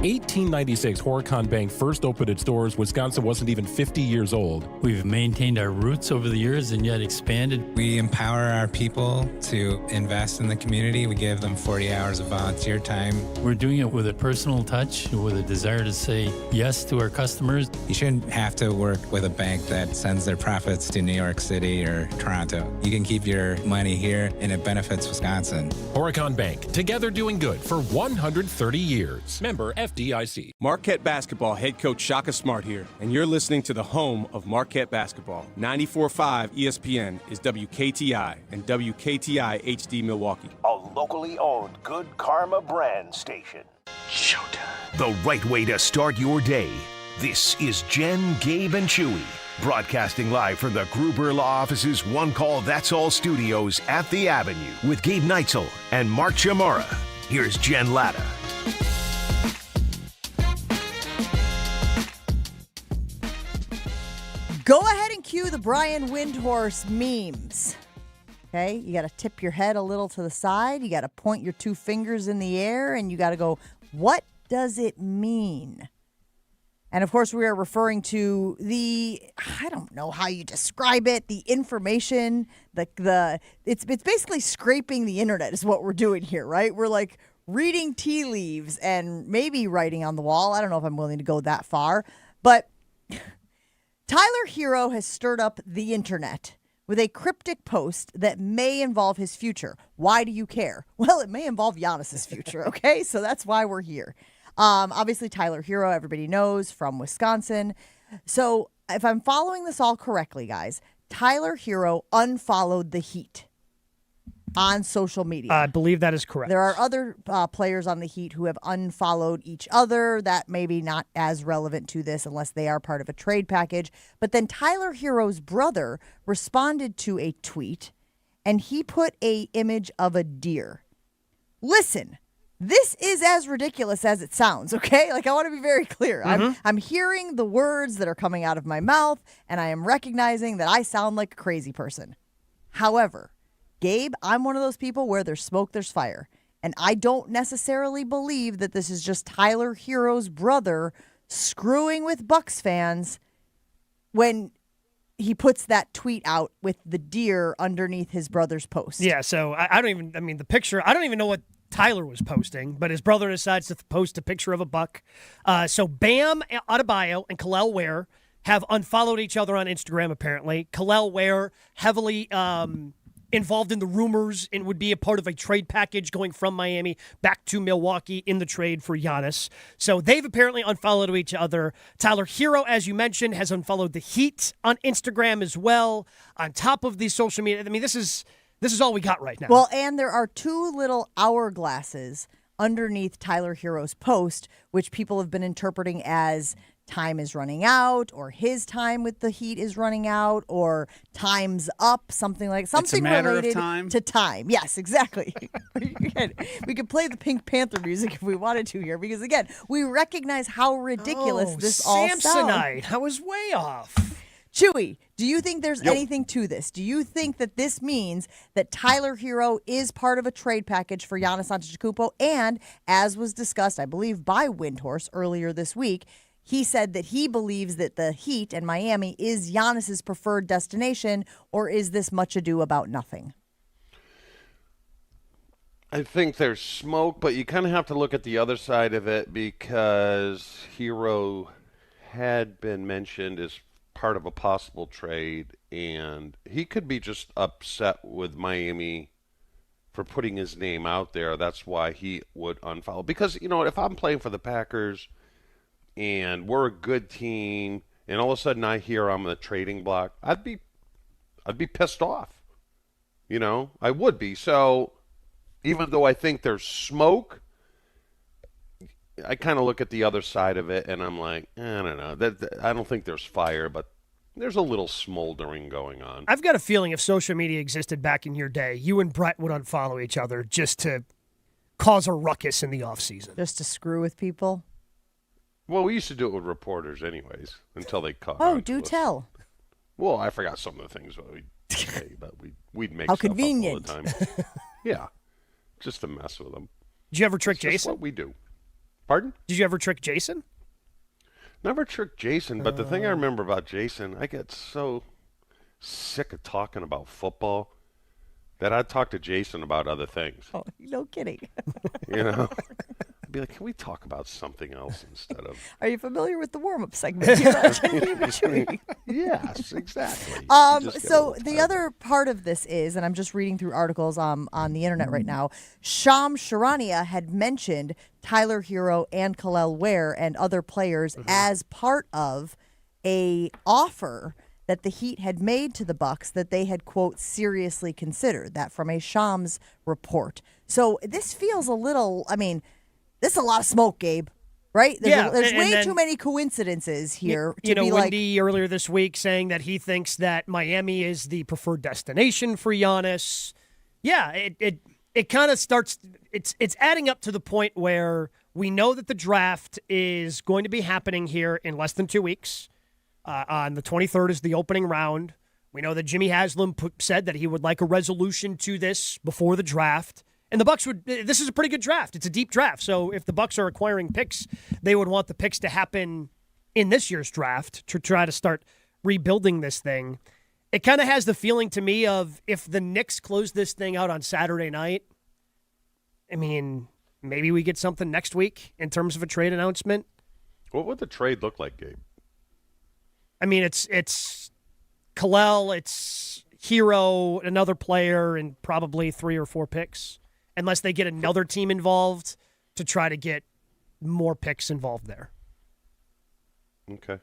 S23: 1896, Horicon Bank first opened its doors. Wisconsin wasn't even 50 years old.
S24: We've maintained our roots over the years and yet expanded.
S25: We empower our people to invest in the community. We give them 40 hours of volunteer time.
S24: We're doing it with a personal touch, with a desire to say yes to our customers.
S25: You shouldn't have to work with a bank that sends their profits to New York City or Toronto. You can keep your money here and it benefits Wisconsin.
S23: Horicon Bank, together doing good for 130 years. Member FDIC.
S26: Marquette Basketball head coach Shaka Smart here, and you're listening to the home of Marquette Basketball. 94.5 ESPN is WKTI and WKTI HD Milwaukee.
S9: A locally owned Good Karma brand station. Showtime. The right way to start your day. This is Jen, Gabe, and Chewy, broadcasting live from the Gruber Law Office's One Call That's All studios at the Avenue with Gabe Neitzel and Mark Chamara. Here's Jen Latta.
S11: Go ahead and cue the Brian Windhorse memes. Okay, you got to tip your head a little to the side. You got to point your 2 fingers in the air, and you got to go, what does it mean? And of course, we are referring to I don't know how you describe it, the information, it's basically scraping the internet is what we're doing here, right? We're like reading tea leaves and maybe writing on the wall. I don't know if I'm willing to go that far, but Tyler Hero has stirred up the internet with a cryptic post that may involve his future. Why do you care? Well, it may involve Giannis's future, okay? So that's why we're here. Obviously, Tyler Hero, everybody knows, from Wisconsin. So if I'm following this all correctly, guys, Tyler Hero unfollowed the Heat on social media.
S12: I believe that is correct.
S11: There are other players on the Heat who have unfollowed each other. That may be not as relevant to this unless they are part of a trade package. But then Tyler Hero's brother responded to a tweet, and he put a image of a deer. Listen, this is as ridiculous as it sounds, okay? Like, I want to be very clear. I'm hearing the words that are coming out of my mouth, and I am recognizing that I sound like a crazy person. However, Gabe, I'm one of those people where there's smoke, there's fire. And I don't necessarily believe that this is just Tyler Hero's brother screwing with Bucks fans when he puts that tweet out with the deer underneath his brother's post.
S12: Yeah, so I don't even, the picture, I don't even know what Tyler was posting, but his brother decides to post a picture of a buck. So Bam Adebayo and Kel'el Ware have unfollowed each other on Instagram, apparently. Kel'el Ware heavily involved in the rumors and would be a part of a trade package going from Miami back to Milwaukee in the trade for Giannis. So they've apparently unfollowed each other. Tyler Hero, as you mentioned, has unfollowed the Heat on Instagram as well. On top of these social media, I mean, this is all we got right now.
S11: Well, and there are two little hourglasses underneath Tyler Hero's post, which people have been interpreting as time is running out, or his time with the Heat is running out, or time's up, something related to time. Yes, exactly. We could play the Pink Panther music if we wanted to here, because again, we recognize how ridiculous this all sounds.
S12: Samsonite. I was way off.
S11: Chewy, do you think there's anything to this? Do you think that this means that Tyler Hero is part of a trade package for Giannis Antetokounmpo? And as was discussed, I believe, by Windhorse earlier this week, he said that he believes that the Heat and Miami is Giannis's preferred destination, or is this much ado about nothing?
S13: I think there's smoke, but you kind of have to look at the other side of it, because Hero had been mentioned as part of a possible trade, and he could be just upset with Miami for putting his name out there. That's why he would unfollow. Because, if I'm playing for the Packers and we're a good team, and all of a sudden I hear I'm on the trading block, I'd be pissed off. I would be. So even though I think there's smoke, I kind of look at the other side of it, and I'm like, I don't know. I don't think there's fire, but there's a little smoldering going on.
S12: I've got a feeling if social media existed back in your day, you and Brett would unfollow each other just to cause a ruckus in the offseason.
S11: Just to screw with people?
S13: Well, we used to do it with reporters anyways, until they caught
S11: on. Oh, do tell.
S13: Well, I forgot some of the things we'd say, but we'd make
S11: How
S13: stuff
S11: convenient.
S13: up all the time. Yeah, just to mess with them.
S12: Did you ever trick Jason?
S13: That's what we do. Pardon?
S12: Did you ever trick Jason?
S13: Never tricked Jason, but the thing I remember about Jason, I get so sick of talking about football that I'd talk to Jason about other things.
S11: Oh, no kidding.
S13: I'd be like, can we talk about something else instead of...
S11: Are you familiar with the warm-up segment?
S13: Yes, exactly.
S11: So the other part of this is, and I'm just reading through articles on the internet right now, Shams Charania had mentioned Tyler Hero and Kel'el Ware and other players as part of a offer that the Heat had made to the Bucks that they had, quote, seriously considered. That from a Shams report. So this feels a little, this is a lot of smoke, Gabe, right? There's way too many coincidences here.
S12: Wendy earlier this week saying that he thinks that Miami is the preferred destination for Giannis. Yeah, it kind of starts, it's adding up to the point where we know that the draft is going to be happening here in less than 2 weeks. On the 23rd is the opening round. We know that Jimmy Haslam said that he would like a resolution to this before the draft. And the Bucks this is a pretty good draft. It's a deep draft. So if the Bucks are acquiring picks, they would want the picks to happen in this year's draft to try to start rebuilding this thing. It kind of has the feeling to me of if the Knicks close this thing out on Saturday night, maybe we get something next week in terms of a trade announcement.
S13: What would the trade look like, Gabe?
S12: It's Kel'el, it's Hero, another player, and probably 3 or 4 picks. Unless they get another team involved to try to get more picks involved there.
S13: Okay.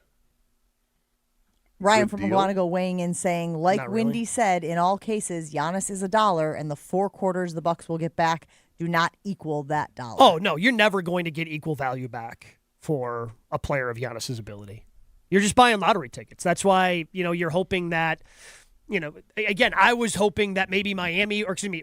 S11: Ryan from Aguanago weighing in saying, like Wendy said, in all cases, Giannis is $1, and the 4 quarters the Bucks will get back do not equal that $1.
S12: Oh, no, you're never going to get equal value back for a player of Giannis's ability. You're just buying lottery tickets. That's why, you're hoping that, again, I was hoping that maybe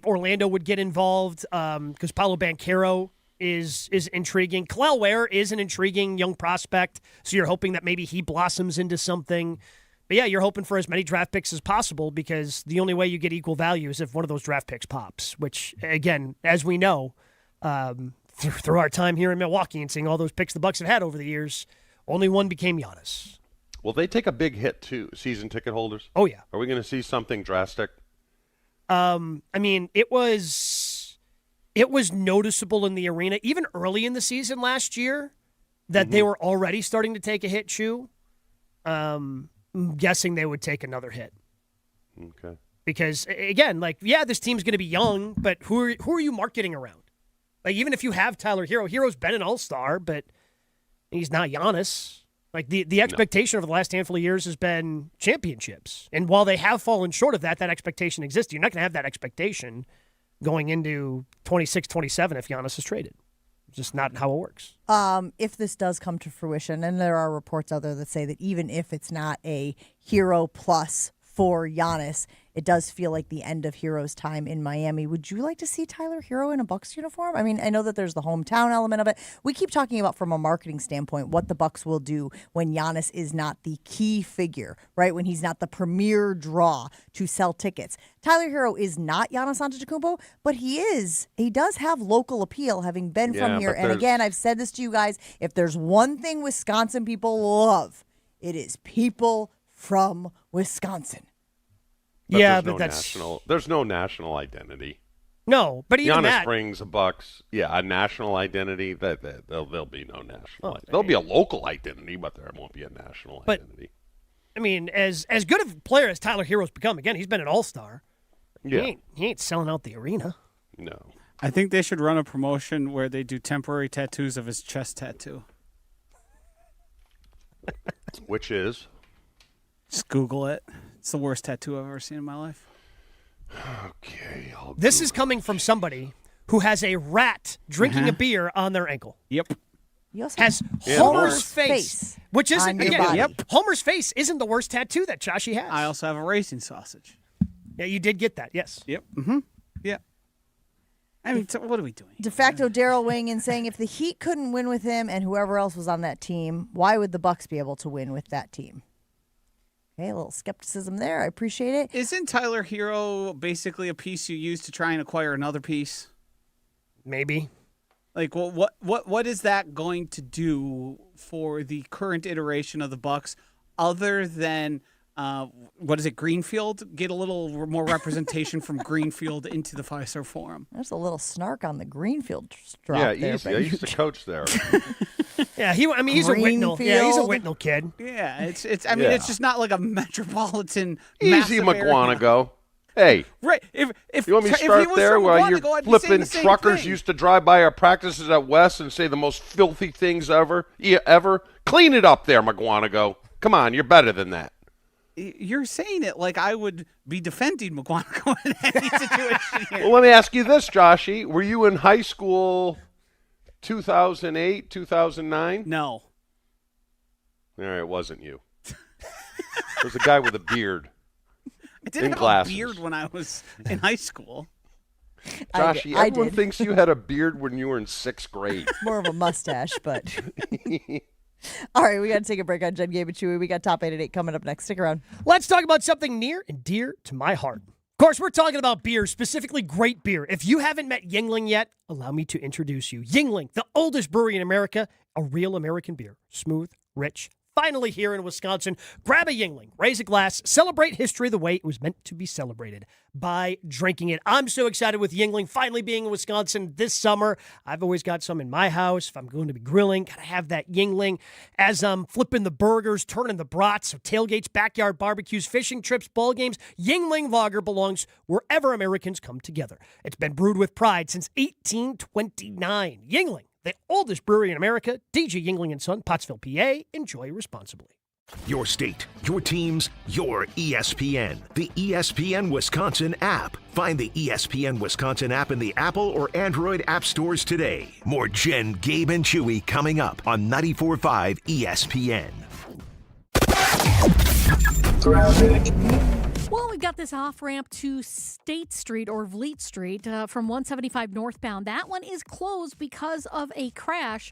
S12: Orlando would get involved because Paolo Banchero is intriguing. Kel'el Ware is an intriguing young prospect, so you're hoping that maybe he blossoms into something. But, yeah, you're hoping for as many draft picks as possible because the only way you get equal value is if one of those draft picks pops, which, again, as we know, through our time here in Milwaukee and seeing all those picks the Bucks have had over the years, only one became Giannis.
S13: Will they take a big hit, too, season ticket holders?
S12: Oh, yeah.
S13: Are we going to see something drastic?
S12: It was it was noticeable in the arena, even early in the season last year, that they were already starting to take a hit, Chew. I'm guessing they would take another hit.
S13: Okay.
S12: Because, again, this team's going to be young, but who are you marketing around? Like, even if you have Tyler Hero, Hero's been an all-star, but he's not Giannis. Like, the expectation over the last handful of years has been championships. And while they have fallen short of that expectation exists. You're not going to have that expectation going into 26-27 if Giannis is traded. It's just not how it works.
S11: If this does come to fruition, and there are reports out there that say that even if it's not a Hero plus for Giannis, it does feel like the end of Hero's time in Miami. Would you like to see Tyler Hero in a Bucks uniform? I mean, I know that there's the hometown element of it. We keep talking about from a marketing standpoint what the Bucks will do when Giannis is not the key figure, right? When he's not the premier draw to sell tickets. Tyler Hero is not Giannis Antetokounmpo, but he does have local appeal, having been from here. And again, I've said this to you guys, if there's one thing Wisconsin people love, it is people from Wisconsin.
S13: But there's no national identity.
S12: No, but even
S13: Giannis brings a Bucks, a national identity. There'll be no national.
S12: Oh,
S13: there'll be a local identity, but there won't be a national identity.
S12: I mean, as good of a player as Tyler Hero's become, again, he's been an all-star.
S13: Yeah.
S12: He ain't selling out the arena.
S13: No.
S14: I think they should run a promotion where they do temporary tattoos of his chest tattoo.
S13: Which is?
S14: Just Google it. It's the worst tattoo I've ever seen in my life.
S13: Okay.
S12: This is coming from somebody who has a rat drinking a beer on their ankle.
S14: Yep.
S12: Has Homer's face, which isn't, again, Homer's face isn't the worst tattoo that Joshi has.
S14: I also have a racing sausage.
S12: Yeah, you did get that, yes.
S14: Yep. Mm-hmm. Yeah. I mean, so what are we doing?
S11: De facto Daryl weighing in saying if the Heat couldn't win with him and whoever else was on that team, why would the Bucks be able to win with that team? Okay, a little skepticism there. I appreciate it.
S14: Isn't Tyler Hero basically a piece you use to try and acquire another piece?
S12: Maybe.
S14: Like, well, what is that going to do for the current iteration of the Bucks, other than Greenfield? Get a little more representation from Greenfield into the Fiserv Forum.
S11: There's a little snark on the Greenfield drop.
S13: Yeah,
S11: there,
S13: easy. I used to coach there.
S12: Yeah, he's a Whitnell. Yeah, he's a Whitnell kid.
S14: Yeah, it's. I mean, it's just not like a metropolitan.
S13: Easy, McGuanago. Hey,
S14: right? If
S13: you want me to start there, where your flipping truckers used to drive by our practices at West and say the most filthy things ever. Clean it up there, McGuanago. Come on, you're better than that.
S14: You're saying it like I would be defending McGuanago in any situation here.
S13: Well, let me ask you this, Joshy. Were you in high school 2008, 2009?
S14: No.
S13: All right, it wasn't you. It was a guy with a beard.
S14: I didn't have
S13: glasses.
S14: a beard when I was in high school.
S13: Joshy, everyone thinks you had a beard when you were in 6th grade.
S11: It's more of a mustache, but... All right, we got to take a break on Jen, Gabe, and Chewy. We got Top 8 at 8 coming up next. Stick around.
S12: Let's talk about something near and dear to my heart. Of course, we're talking about beer, specifically great beer. If you haven't met Yuengling yet, allow me to introduce you. Yuengling, the oldest brewery in America, a real American beer. Smooth, rich, finally here in Wisconsin. Grab a Yuengling, raise a glass, celebrate history the way it was meant to be celebrated, by drinking it. I'm so excited with Yuengling finally being in Wisconsin this summer. I've always got some in my house. If I'm going to be grilling, got to have that Yuengling. As I'm flipping the burgers, turning the brats, so tailgates, backyard barbecues, fishing trips, ball games, Yuengling Lager belongs wherever Americans come together. It's been brewed with pride since 1829. Yuengling, the oldest brewery in America. DJ Yuengling & Son, Pottsville, PA. Enjoy responsibly.
S9: Your state, your teams, your ESPN. The ESPN Wisconsin app. Find the ESPN Wisconsin app in the Apple or Android app stores today. More Jen, Gabe, and Chewy coming up on 94.5 ESPN.
S1: Well, we've got this off-ramp to State Street or Vliet Street from 175 northbound. That one is closed because of a crash.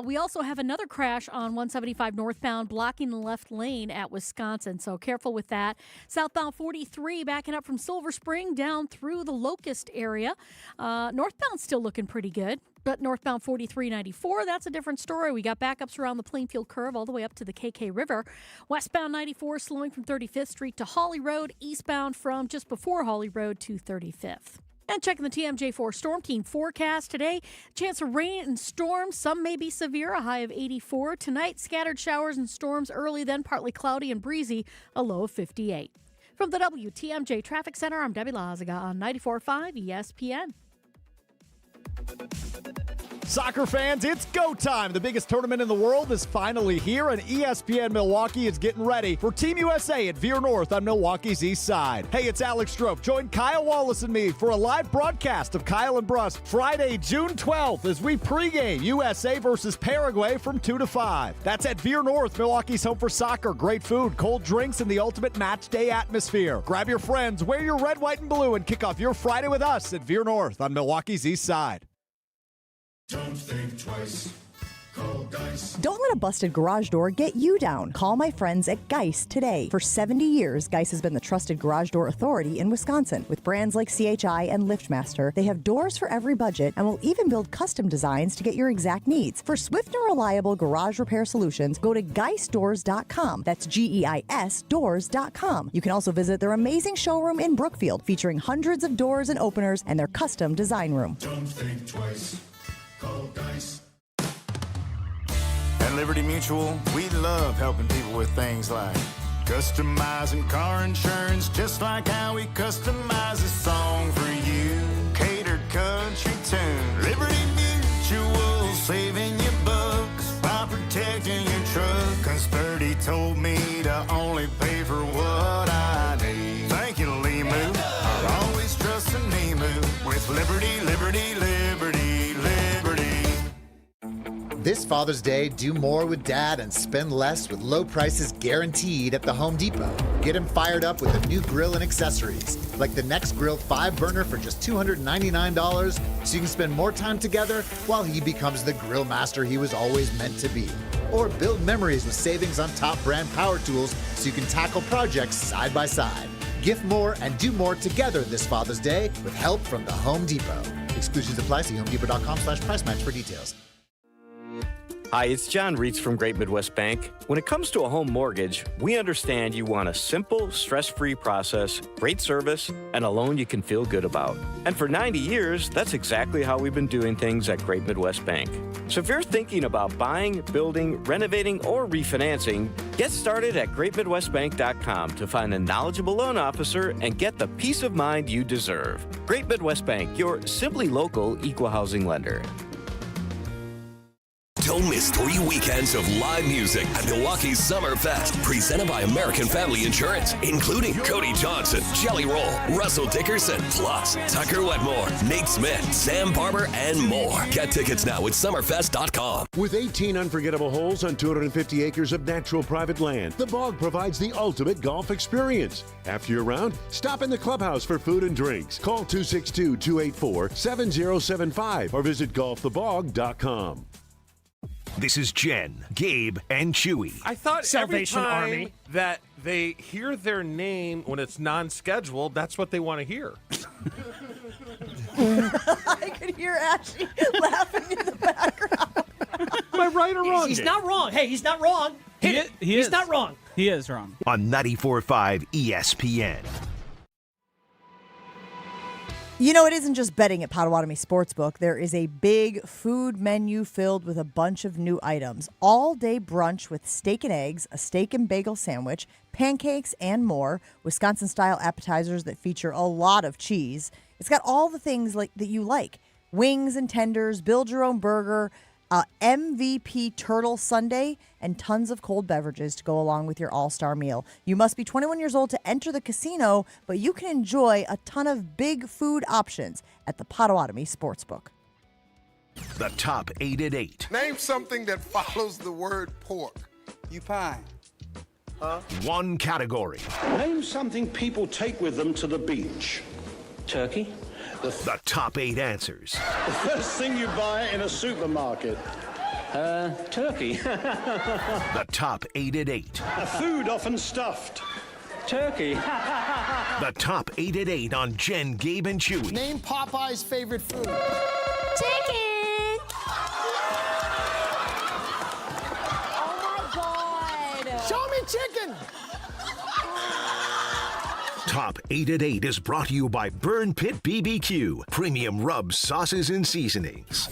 S1: We also have another crash on 175 northbound blocking the left lane at Wisconsin, so careful with that. Southbound 43 backing up from Silver Spring down through the Locust area. Northbound still looking pretty good. But northbound 4394, that's a different story. We got backups around the Plainfield Curve all the way up to the KK River. Westbound 94 slowing from 35th Street to Hawley Road. Eastbound from just before Hawley Road to 35th. And checking the TMJ4 Storm Team forecast today, chance of rain and storms. Some may be severe, a high of 84. Tonight, scattered showers and storms early, then partly cloudy and breezy, a low of 58. From the WTMJ Traffic Center, I'm Debbie Lazaga on 94.5 ESPN.
S4: Soccer fans, it's go time. The biggest tournament in the world is finally here, and ESPN Milwaukee is getting ready for Team USA at Veer North on Milwaukee's east side. Hey, it's Alex Strofe. Join Kyle Wallace and me for a live broadcast of Kyle and Bruss Friday, June 12th as we pregame USA versus Paraguay from 2 to 5. That's at Veer North, Milwaukee's home for soccer. Great food, cold drinks, and the ultimate match day atmosphere. Grab your friends, wear your red, white, and blue, and kick off your Friday with us at Veer North on Milwaukee's east side.
S5: Don't think twice. Call Geist.
S11: Don't let a busted garage door get you down. Call my friends at Geist today. For 70 years, Geist has been the trusted garage door authority in Wisconsin. With brands like CHI and LiftMaster, they have doors for every budget and will even build custom designs to get your exact needs. For swift and reliable garage repair solutions, go to geistdoors.com. That's GEIS doors.com. You can also visit their amazing showroom in Brookfield, featuring hundreds of doors and openers and their custom design room.
S5: Don't think twice. Call Geist.
S6: At Liberty Mutual, we love helping people with things like customizing car insurance, just like how we customize a song for you. Catered country tune. Liberty Mutual, saving you bucks by protecting your truck. 'Cause Birdie told me to only pay for what I need. Thank you, Limu. I'll always trust in Limu with Liberty, Liberty, Liberty, Liberty.
S19: This Father's Day, do more with Dad and spend less with low prices guaranteed at the Home Depot. Get him fired up with a new grill and accessories, like the Next Grill 5-burner for just $299, so you can spend more time together while he becomes the grill master he was always meant to be. Or build memories with savings on top brand power tools so you can tackle projects side by side. Gift more and do more together this Father's Day with help from the Home Depot. Exclusions apply. See homedepot.com/price match for details.
S7: Hi, it's John Reitz from Great Midwest Bank. When it comes to a home mortgage, we understand you want a simple, stress-free process, great service, and a loan you can feel good about. And for 90 years, that's exactly how we've been doing things at Great Midwest Bank. So if you're thinking about buying, building, renovating, or refinancing, get started at greatmidwestbank.com to find a knowledgeable loan officer and get the peace of mind you deserve. Great Midwest Bank, your simply local equal housing lender.
S17: Don't miss 3 weekends of live music at Milwaukee's Summer Fest, presented by American Family Insurance, including Cody Johnson, Jelly Roll, Russell Dickerson, plus Tucker Wetmore, Nate Smith, Sam Barber, and more. Get tickets now at summerfest.com.
S8: With 18 unforgettable holes on 250 acres of natural private land, the Bog provides the ultimate golf experience. After your round, stop in the clubhouse for food and drinks. Call 262-284-7075 or visit golfthebog.com.
S9: This is Jen, Gabe, and Chewy.
S22: I thought
S12: Salvation
S22: every time
S12: Army.
S22: that they hear their name when it's non-scheduled, that's what they want to hear.
S11: I could hear Ashley laughing in the background.
S22: Am I right or wrong?
S12: He's not wrong. Hey, he's not wrong. He's not wrong.
S14: He is wrong.
S9: On 94.5 ESPN.
S11: You know, it isn't just betting at Potawatomi Sportsbook. There is a big food menu filled with a bunch of new items. All-day brunch with steak and eggs, a steak and bagel sandwich, pancakes, and more. Wisconsin-style appetizers that feature a lot of cheese. It's got all the things that you like. Wings and tenders, build your own burger, MVP turtle sundae, and tons of cold beverages to go along with your all-star meal. You must be 21 years old to enter the casino, but you can enjoy a ton of big food options at the Potawatomi Sportsbook.
S9: The top 8 at 8.
S10: Name something that follows the word pork.
S27: You pie.
S10: Huh?
S9: One category.
S27: Name something people take with them to the beach. Turkey.
S9: The top 8 answers.
S27: The first thing you buy in a supermarket. Turkey.
S9: The top 8 at 8.
S27: A food often stuffed. Turkey.
S9: The top 8 at 8 on Jen, Gabe, and Chewy.
S27: Name Popeye's favorite food.
S11: Chicken.
S27: Oh my God. Show me chicken.
S9: Top 8 at 8 is brought to you by Burn Pit BBQ, premium rubs, sauces, and seasonings.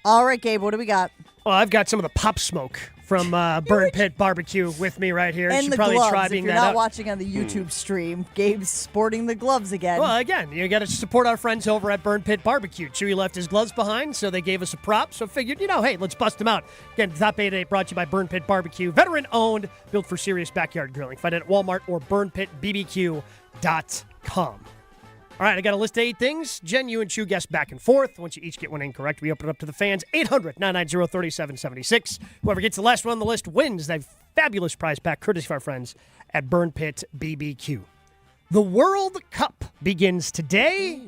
S11: All right, Gabe, what do we got?
S12: Well, I've got some of the pop smoke from Burn Pit Barbecue with me right here.
S11: And
S12: Should
S11: the
S12: probably
S11: gloves.
S12: try
S11: If
S12: being
S11: you're
S12: that
S11: not
S12: up.
S11: watching on the YouTube stream, Gabe's sporting the gloves again.
S12: Well, again, you got to support our friends over at Burn Pit Barbecue. Chewy left his gloves behind, so they gave us a prop. So figured, hey, let's bust them out. Again, Top 8 at 8 brought to you by Burn Pit Barbecue. Veteran-owned, built for serious backyard grilling. Find it at Walmart or burnpitbbq.com. All right, I got a list of 8 things. Jen, you and Chew guess back and forth. Once you each get one incorrect, we open it up to the fans. 800-990-3776. Whoever gets the last one on the list wins that fabulous prize pack, courtesy of our friends at Burn Pit BBQ. The World Cup begins today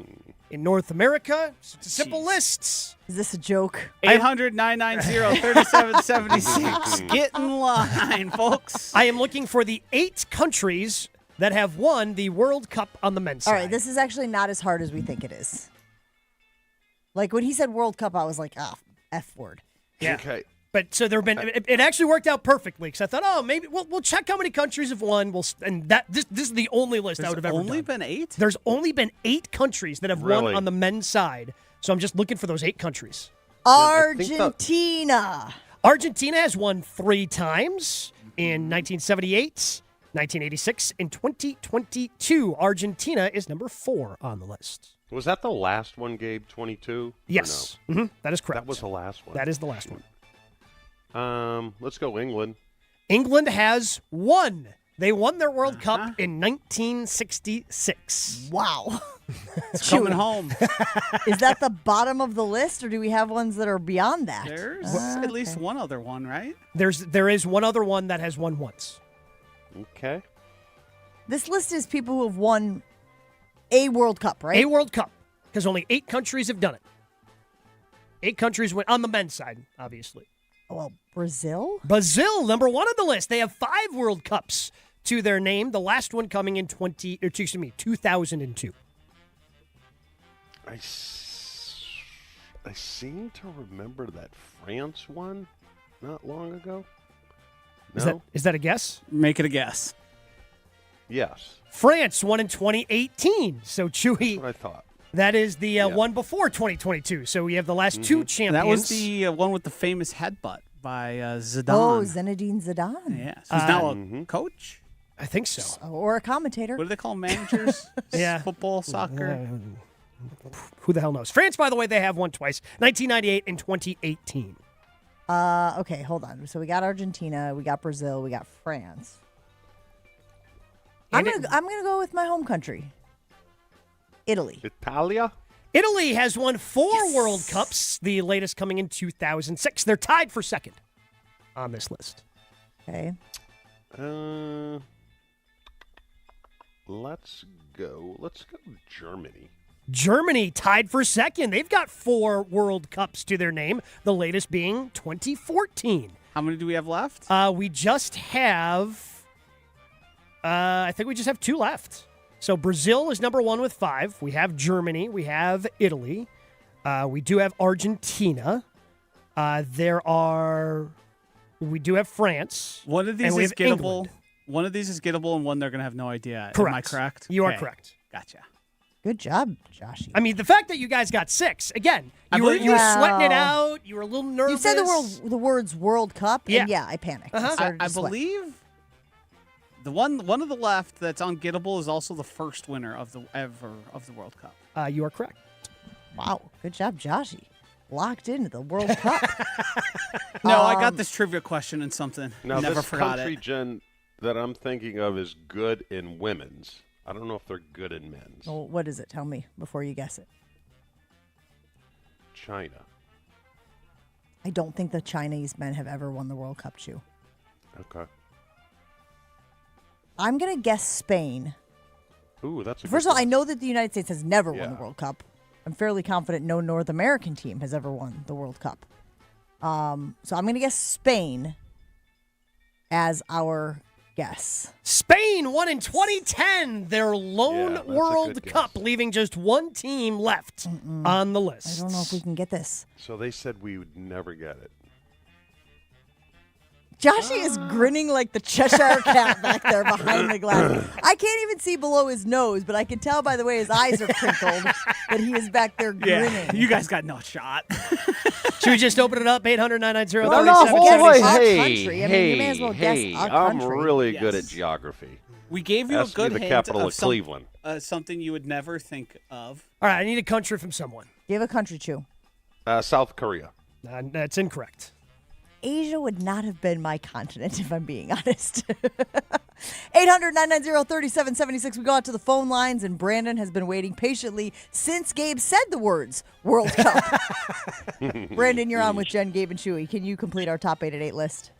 S12: in North America. It's a simple list.
S11: Is this a joke?
S14: 800-990-3776. Get in line, folks.
S12: I am looking for the 8 countries that have won the World Cup on the men's side.
S11: All right, this is actually not as hard as we think it is. Like, when he said World Cup, I was like, F word.
S12: Yeah.
S13: Okay.
S12: But so there have been. It actually worked out perfectly because I thought, maybe we'll check how many countries have won. This is the only list I would have ever done.
S14: Only been 8?
S12: There's only been 8 countries that have won
S13: Really?
S12: on the men's side. So I'm just looking for those 8 countries.
S11: Argentina.
S12: Argentina has won 3 times in 1978, 1986, and 2022. Argentina is number 4 on the list.
S13: Was that the last one, Gabe? 22?
S12: Yes, that is correct.
S13: That was the last one.
S12: That is the last one.
S13: Let's go England.
S12: England has won. They won their World Cup in 1966.
S11: Wow.
S14: It's coming home.
S11: Is that the bottom of the list, or do we have ones that are beyond that?
S14: There's at least one other one, right?
S12: There is one other one that has won once.
S13: Okay.
S11: This list is people who have won a World Cup, right?
S12: A World Cup, because only 8 countries have done it. 8 countries went on the men's side, obviously.
S11: Well, Brazil?
S12: Brazil, number 1 on the list. They have 5 World Cups to their name, the last one coming in 2002.
S13: I seem to remember that France won not long ago. No?
S12: Is that a guess?
S14: Make it a guess.
S13: Yes.
S12: France won in 2018. So, Chewy,
S13: That's what I thought.
S12: that is the one before 2022. So we have the last 2 champions.
S14: That was the one with the famous headbutt by Zidane.
S11: Oh, Zinedine Zidane.
S14: Yes. Who's now a coach?
S12: I think so.
S11: Or a commentator.
S14: What do they call managers?
S12: Yeah.
S14: Football, soccer.
S12: Who the hell knows? France, by the way, they have won twice, 1998 and 2018.
S11: Okay, hold on. So we got Argentina, we got Brazil, we got France. I'm gonna go with my home country, Italy.
S13: Italia?
S12: Italy has won 4 World Cups, the latest coming in 2006. They're tied for second on this list.
S11: Okay.
S13: Let's go Germany.
S12: Germany tied for second. They've got 4 World Cups to their name, the latest being 2014.
S14: How many do we have left?
S12: We just have, I think we just have 2 left. So Brazil is number 1 with 5. We have Germany. We have Italy. We do have Argentina. We do have France.
S14: One of these
S12: and we
S14: is
S12: have
S14: gettable.
S12: England.
S14: One of these is gettable, and one they're going to have no idea.
S12: Correct.
S14: Am I correct?
S12: You are
S14: Okay.
S12: correct.
S14: Gotcha.
S11: Good job, Joshy.
S12: I mean, the fact that you guys got 6, again, you were sweating it out. You were a little nervous.
S11: You said the words World Cup,
S12: Yeah.
S11: and I panicked.
S14: I believe the one of the left that's ungettable is also the first winner of the World Cup.
S12: You are correct.
S11: Wow, good job, Joshy. Locked into the World Cup.
S14: No, I got this trivia question and something.
S13: Now,
S14: Never
S13: this
S14: forgot
S13: country,
S14: it.
S13: Jen, that I'm thinking of is good in women's. I don't know if they're good in men's.
S11: Well, what is it? Tell me before you guess it.
S13: China.
S11: I don't think the Chinese men have ever won the World Cup, Chew.
S13: Okay.
S11: I'm going to guess Spain.
S13: Ooh, that's a
S11: First
S13: good
S11: of all, I
S13: guess.
S11: know that the United States has never won the
S13: Yeah.
S11: World Cup. I'm fairly confident no North American team has ever won the World Cup. So I'm going to guess Spain as our guess.
S12: Spain won in 2010 their lone
S13: that's a
S12: World
S13: good
S12: Cup, leaving just 1 team left on the list.
S11: I don't know if we can get this.
S13: So they said we would never get it.
S11: Joshy is grinning like the Cheshire Cat back there behind the glass. I can't even see below his nose, but I can tell by the way his eyes are crinkled that he is back there grinning.
S14: You guys got no shot.
S12: Should we just open it up? 800-990-3776.
S11: Country. I mean, you may as well guess a
S13: I'm
S11: country.
S13: really good at geography.
S14: We gave you
S13: Has
S14: a
S13: to be
S14: good
S13: the
S14: hint
S13: capital
S14: of
S13: of Cleveland.
S14: Something you would never think of.
S12: All right, I need a country from someone.
S11: Give a country, Chew.
S13: South Korea.
S12: That's incorrect.
S11: Asia would not have been my continent, if I'm being honest. 800-990-3776. We go out to the phone lines, and Brandon has been waiting patiently since Gabe said the words World Cup. Brandon, you're on with Jen, Gabe, and Chewy. Can you complete our top 8 at 8 list?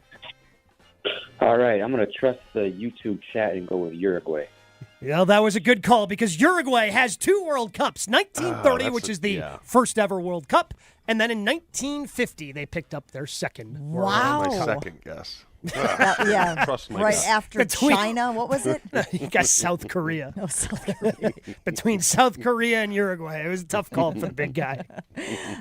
S2: All right, I'm going to trust the YouTube chat and go with Uruguay.
S12: Yeah, that was a good call because Uruguay has 2 World Cups. 1930, which is the first ever World Cup, and then in 1950 they picked up their second World Cup.
S13: My second guess.
S11: Yeah,
S13: Trust my
S11: right
S13: guess.
S11: after China. What was it?
S12: You got South Korea.
S11: No, South Korea.
S12: Between South Korea and Uruguay. It was a tough call for the big guy.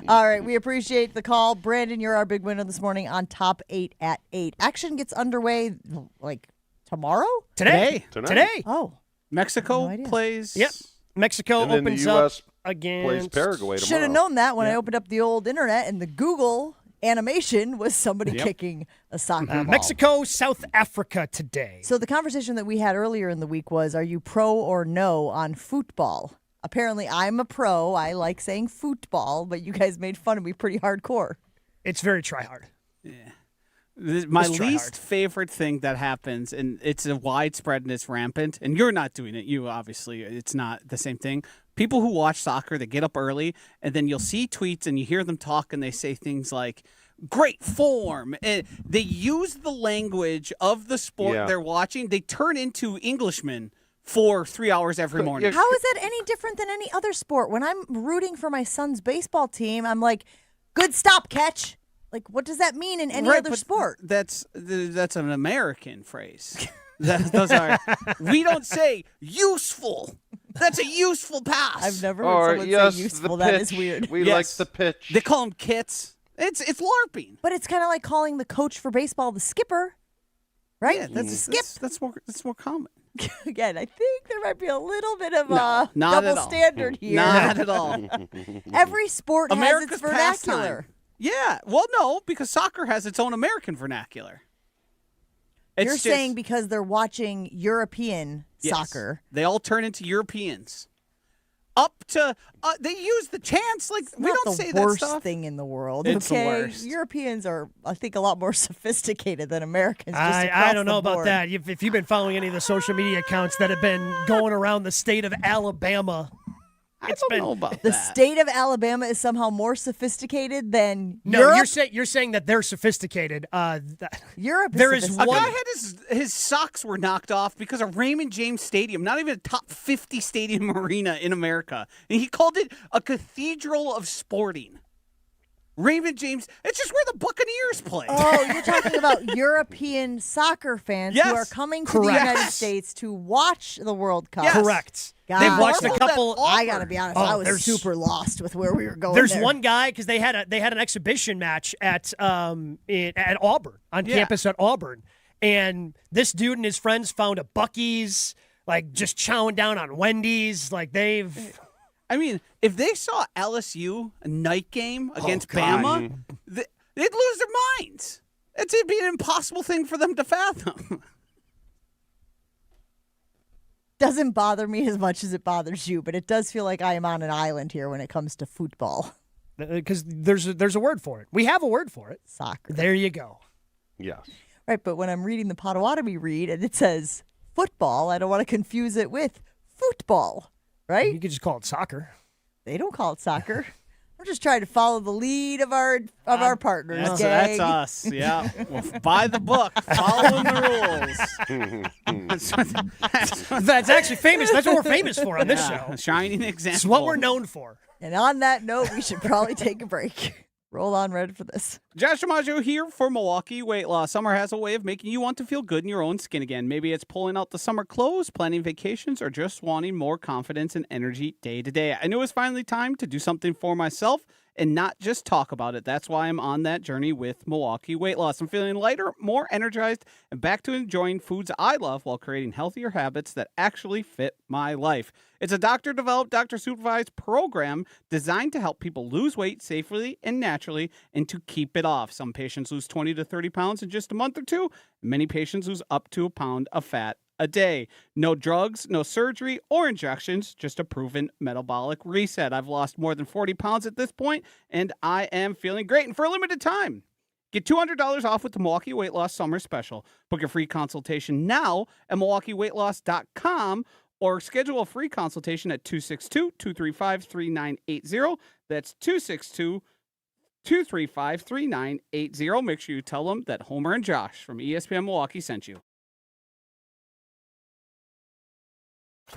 S11: All right, we appreciate the call. Brandon, you're our big winner this morning on Top 8 at 8. Action gets underway, like, tomorrow?
S12: Today.
S11: Oh.
S14: Mexico plays.
S12: Yep. Mexico
S13: And then
S12: opens
S13: the US
S12: up against
S13: plays Paraguay tomorrow.
S11: Should have known that when I opened up the old internet and the Google animation was somebody kicking a soccer ball.
S12: Mexico, South Africa today.
S11: So the conversation that we had earlier in the week was, are you pro or no on football? Apparently, I'm a pro. I like saying football, but you guys made fun of me pretty hardcore.
S12: It's very try-hard.
S14: My least favorite thing that happens, and it's a widespread and it's rampant, and you're not doing it. You obviously, it's not the same thing. People who watch soccer, they get up early, and then you'll see tweets and you hear them talk, and they say things like, great form. And they use the language of the sport they're watching. They turn into Englishmen for 3 hours every morning.
S11: How is that any different than any other sport? When I'm rooting for my son's baseball team, I'm like, good stop, catch. Like, what does that mean in any other sport?
S14: That's an American phrase. Those are. We don't say useful. That's a useful pass.
S11: I've never heard someone say useful. That is weird.
S13: We like the pitch.
S14: They call them kits. It's LARPing.
S11: But it's kind of like calling the coach for baseball the skipper, right?
S14: Yeah, that's more common.
S11: Again, I think there might be a little bit of
S14: not
S11: double
S14: at all.
S11: standard here.
S14: Not at all.
S11: Every sport
S14: America's
S11: has its vernacular.
S14: pastime. Yeah. Well, no, because soccer has its own American vernacular.
S11: You're saying because they're watching European soccer.
S14: They all turn into Europeans. Up to they use the chants like we don't say that
S11: It's
S14: stuff.
S11: the worst thing in the world.
S14: It's the
S11: okay,
S14: worst.
S11: Europeans are, I think, a lot more sophisticated than Americans. Just
S12: I
S11: across
S12: don't
S11: the
S12: know about
S11: board.
S12: that. If you've been following any of the social media accounts that have been going around the state of Alabama,
S14: I don't know about
S11: The
S14: that.
S11: state of Alabama is somehow more sophisticated than
S12: No,
S11: Europe.
S12: you're saying that they're sophisticated.
S11: Europe.
S12: There is
S14: A
S12: one.
S14: guy had his socks were knocked off because of Raymond James Stadium, not even a top 50 stadium arena in America. And he called it a cathedral of sporting. Raymond James, it's just where the Buccaneers play.
S11: Oh, you're talking about European soccer fans
S14: Yes.
S11: who are coming to
S12: Correct.
S11: the United States to watch the World Cup.
S14: Yes.
S12: Correct.
S11: God.
S12: They've watched a
S14: Marveled
S12: couple.
S14: at
S11: I gotta be honest,
S12: Oh,
S11: I was
S12: there's-
S11: super lost with where we were going.
S12: There's
S11: there.
S12: one guy because they had an exhibition match at Auburn on campus at Auburn, and this dude and his friends found a Buc-ee's, like just chowing down on Wendy's, like they've.
S14: I mean, if they saw LSU a night game against
S12: God.
S14: Bama, they'd lose their minds. It'd be an impossible thing for them to fathom.
S11: Doesn't bother me as much as it bothers you, but it does feel like I am on an island here when it comes to football.
S12: Because there's a word for it. We have a word for it.
S11: Soccer.
S12: There you go.
S13: Yes.
S11: Right, but when I'm reading the Potawatomi read and it says football, I don't want to confuse it with football, right?
S12: You could just call it soccer.
S11: They don't call it soccer. I'm just trying to follow the lead of our partners.
S14: That's
S11: gang.
S14: us. Yeah. Well, by the book, following the rules.
S12: That's actually famous. That's what we're famous for on this
S14: Yeah,
S12: show.
S14: a shining example.
S12: It's what we're known for.
S11: And on that note, we should probably take a break. Roll on, ready for this.
S14: Josh DiMaggio here for Milwaukee Weight Loss. Summer has a way of making you want to feel good in your own skin again. Maybe it's pulling out the summer clothes, planning vacations, or just wanting more confidence and energy day to day. I knew it was finally time to do something for myself, and not just talk about it. That's why I'm on that journey with Milwaukee Weight Loss. I'm feeling lighter, more energized, and back to enjoying foods I love while creating healthier habits that actually fit my life. It's a doctor-developed, doctor-supervised program designed to help people lose weight safely and naturally and to keep it off. Some patients lose 20 to 30 pounds in just a month or two. Many patients lose up to a pound of fat a day. No drugs, no surgery or injections, just a proven metabolic reset. I've lost more than 40 pounds at this point, and I am feeling great. And for a limited time, get $200 off with the Milwaukee Weight Loss Summer Special. Book your free consultation now at MilwaukeeWeightLoss.com or schedule a free consultation at 262-235-3980. That's 262-235-3980. Make sure you tell them that Homer and Josh from ESPN Milwaukee sent you.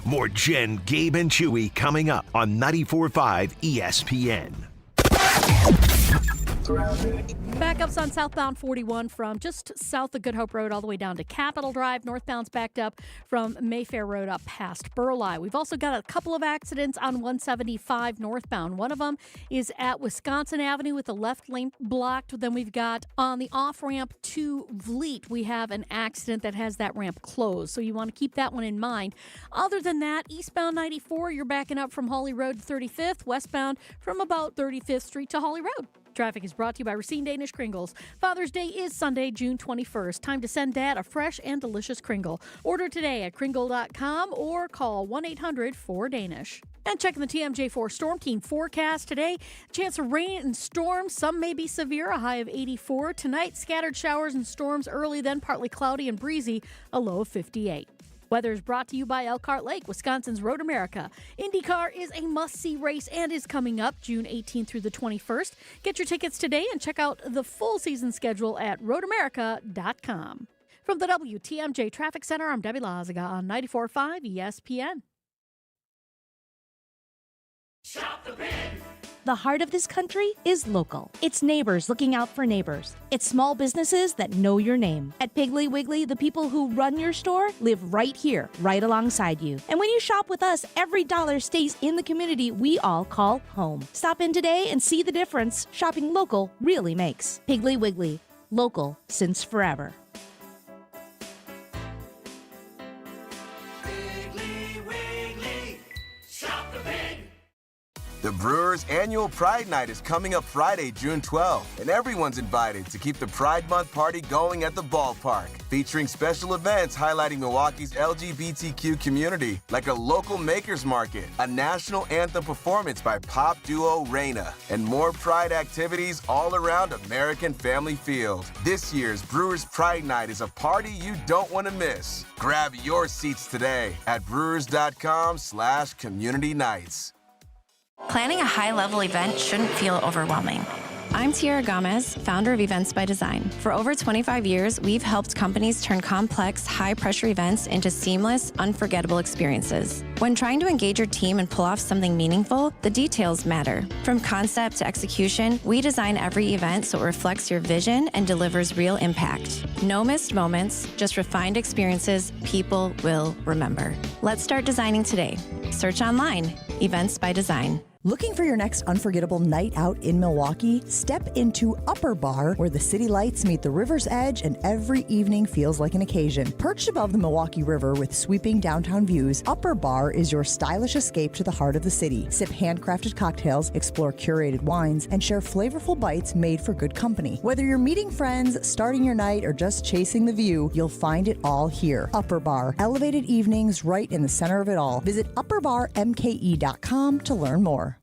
S9: More Jen, Gabe, and Chewy coming up on 94.5 ESPN.
S1: Backups on southbound 41 from just south of Good Hope Road all the way down to Capitol Drive. Northbound's backed up from Mayfair Road up past Burleigh. We've also got a couple of accidents on 175 northbound. One of them is at Wisconsin Avenue with the left lane blocked. Then we've got on the off-ramp to Vliet, we have an accident that has that ramp closed. So you want to keep that one in mind. Other than that, eastbound 94, you're backing up from Hawley Road to 35th. Westbound from about 35th Street to Hawley Road. Traffic is brought to you by Racine Danish Kringles. Father's Day is Sunday, June 21st. Time to send Dad a fresh and delicious Kringle. Order today at Kringle.com or call 1-800-4DANISH. And checking the TMJ4 Storm Team forecast today. Chance of rain and storms. Some may be severe, a high of 84. Tonight, scattered showers and storms early, then partly cloudy and breezy, a low of 58. Weather is brought to you by Elkhart Lake, Wisconsin's Road America. IndyCar is a must-see race and is coming up June 18th through the 21st. Get your tickets today and check out the full season schedule at roadamerica.com. From the WTMJ Traffic Center, I'm Debbie Lazaga on 94.5 ESPN.
S3: Shop the Pig! The heart of this country is local. It's neighbors looking out for neighbors. It's small businesses that know your name. At Piggly Wiggly, the people who run your store live right here, right alongside you. And when you shop with us, every dollar stays in the community we all call home. Stop in today and see the difference shopping local really makes. Piggly Wiggly, local since forever.
S15: The Brewers' annual Pride Night is coming up Friday, June 12th, and everyone's invited to keep the Pride Month party going at the ballpark, featuring special events highlighting Milwaukee's LGBTQ community, like a local makers market, a national anthem performance by pop duo Reina, and more Pride activities all around American Family Field. This year's Brewers' Pride Night is a party you don't want to miss. Grab your seats today at brewers.com/community nights.
S16: Planning a high-level event shouldn't feel overwhelming. I'm Tiara Gomez, founder of Events by Design. For over 25 years, we've helped companies turn complex, high-pressure events into seamless, unforgettable experiences. When trying to engage your team and pull off something meaningful, the details matter. From concept to execution, we design every event so it reflects your vision and delivers real impact. No missed moments, just refined experiences people will remember. Let's start designing today. Search online, Events by Design.
S18: Looking for your next unforgettable night out in Milwaukee? Step into Upper Bar, where the city lights meet the river's edge and every evening feels like an occasion. Perched above the Milwaukee River with sweeping downtown views, Upper Bar is your stylish escape to the heart of the city. Sip handcrafted cocktails, explore curated wines, and share flavorful bites made for good company. Whether you're meeting friends, starting your night, or just chasing the view, you'll find it all here. Upper Bar, elevated evenings right in the center of it all. Visit upperbarmke.com to learn more.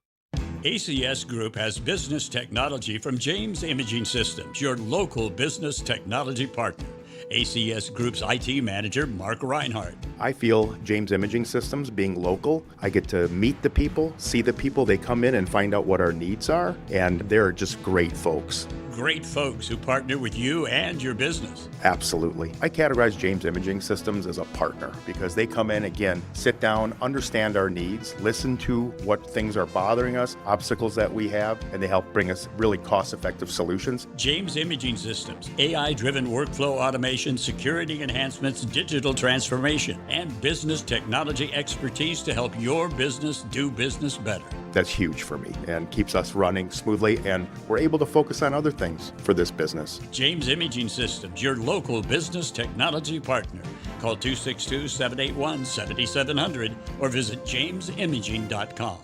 S20: ACS Group has business technology from James Imaging Systems, your local business technology partner. ACS Group's IT manager, Mark Reinhardt.
S21: I feel James Imaging Systems being local, I get to meet the people, see the people, they come in and find out what our needs are, and they're just great folks.
S20: Great folks who partner with you and your business.
S21: Absolutely. I categorize James Imaging Systems as a partner because they come in, again, sit down, understand our needs, listen to what things are bothering us, obstacles that we have, and they help bring us really cost-effective solutions.
S20: James Imaging Systems, AI-driven workflow automation automation, security enhancements, digital transformation, and business technology expertise to help your business do business better.
S21: That's huge for me and keeps us running smoothly, and we're able to focus on other things for this business.
S20: James Imaging Systems, your local business technology partner. Call 262-781-7700 or visit jamesimaging.com.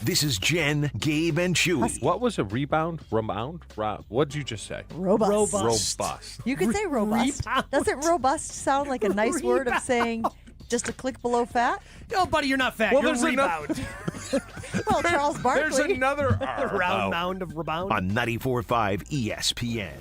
S9: This is Jen, Gabe, and Chewy.
S22: What was a rebound? What did you just say?
S11: Robust.
S22: Robust.
S11: You could say robust. Doesn't robust sound like a nice word of saying just a click below fat?
S12: No, buddy, you're not fat.
S22: Well,
S12: you're
S22: there's
S12: rebound.
S11: Well, Charles Barkley.
S22: There's another
S12: round mound of rebound.
S9: On 94.5 ESPN.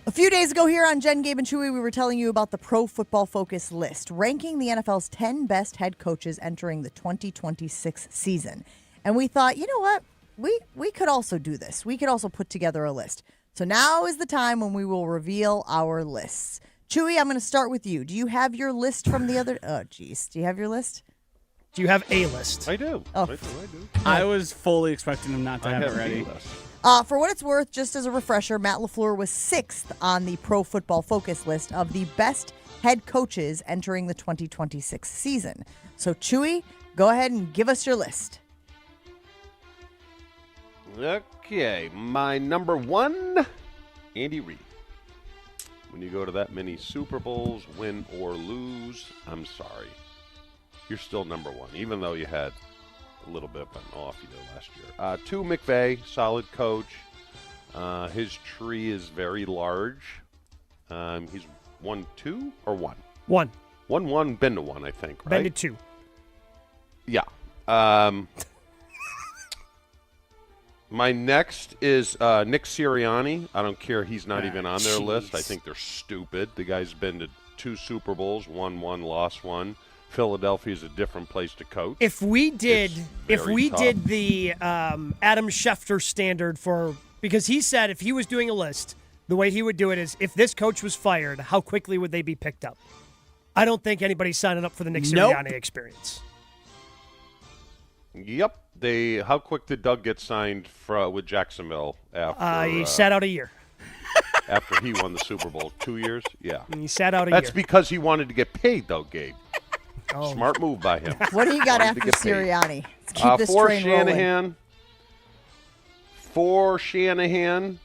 S11: A few days ago here on Jen, Gabe, and Chewy, we were telling you about the Pro Football Focus list, ranking the NFL's 10 best head coaches entering the 2026 season. And we thought, you know what? We could also do this. We could also put together a list. So now is the time when we will reveal our lists. Chewy, I'm going to start with you. Do you have your list from the other? Oh, geez. Do you have your list?
S12: Do you have a list?
S22: I do.
S11: Oh.
S22: I do.
S14: I was fully expecting him not to have it ready.
S11: For what it's worth, just as a refresher, Matt LaFleur was 6th on the Pro Football Focus list of the best head coaches entering the 2026 season. So, Chewy, go ahead and give us your list.
S13: Okay, my number 1, Andy Reid. When you go to that many Super Bowls, win or lose, I'm sorry. You're still number 1, even though you had a little bit of an off year last year. 2, McVay, solid coach. His tree is very large. He's 1-2 or 1?
S12: 1.
S13: 1-1, been to 1, I think, right?
S12: Been to 2.
S13: Yeah. My next is Nick Sirianni. I don't care. He's not even on their list. I think they're stupid. The guy's been to 2 Super Bowls, won 1, lost 1. Philadelphia is a different place to coach.
S12: If we did the Adam Schefter standard because he said if he was doing a list, the way he would do it is if this coach was fired, how quickly would they be picked up? I don't think anybody's signing up for the Nick Sirianni experience.
S13: Yep. How quick did Doug get signed with Jacksonville after?
S12: He sat out a year.
S13: After he won the Super Bowl, 2 years? Yeah.
S12: And he sat out a year.
S13: That's because he wanted to get paid, though, Gabe.
S12: Oh.
S13: Smart move by him.
S11: What do you got after Sirianni? Let's keep this train rolling.
S13: 4, Shanahan.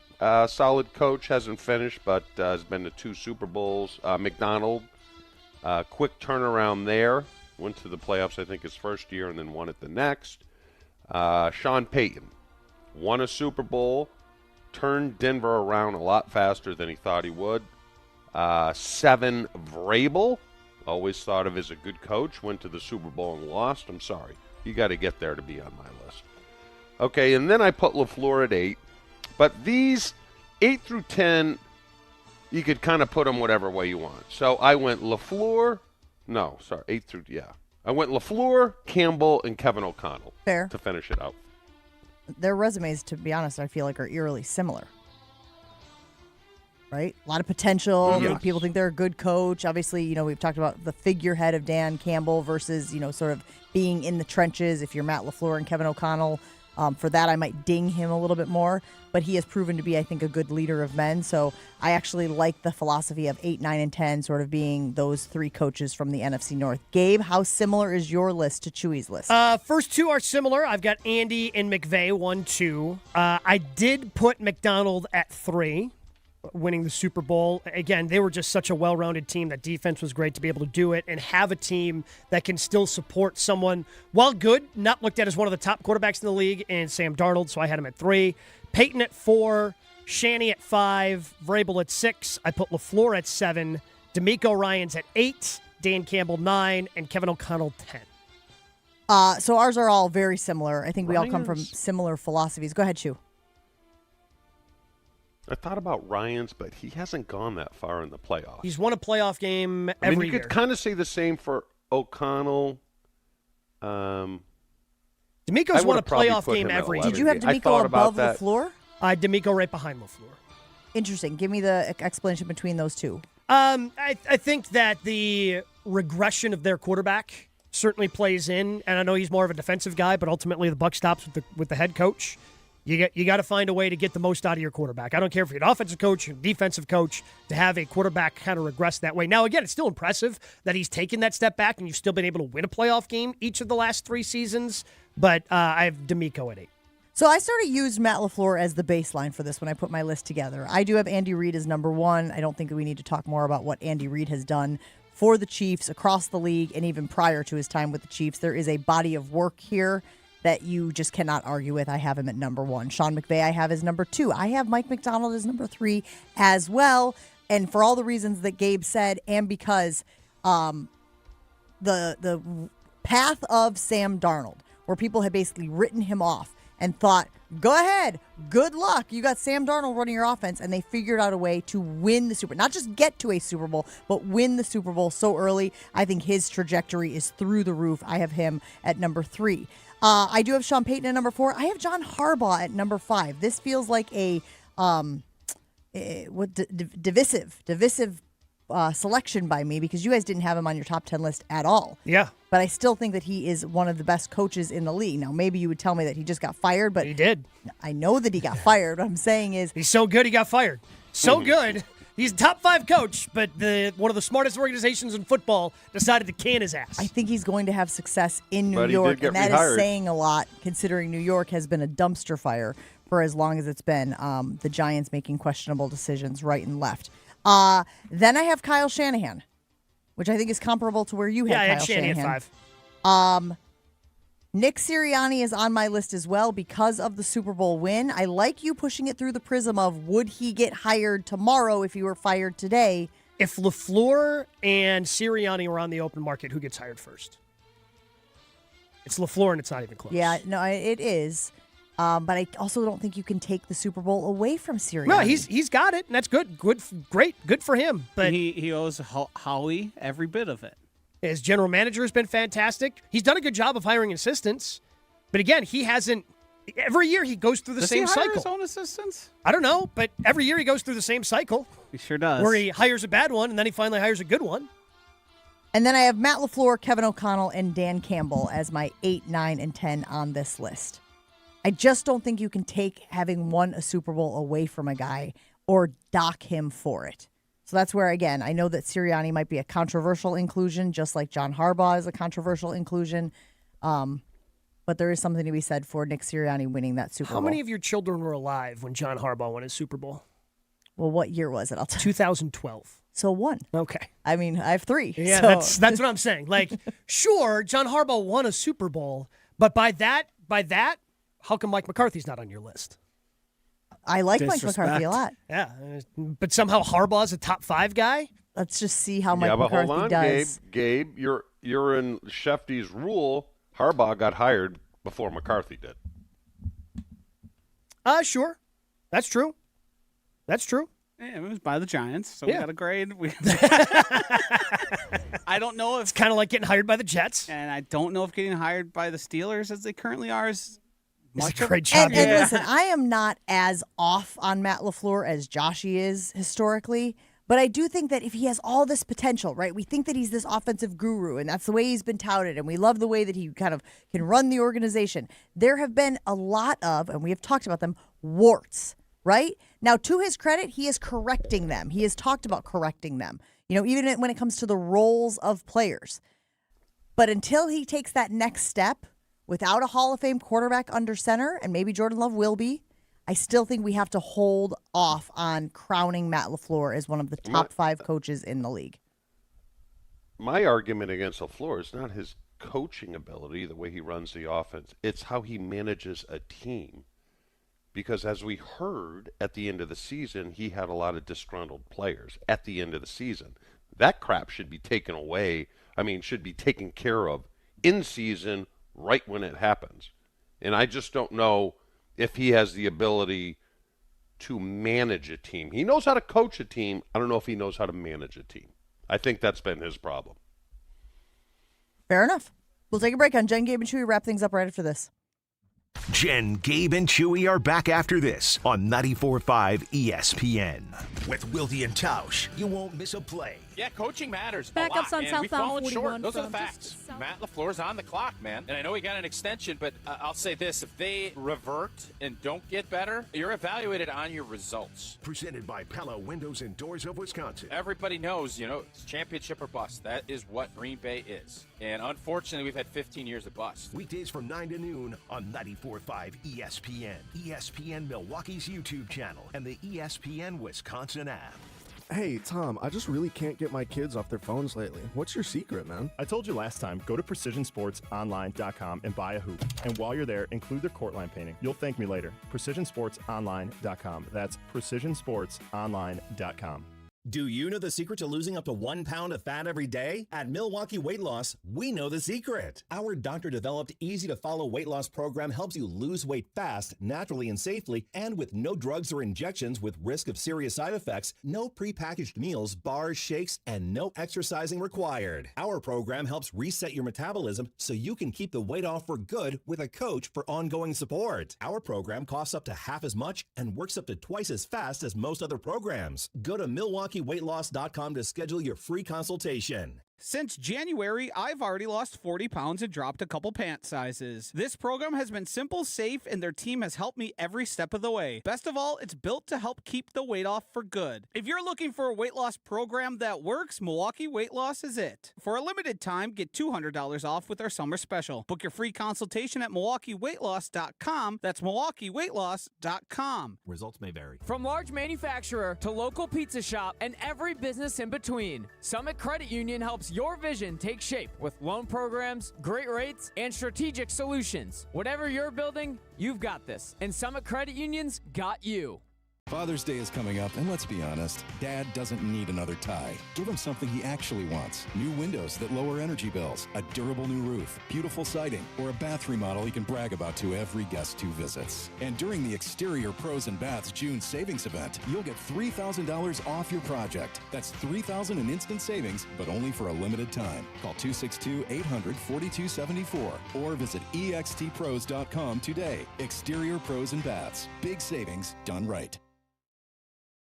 S13: Solid coach, hasn't finished, but has been to 2 Super Bowls. McDonald, quick turnaround there. Went to the playoffs, I think, his first year, and then won it the next. Sean Payton won a Super Bowl, turned Denver around a lot faster than he thought he would. 7, Vrabel. Always thought of as a good coach. Went to the Super Bowl and lost. I'm sorry. You got to get there to be on my list. Okay, and then I put LaFleur at 8. But these 8 through 10, you could kind of put them whatever way you want. So I went LaFleur. No, sorry, 8 through, yeah. I went LaFleur, Campbell, and Kevin O'Connell.
S11: Fair.
S13: To finish it out.
S11: Their resumes, to be honest, I feel like are eerily similar. Right? A lot of potential.
S13: Yes.
S11: People think they're a good coach. Obviously, we've talked about the figurehead of Dan Campbell versus, sort of being in the trenches. If you're Matt LaFleur and Kevin O'Connell, for that I might ding him a little bit more. But he has proven to be, I think, a good leader of men. So I actually like the philosophy of 8, 9, and 10 sort of being those 3 coaches from the NFC North. Gabe, how similar is your list to Chewy's list?
S12: First 2 are similar. I've got Andy and McVay, 1, 2. I did put McDonald at 3. Winning the Super Bowl. Again, they were just such a well-rounded team. That defense was great to be able to do it and have a team that can still support someone, while good, not looked at as one of the top quarterbacks in the league, and Sam Darnold, so I had him at 3. Peyton at 4, Shanny at 5, Vrabel at 6. I put LaFleur at 7, DeMeco Ryans at 8, Dan Campbell 9, and Kevin O'Connell 10.
S11: So ours are all very similar. I think we all come from similar philosophies. Go ahead, Chew.
S13: I thought about Ryans, but he hasn't gone that far in the playoffs.
S12: He's won a playoff game every year.
S13: You could kind of say the same for O'Connell.
S12: DeMeco's won a playoff game every year.
S11: Did you have DeMeco above LaFleur?
S12: DeMeco right behind LaFleur.
S11: Interesting. Give me the explanation between those two.
S12: I think that the regression of their quarterback certainly plays in, and I know he's more of a defensive guy, but ultimately the buck stops with the head coach. You got to find a way to get the most out of your quarterback. I don't care if you're an offensive coach or defensive coach, to have a quarterback kind of regress that way. Now, again, it's still impressive that he's taken that step back and you've still been able to win a playoff game each of the last 3 seasons. But I have D'Amico at 8.
S11: So I sort of used Matt LaFleur as the baseline for this when I put my list together. I do have Andy Reid as number 1. I don't think that we need to talk more about what Andy Reid has done for the Chiefs across the league and even prior to his time with the Chiefs. There is a body of work here that you just cannot argue with. I have him at number 1. Sean McVay I have as number 2. I have Mike McDonald as number 3 as well. And for all the reasons that Gabe said, and because the path of Sam Darnold, where people had basically written him off and thought, go ahead, good luck. You got Sam Darnold running your offense, and they figured out a way to win the Super Bowl. Not just get to a Super Bowl, but win the Super Bowl so early. I think his trajectory is through the roof. I have him at number 3. I do have Sean Payton at number 4. I have John Harbaugh at number 5. This feels like a divisive selection by me because you guys didn't have him on your top 10 list at all.
S12: Yeah.
S11: But I still think that he is one of the best coaches in the league. Now, maybe you would tell me that he just got fired, but
S12: he did.
S11: I know that he got fired. What I'm saying is
S12: he's so good he got fired. So good. He's a top 5 coach, but one of the smartest organizations in football decided to can his ass.
S11: I think he's going to have success in New
S13: But he
S11: York,
S13: did get
S11: and that
S13: rehired.
S11: is saying a lot considering New York has been a dumpster fire for as long as it's been. The Giants making questionable decisions right and left. Then I have Kyle Shanahan, which I think is comparable to where you had
S12: I
S11: Kyle
S12: had Shanahan
S11: Shanahan.
S12: at 5.
S11: Nick Sirianni is on my list as well because of the Super Bowl win. I like you pushing it through the prism of would he get hired tomorrow if he were fired today?
S12: If LaFleur and Sirianni were on the open market, who gets hired first? It's LaFleur, and it's not even close.
S11: Yeah, no, it is. But I also don't think you can take the Super Bowl away from Sirianni.
S12: No, he's got it, and that's good. Great, good for him. But
S14: he owes Howie every bit of it.
S12: His general manager has been fantastic. He's done a good job of hiring assistants. But again, he hasn't. Every year he goes through the same
S14: Does he hire
S12: cycle.
S14: his own assistants?
S12: I don't know, but every year he goes through the same cycle.
S14: He sure does.
S12: Where he hires a bad one, and then he finally hires a good one.
S11: And then I have Matt LaFleur, Kevin O'Connell, and Dan Campbell as my 8, 9, and 10 on this list. I just don't think you can take having won a Super Bowl away from a guy or dock him for it. So that's where, again, I know that Sirianni might be a controversial inclusion, just like John Harbaugh is a controversial inclusion. But there is something to be said for Nick Sirianni winning that Super Bowl.
S12: How many of your children were alive when John Harbaugh won his Super Bowl?
S11: Well, what year was it? I'll tell you.
S12: 2012.
S11: So 1.
S12: Okay.
S11: I mean, I have 3.
S12: Yeah,
S11: so.
S12: that's what I'm saying. Like, sure, John Harbaugh won a Super Bowl, but by that, how come Mike McCarthy's not on your list?
S11: I like Mike McCarthy a lot.
S12: Yeah, but somehow Harbaugh's a top 5 guy?
S11: Let's just see how Mike
S13: but
S11: McCarthy
S13: hold on,
S11: does.
S13: Gabe, you're in Shefty's rule. Harbaugh got hired before McCarthy did.
S12: Sure. That's true.
S14: Yeah, it was by the Giants, so we got a grade. I don't know if
S12: it's kind of like getting hired by the Jets,
S14: and I don't know if getting hired by the Steelers as they currently are is much
S12: a great job.
S11: And listen, I am not as off on Matt LaFleur as Joshy is historically, but I do think that if he has all this potential, right? We think that he's this offensive guru, and that's the way he's been touted, and we love the way that he kind of can run the organization. There have been a lot of, and we have talked about them, warts, right? Now, to his credit, he is correcting them. He has talked about correcting them, even when it comes to the roles of players. But until he takes that next step, without a Hall of Fame quarterback under center, and maybe Jordan Love will be, I still think we have to hold off on crowning Matt LaFleur as one of the top 5 coaches in the league.
S13: My argument against LaFleur is not his coaching ability, the way he runs the offense. It's how he manages a team. Because as we heard at the end of the season, he had a lot of disgruntled players at the end of the season. That crap should be taken away. Should be taken care of in season right when it happens. And I just don't know if he has the ability to manage a team. He knows how to coach a team. I don't know if he knows how to manage a team. I think that's been his problem.
S11: Fair enough. We'll take a break on Jen, Gabe, and Chewy. Wrap things up right after this.
S9: Jen, Gabe, and Chewy are back after this on 94.5 ESPN. With Wildy and Tausch, you won't miss a play.
S4: Yeah, coaching matters
S1: Backups
S4: a lot,
S1: on
S4: man.
S1: southbound
S4: We've fallen
S1: 41
S4: short. Those are the
S1: from
S4: facts. Matt LaFleur's on the clock, man. And I know he got an extension, but I'll say this. If they revert and don't get better, you're evaluated on your results.
S9: Presented by Pella Windows and Doors of Wisconsin.
S4: Everybody knows, it's championship or bust. That is what Green Bay is. And unfortunately, we've had 15 years of bust.
S9: Weekdays from 9 to noon on 94.5 ESPN. ESPN Milwaukee's YouTube channel and the ESPN Wisconsin app.
S5: Hey, Tom, I just really can't get my kids off their phones lately. What's your secret, man?
S6: I told you last time, go to PrecisionSportsOnline.com and buy a hoop. And while you're there, include their court line painting. You'll thank me later. PrecisionSportsOnline.com. That's PrecisionSportsOnline.com.
S23: Do you know the secret to losing up to 1 pound of fat every day? At Milwaukee Weight Loss, we know the secret. Our doctor-developed, easy-to-follow weight loss program helps you lose weight fast, naturally and safely, and with no drugs or injections with risk of serious side effects, no prepackaged meals, bars, shakes, and no exercising required. Our program helps reset your metabolism so you can keep the weight off for good with a coach for ongoing support. Our program costs up to half as much and works up to twice as fast as most other programs. Go to MilwaukeeWeightLoss.com to schedule your free consultation.
S14: Since January, I've already lost 40 pounds and dropped a couple pant sizes. This program has been simple, safe, and their team has helped me every step of the way. Best of all, it's built to help keep the weight off for good. If you're looking for a weight loss program that works, Milwaukee Weight Loss is it. For a limited time, get $200 off with our summer special. Book your free consultation at MilwaukeeWeightLoss.com. That's MilwaukeeWeightLoss.com.
S23: Results may vary.
S24: From large manufacturer to local pizza shop and every business in between, Summit Credit Union helps your vision take shape with loan programs, great rates, and strategic solutions. Whatever you're building, you've got this. And Summit Credit Union's got you.
S25: Father's Day is coming up, and let's be honest, Dad doesn't need another tie. Give him something he actually wants. New windows that lower energy bills, a durable new roof, beautiful siding, or a bath remodel he can brag about to every guest who visits. And during the Exterior Pros and Baths June savings event, you'll get $3,000 off your project. That's $3,000 in instant savings, but only for a limited time. Call 262-800-4274 or visit extpros.com today. Exterior Pros and Baths. Big savings done right.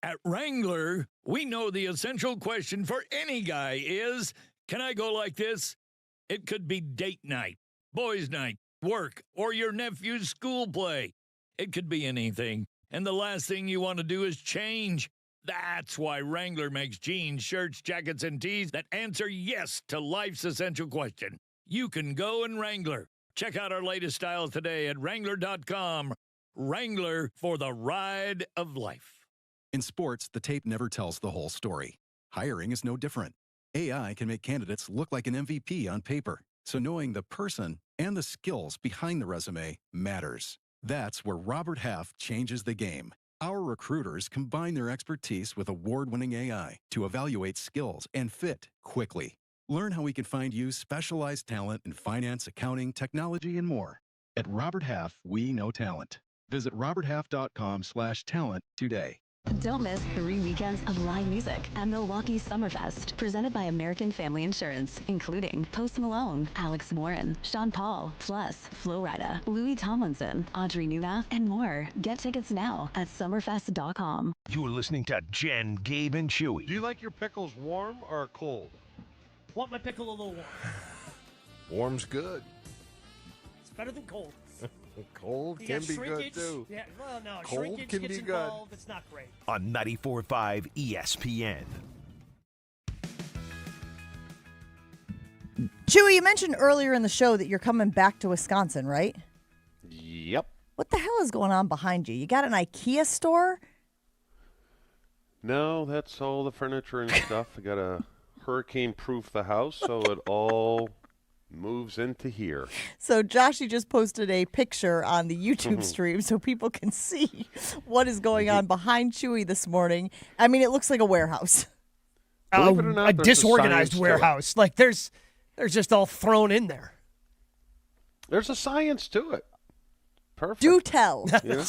S26: At Wrangler, we know the essential question for any guy is, can I go like this? It could be date night, boys' night, work, or your nephew's school play. It could be anything, and the last thing you want to do is change. That's why Wrangler makes jeans, shirts, jackets, and tees that answer yes to life's essential question. You can go in Wrangler. Check out our latest styles today at Wrangler.com. Wrangler, for the ride of life.
S25: In sports, the tape never tells the whole story. Hiring is no different. AI can make candidates look like an MVP on paper, so knowing the person and the skills behind the resume matters. That's where Robert Half changes the game. Our recruiters combine their expertise with award-winning AI to evaluate skills and fit quickly. Learn how we can find you specialized talent in finance, accounting, technology, and more. At Robert Half, we know talent. Visit roberthalf.com/talent today.
S28: Don't miss 3 weekends of live music at Milwaukee Summerfest, presented by American Family Insurance, including Post Malone, Alex Warren, Sean Paul, plus Flo Rida, Louis Tomlinson, Audrey Nuna, and more. Get tickets now at summerfest.com.
S9: You're listening to Jen, Gabe, and Chewy.
S22: Do you like your pickles warm or cold?
S12: Want my pickle a little warm.
S22: Warm's good.
S12: It's better than cold.
S22: Cold
S12: You
S22: can
S12: got
S22: be
S12: shrinkage.
S22: good too.
S12: Yeah, well, no,
S22: Cold
S12: shrinkage
S22: can
S12: gets
S22: be good.
S12: involved. It's not great.
S9: On 94.5 ESPN.
S11: Chewy, you mentioned earlier in the show that you're coming back to Wisconsin, right?
S13: Yep.
S11: What the hell is going on behind you? You got an IKEA store?
S13: No, that's all the furniture and stuff. I got to hurricane-proof the house so it all moves into here.
S11: So Joshy just posted a picture on the YouTube stream so people can see what is going on behind Chewy this morning. I mean, it looks like a warehouse.
S12: A disorganized warehouse. Like there's just all thrown in there.
S13: There's a science to it. Perfect.
S11: Do tell.
S13: You know?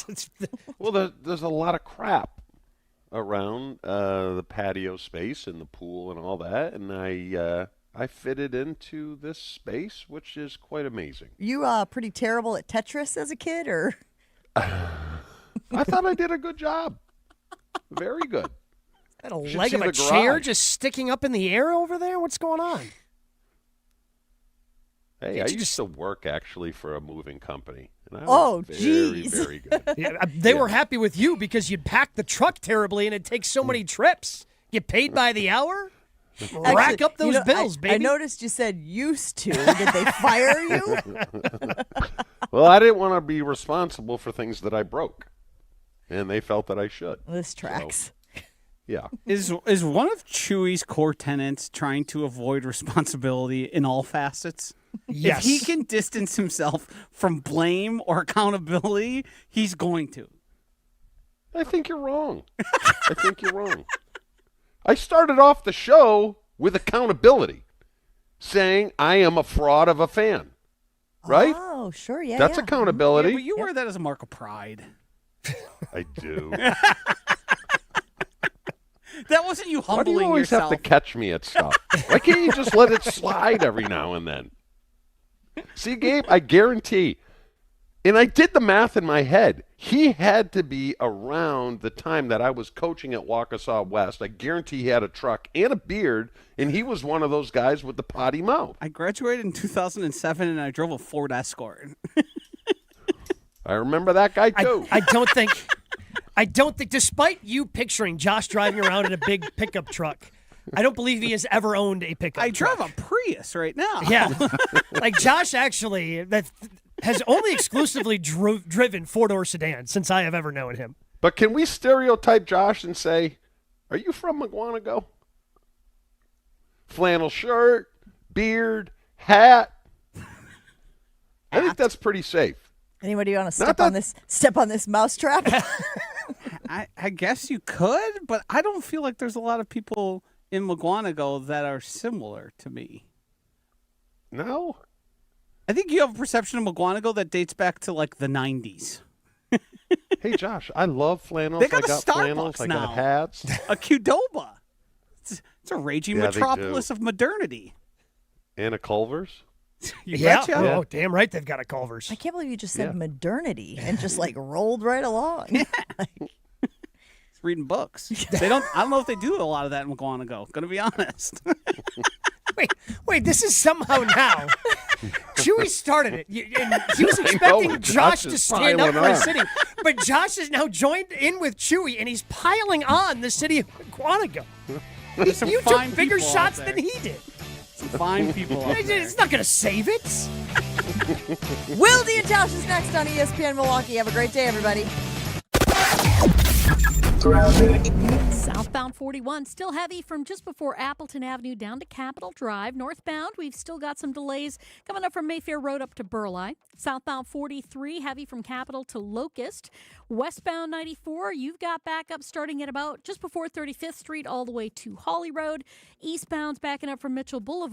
S13: Well, there's a lot of crap around the patio space and the pool and all that, and I I fitted into this space, which is quite amazing.
S11: You pretty terrible at Tetris as a kid, or?
S13: I thought I did a good job. Very good.
S12: That a leg of a chair just sticking up in the air over there? What's going on?
S13: Hey, I used to work actually for a moving company. And I
S11: was
S13: very, very good.
S12: Yeah, they were happy with you because you'd pack the truck terribly and it takes so many trips. Get paid by the hour? Rack up those bills, baby.
S11: I noticed you said used to. Did they fire you?
S13: Well, I didn't want to be responsible for things that I broke. And they felt that I should.
S11: This tracks.
S13: So, yeah.
S14: Is one of Chewy's core tenets trying to avoid responsibility in all facets?
S12: Yes.
S14: If he can distance himself from blame or accountability, he's going to.
S13: I think you're wrong. I think you're wrong. I started off the show with accountability, saying I am a fraud of a fan. Right?
S11: Oh, sure, yeah.
S13: That's accountability.
S14: Yeah, but you wear that as a mark of pride.
S13: I do.
S14: That wasn't you
S13: Why
S14: humbling
S13: do you always
S14: yourself.
S13: have to catch me at stuff? Why can't you just let it slide every now and then? See, Gabe, I guarantee, and I did the math in my head, he had to be around the time that I was coaching at Waukesha West. I guarantee he had a truck and a beard, and he was one of those guys with the potty mouth.
S14: I graduated in 2007, and I drove a Ford Escort.
S13: I remember that guy, too.
S12: I don't think, despite you picturing Josh driving around in a big pickup truck, I don't believe he has ever owned a pickup truck.
S14: drive a Prius right now.
S12: Yeah. Like Josh actually has only exclusively driven four-door sedans since I have ever known him.
S13: But can we stereotype Josh and say, are you from McGuanago? Flannel shirt, beard, hat. I think that's pretty safe.
S11: Anybody want to step on this mousetrap?
S14: I guess you could, but I don't feel like there's a lot of people in McGuanago that are similar to me.
S13: No?
S14: I think you have a perception of McGuanago that dates back to like the 90s.
S13: Hey, Josh, I love flannels.
S14: They got
S13: I got
S14: a
S13: flannels.
S14: Starbucks
S13: I
S14: now.
S13: got hats.
S14: A Qdoba. It's a raging
S13: Yeah, they
S14: metropolis
S13: do.
S14: of modernity.
S13: And a Culver's.
S14: You
S12: Yeah.
S14: betcha.
S12: Oh, damn right they've got a Culver's.
S11: I can't believe you just said
S13: Yeah.
S11: modernity and just like rolled right along.
S14: It's reading books. I don't know if they do a lot of that in McGuanago. Gonna be honest.
S12: Wait, this is somehow now. Chewy started it. And he was
S13: I know,
S12: expecting Josh
S13: Josh
S12: to
S13: is
S12: stand up
S13: piling
S12: for
S13: on.
S12: a sitting. But Josh is now joined in with Chewy, and he's piling on the city of Quantico.
S14: There's some
S12: You
S14: fine
S12: took bigger
S14: people out
S12: shots
S14: there.
S12: than he did.
S14: Some fine people out there.
S12: It's not going to save it.
S11: Wildy and Tausch is next on ESPN Milwaukee. Have a great day, everybody.
S1: Southbound 41 still heavy from just before Appleton Avenue down to Capitol Drive. Northbound, we've still got some delays coming up from Mayfair Road up to Burleigh. Southbound 43 heavy from Capitol to Locust. Westbound 94, you've got backup starting at about just before 35th Street all the way to Holly Road. Eastbound's backing up from Mitchell Boulevard.